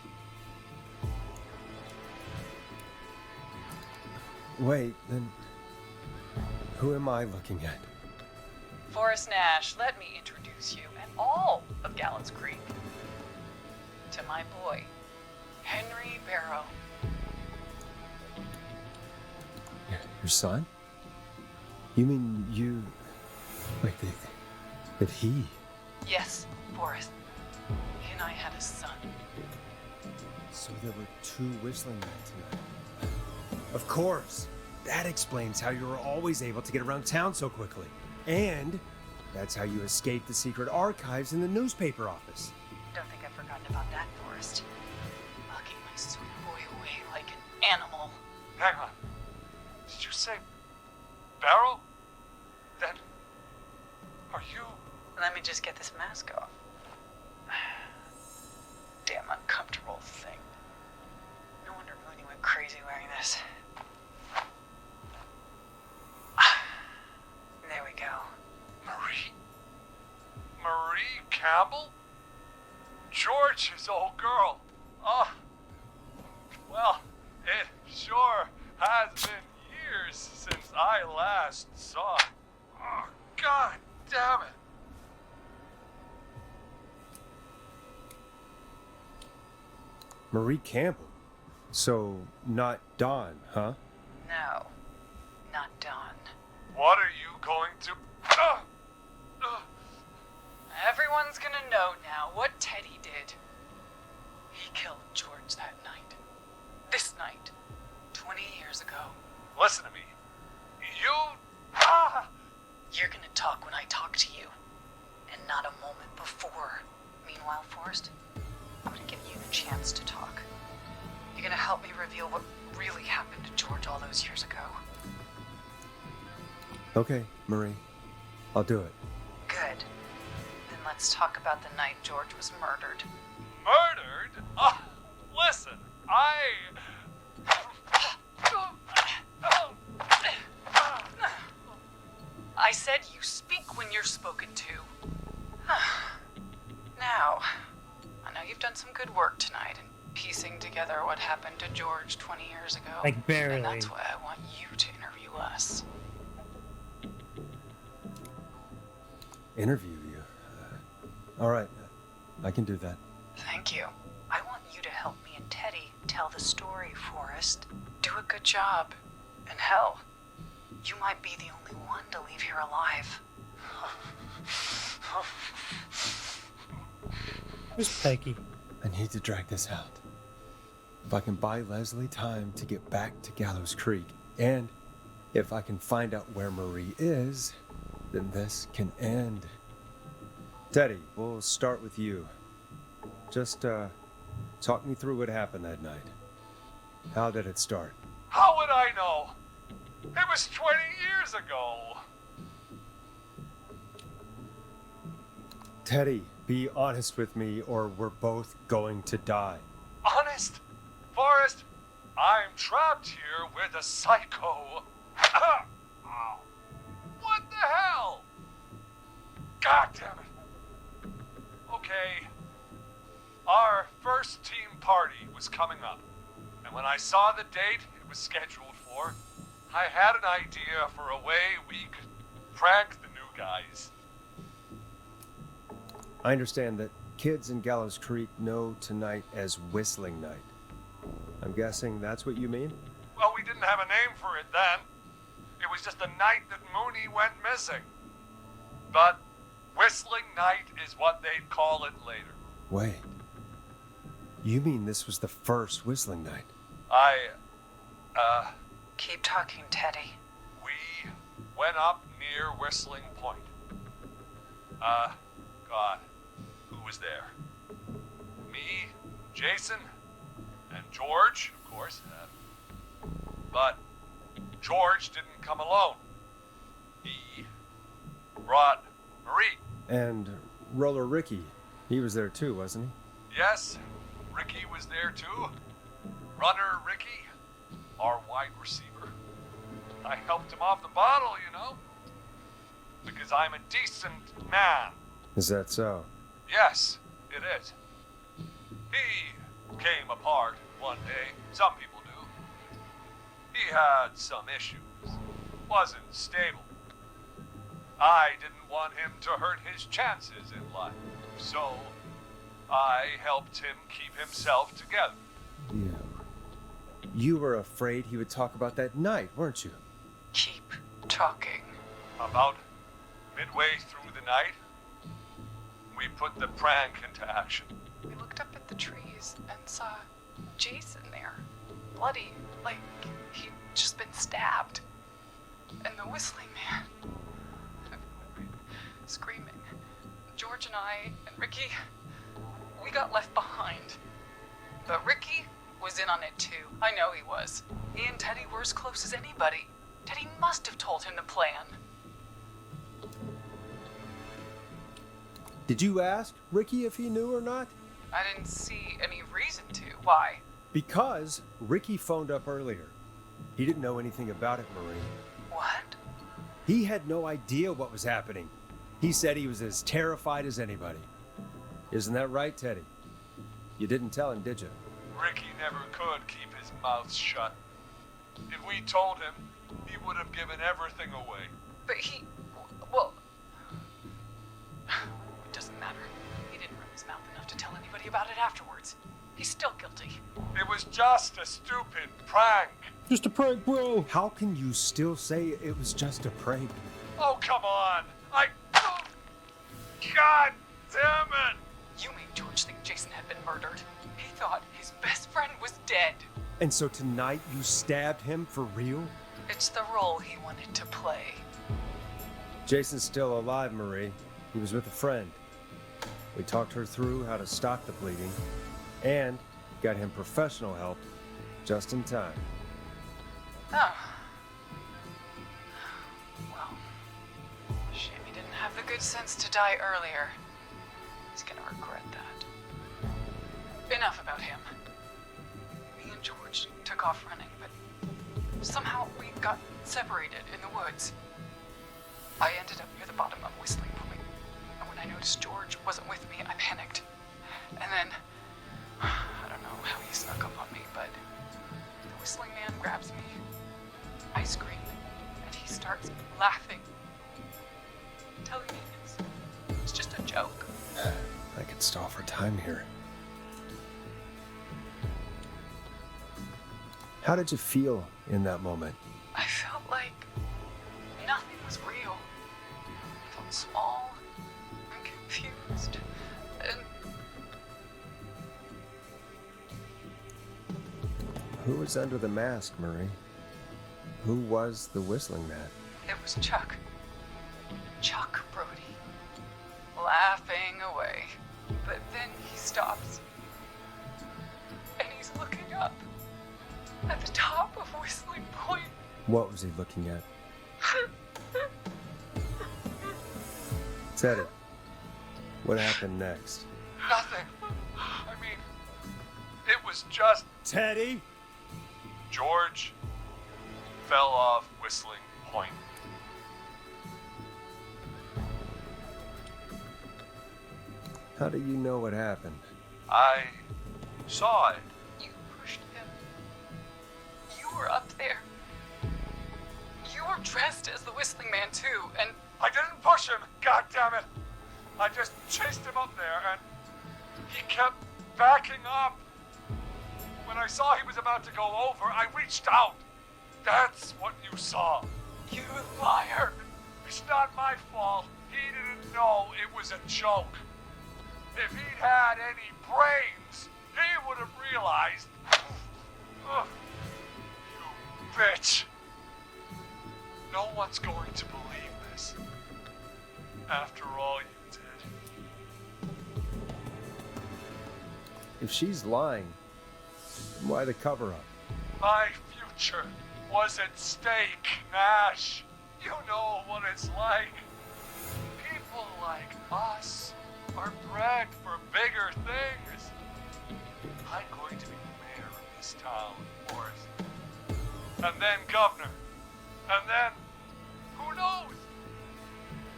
Wait, then who am I looking at? Forrest Nash, let me introduce you and all of Gallows Creek to my boy, Henry Barrow. Your son? You mean you... Wait, that he... Yes, Forrest. He and I had a son. So there were two whistling men tonight. Of course. That explains how you were always able to get around town so quickly. And that's how you escaped the secret archives in the newspaper office. Don't think I've forgotten about that, Forrest. Locking my sweet boy away like an animal. Hang on. Did you say Barrow? Then are you? Let me just get this mask off. Damn uncomfortable thing. No wonder Mooney went crazy wearing this. There we go. Marie? Marie Campbell? George's old girl. Oh. Well, it sure has been years since I last saw it. Oh, God damn it. Marie Campbell. So, not Dawn, huh? No, not Dawn. What are you going to... Everyone's gonna know now what Teddy did. He killed George that night. This night. 20 years ago. Listen to me. You... You're gonna talk when I talk to you. And not a moment before. Meanwhile, Forrest, I'm gonna give you the chance to talk. You're gonna help me reveal what really happened to George all those years ago. Okay, Marie. I'll do it. Good. Then let's talk about the night George was murdered. Murdered? Listen, I said you speak when you're spoken to. Now, I know you've done some good work tonight in piecing together what happened to George 20 years ago. Like, barely. And that's why I want you to interview us. Interview you. All right. I can do that. Thank you. I want you to help me and Teddy tell the story, Forrest. Do a good job. And hell, you might be the only one to leave here alive. Who's Peggy? I need to drag this out. If I can buy Leslie time to get back to Gallows Creek, and if I can find out where Marie is, then this can end. Teddy, we'll start with you. Just, talk me through what happened that night. How did it start? how would I know? It was 20 years ago. Teddy, be honest with me or we're both going to die. Honest? Forrest, I'm trapped here with a psycho. Ow. What the hell? God damn it. Okay. Our first team party was coming up, and when I saw the date it was scheduled for, I had an idea for a way we could prank the new guys. I understand that kids in Gallows Creek know tonight as Whistling Night. I'm guessing that's what you mean? Well, we didn't have a name for it then. It was just the night that Mooney went missing. But Whistling Night is what they'd call it later. Wait. You mean this was the first Whistling Night? Keep talking, Teddy. We went up near Whistling Point. God, who was there? Me, Jason, and George, of course. But George didn't come alone. He brought Marie. And Roller Ricky, he was there too, wasn't he? Yes, Ricky was there too. Runner Ricky, our wide receiver. I helped him off the bottle, you know. Because I'm a decent man. Is that so? Yes, it is. He came apart one day. Some people do. He had some issues. Wasn't stable. I didn't want him to hurt his chances in life. So I helped him keep himself together. You were afraid he would talk about that night, weren't you? Keep talking. About midway through the night, we put the prank into action. We looked up at the trees and saw Jason there. Bloody, like he'd just been stabbed. And the Whistling Man, screaming. George and I and Ricky, we got left behind. But Ricky was in on it too. I know he was. He and Teddy were as close as anybody. Teddy must have told him the plan. Did you ask Ricky if he knew or not? I didn't see any reason to. Why? Because Ricky phoned up earlier. He didn't know anything about it, Marie. What? He had no idea what was happening. He said he was as terrified as anybody. Isn't that right, Teddy? You didn't tell him, did you? Ricky never could keep his mouth shut. If we told him, he would have given everything away. But he... well... It doesn't matter. He didn't run his mouth enough to tell anybody about it afterwards. He's still guilty. It was just a stupid prank. Just a prank, bro. How can you still say it was just a prank? Oh, come on. God damn it. You made George think Jason had been murdered. He thought his best friend was dead. And so tonight you stabbed him for real? It's the role he wanted to play. Jason's still alive, Marie. He was with a friend. We talked her through how to stop the bleeding and got him professional help just in time. Oh. Well, shame he didn't have the good sense to die earlier. He's gonna regret that. Enough about him. Me and George took off running, but somehow we got separated in the woods. I ended up near the bottom of Whistling Point, and when I noticed George wasn't with me, I panicked. And then, I don't know how he snuck up on me, but the Whistling Man grabs me. I scream, and he starts laughing, telling me it's just a joke. I could stall for time here. How did you feel in that moment? I felt like nothing was real. I felt small and confused, and Who was under the mask, Marie? Who was the Whistling Man? it was Chuck. Chuck Brody. Laughing away. But then he stops. And he's looking up at the top of Whistling Point. What was he looking at? Teddy, what happened next? Nothing. I mean, it was just Teddy? George fell off Whistling Point. How do you know what happened? I saw it. You pushed him. You were up there. You were dressed as the Whistling Man too, and I didn't push him, god damn it. I just chased him up there and he kept backing up. When I saw he was about to go over, I reached out. That's what you saw. you liar. It's not my fault. He didn't know it was a joke. If he'd had any brains, he would have realized. Ugh. You bitch. No one's going to believe this. After all you did. If she's lying, why the cover-up? My future was at stake, Nash. You know what it's like. People like us are bred for bigger things. I'm going to be the mayor of this town, Forrest. And then governor. And then, who knows?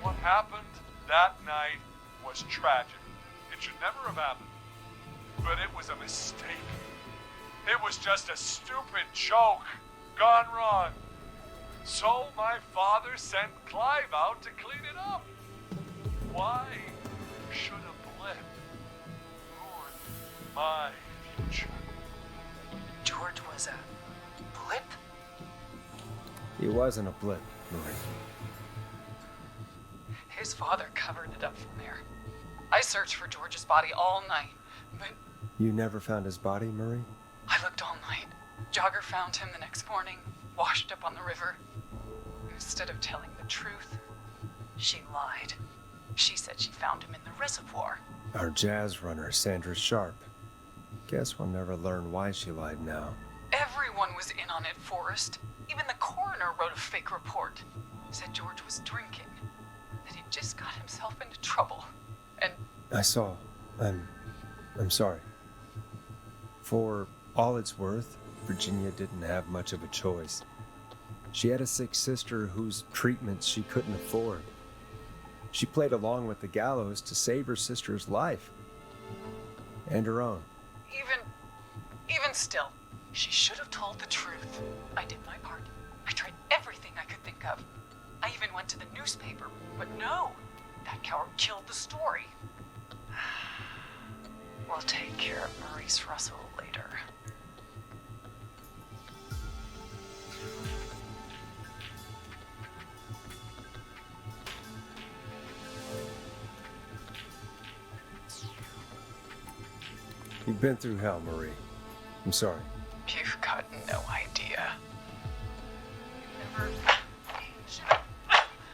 What happened that night was tragic. It should never have happened. But it was a mistake. It was just a stupid joke gone wrong. So my father sent Clive out to clean it up. Why should a blip ruin my future? George was a blip? He wasn't a blip, Marie. His father covered it up from there. I searched for George's body all night, but You never found his body, Marie? I looked all night. Jogger found him the next morning, washed up on the river. Instead of telling the truth, she lied. She said she found him in the reservoir. Our jazz runner, Sandra Sharp. Guess we'll never learn why she lied now. Everyone was in on it, Forrest. Even the coroner wrote a fake report. Said George was drinking. That he'd just got himself into trouble. And I saw. I'm sorry. For all it's worth, Virginia didn't have much of a choice. She had a sick sister whose treatments she couldn't afford. She played along with the gallows to save her sister's life. And her own. even still, she should have told the truth. I did my part. I tried everything I could think of. I even went to the newspaper, but no, that coward killed the story. We'll take care of Maurice Russell later. You've been through hell, Marie. I'm sorry. You've got no idea. You never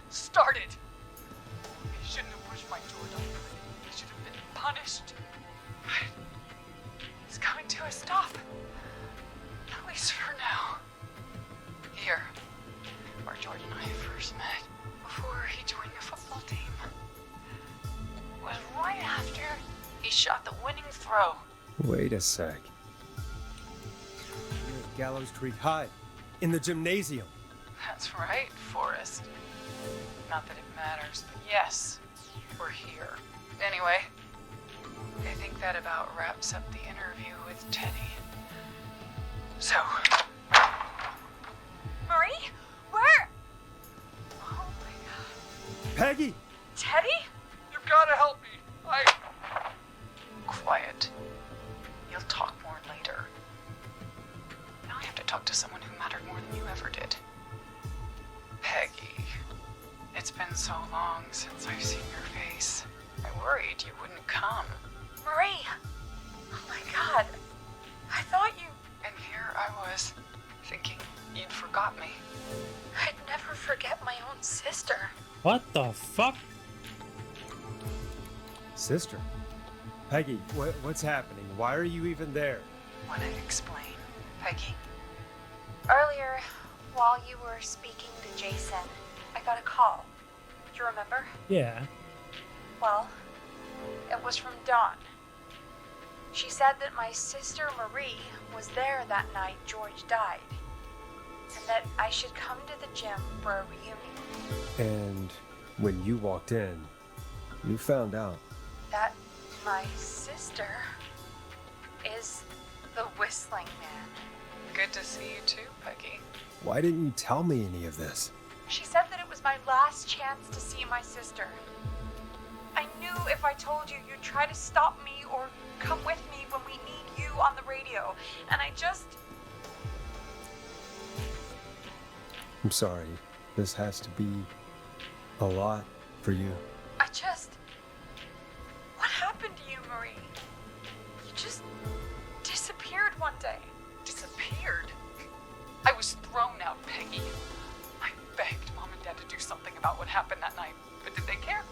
started. You shouldn't have pushed my door down. You should have been punished. It's coming to a stop. At least for now. Here, where George and I first met, before he joined the football team, was right after he shot the winning throw. Wait a sec. You're at Gallows Creek High, in the gymnasium. That's right, Forrest. Not that it matters, but yes, we're here. Anyway, I think that about wraps up the interview with Teddy. So, Marie? Where? oh my god. Peggy! Teddy? You've got to help me. Quiet. You'll talk more later. Now I have to talk to someone who mattered more than you ever did. Peggy. It's been so long since I've seen your face. I worried you wouldn't come. Marie! Oh my god. I thought you... And here I was, thinking you'd forgot me. I'd never forget my own sister. What the fuck? Sister? Peggy, what's happening? Why are you even there? Want to explain, Peggy? Earlier, while you were speaking to Jason, I got a call. Do you remember? Yeah. Well, it was from Dawn. She said that my sister Marie was there that night George died, and that I should come to the gym for a reunion. And when you walked in, you found out. That My sister is the Whistling Man. Good to see you too, Peggy. Why didn't you tell me any of this? She said that it was my last chance to see my sister. I knew if I told you, you'd try to stop me or come with me when we need you on the radio. And I just... I'm sorry. This has to be a lot for you. What happened to you, Marie? You just disappeared one day. Disappeared? I was thrown out, Peggy. I begged Mom and Dad to do something about what happened that night, but did they care?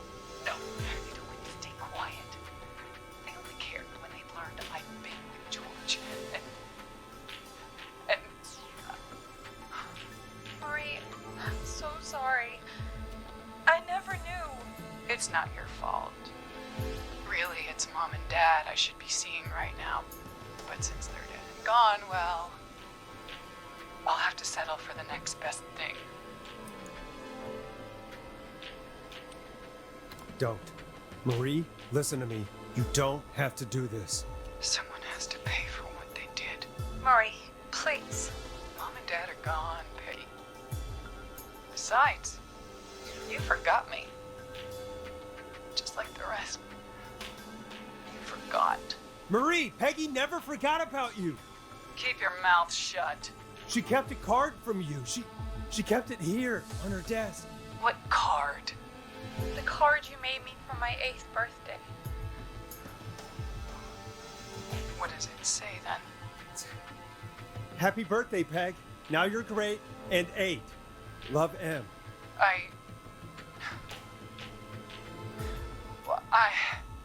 No. They told me to stay quiet. They only cared when they learned I'd been with George. And Marie, I'm so sorry. I never knew. it's not your fault. Really, it's Mom and Dad I should be seeing right now. But since they're dead and gone, well, I'll have to settle for the next best thing. Don't. Marie, listen to me. You don't have to do this. Someone has to pay for what they did. Marie, please. Mom and Dad are gone, Peggy. Besides, you forgot me. Just like the rest. You forgot. Marie, Peggy never forgot about you. Keep your mouth shut. She kept a card from you. She kept it here on her desk. What card? The card you made me for my 8th birthday. What does it say then? Happy birthday, Peg. Now you're great and 8. Love, M.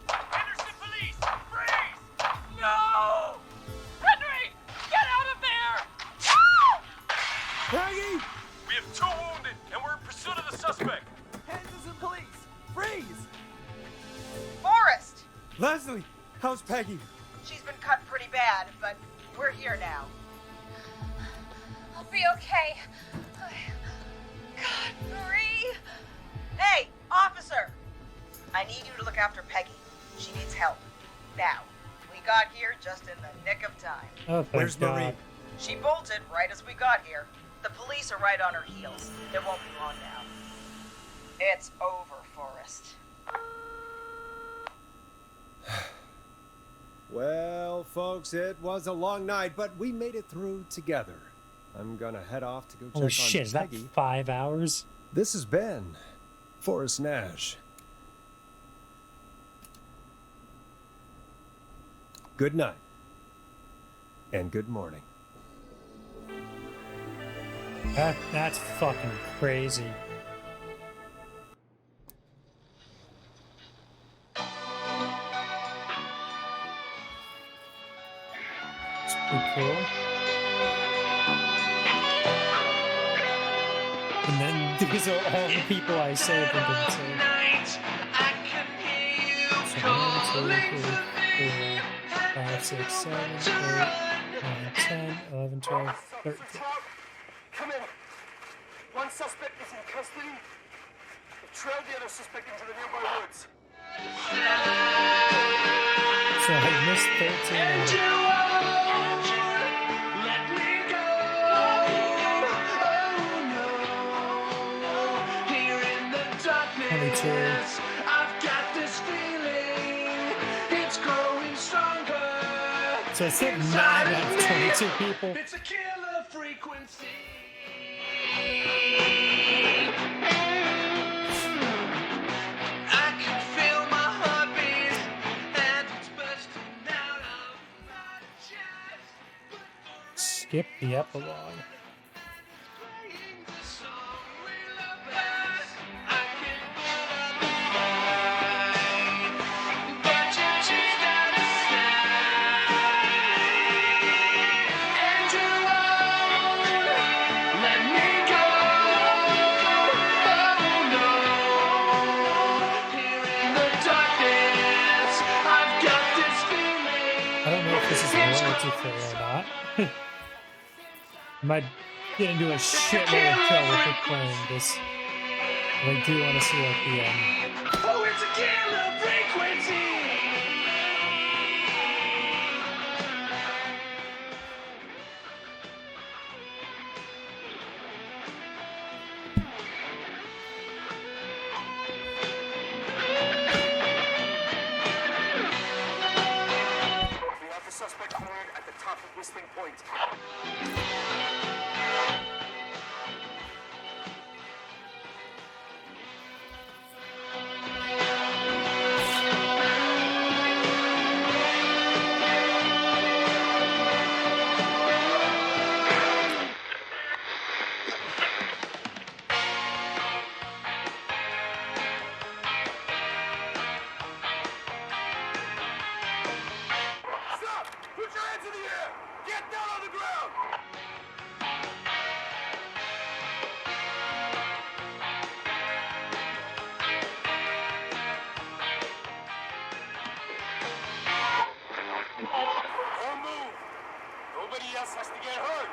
Henderson police! Freeze! No! Henry! Get out of there! Peggy! We have 2 wounded, and we're in pursuit of the suspect. Henderson police! Freeze! Forrest! Leslie, how's Peggy? She's been cut pretty bad, but we're here now. I'll be okay. God, Marie. Hey, officer! I need you to look after Peggy. She needs help. Now. We got here just in the nick of time. Oh, thank Where's God. Marie? She bolted right as we got here. The police are right on her heels. It won't be long now. It's over, Forrest. Well, folks, it was a long night, but we made it through together. I'm gonna head off to go check Holy on shit, is that Peggy. 5 hours? This has been Forrest Nash. Good night. And good morning. That's fucking crazy. It's pretty cool. And then these are all the people I saved and didn't save. So 1, 2, 3, 4, 5, 6, 7, 8, 9, 10, 11, 12, 13. Come in. One suspect is in custody. We've trailed the other suspect into the nearby woods. So I missed 13 Let me go. Oh no. Here in the darkness, 22. I've got this feeling. It's growing stronger. So it's like 9 out of 22 people. It's a killer frequency. I can feel my heartbeat, and it's bursting out of my chest. Skip the epilogue. Playing the song we love best, I can put up a fight, but you choose not to stay, and you won't let me go. Oh no, here in the darkness, I've got this feeling. I don't know if this is royalty free or not. Might get into a shitload of trouble for playing this. But I do want to see like the end. Oh, it's a killer frequency. Stop! Put your hands in the air! Get down on the ground! Don't move! Nobody else has to get hurt!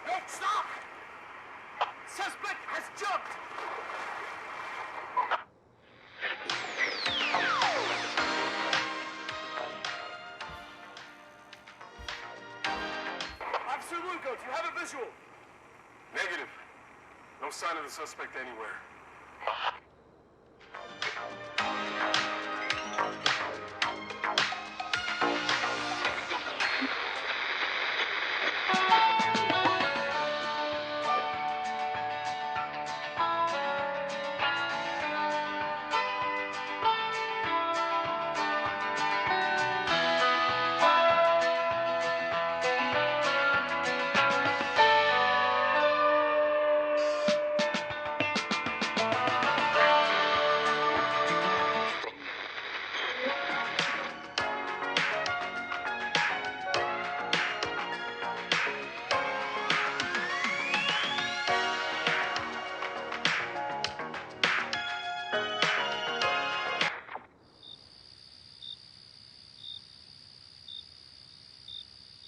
No, stop! Suspect has jumped! Officer Lugo, do you have a visual? Negative. No sign of the suspect anywhere.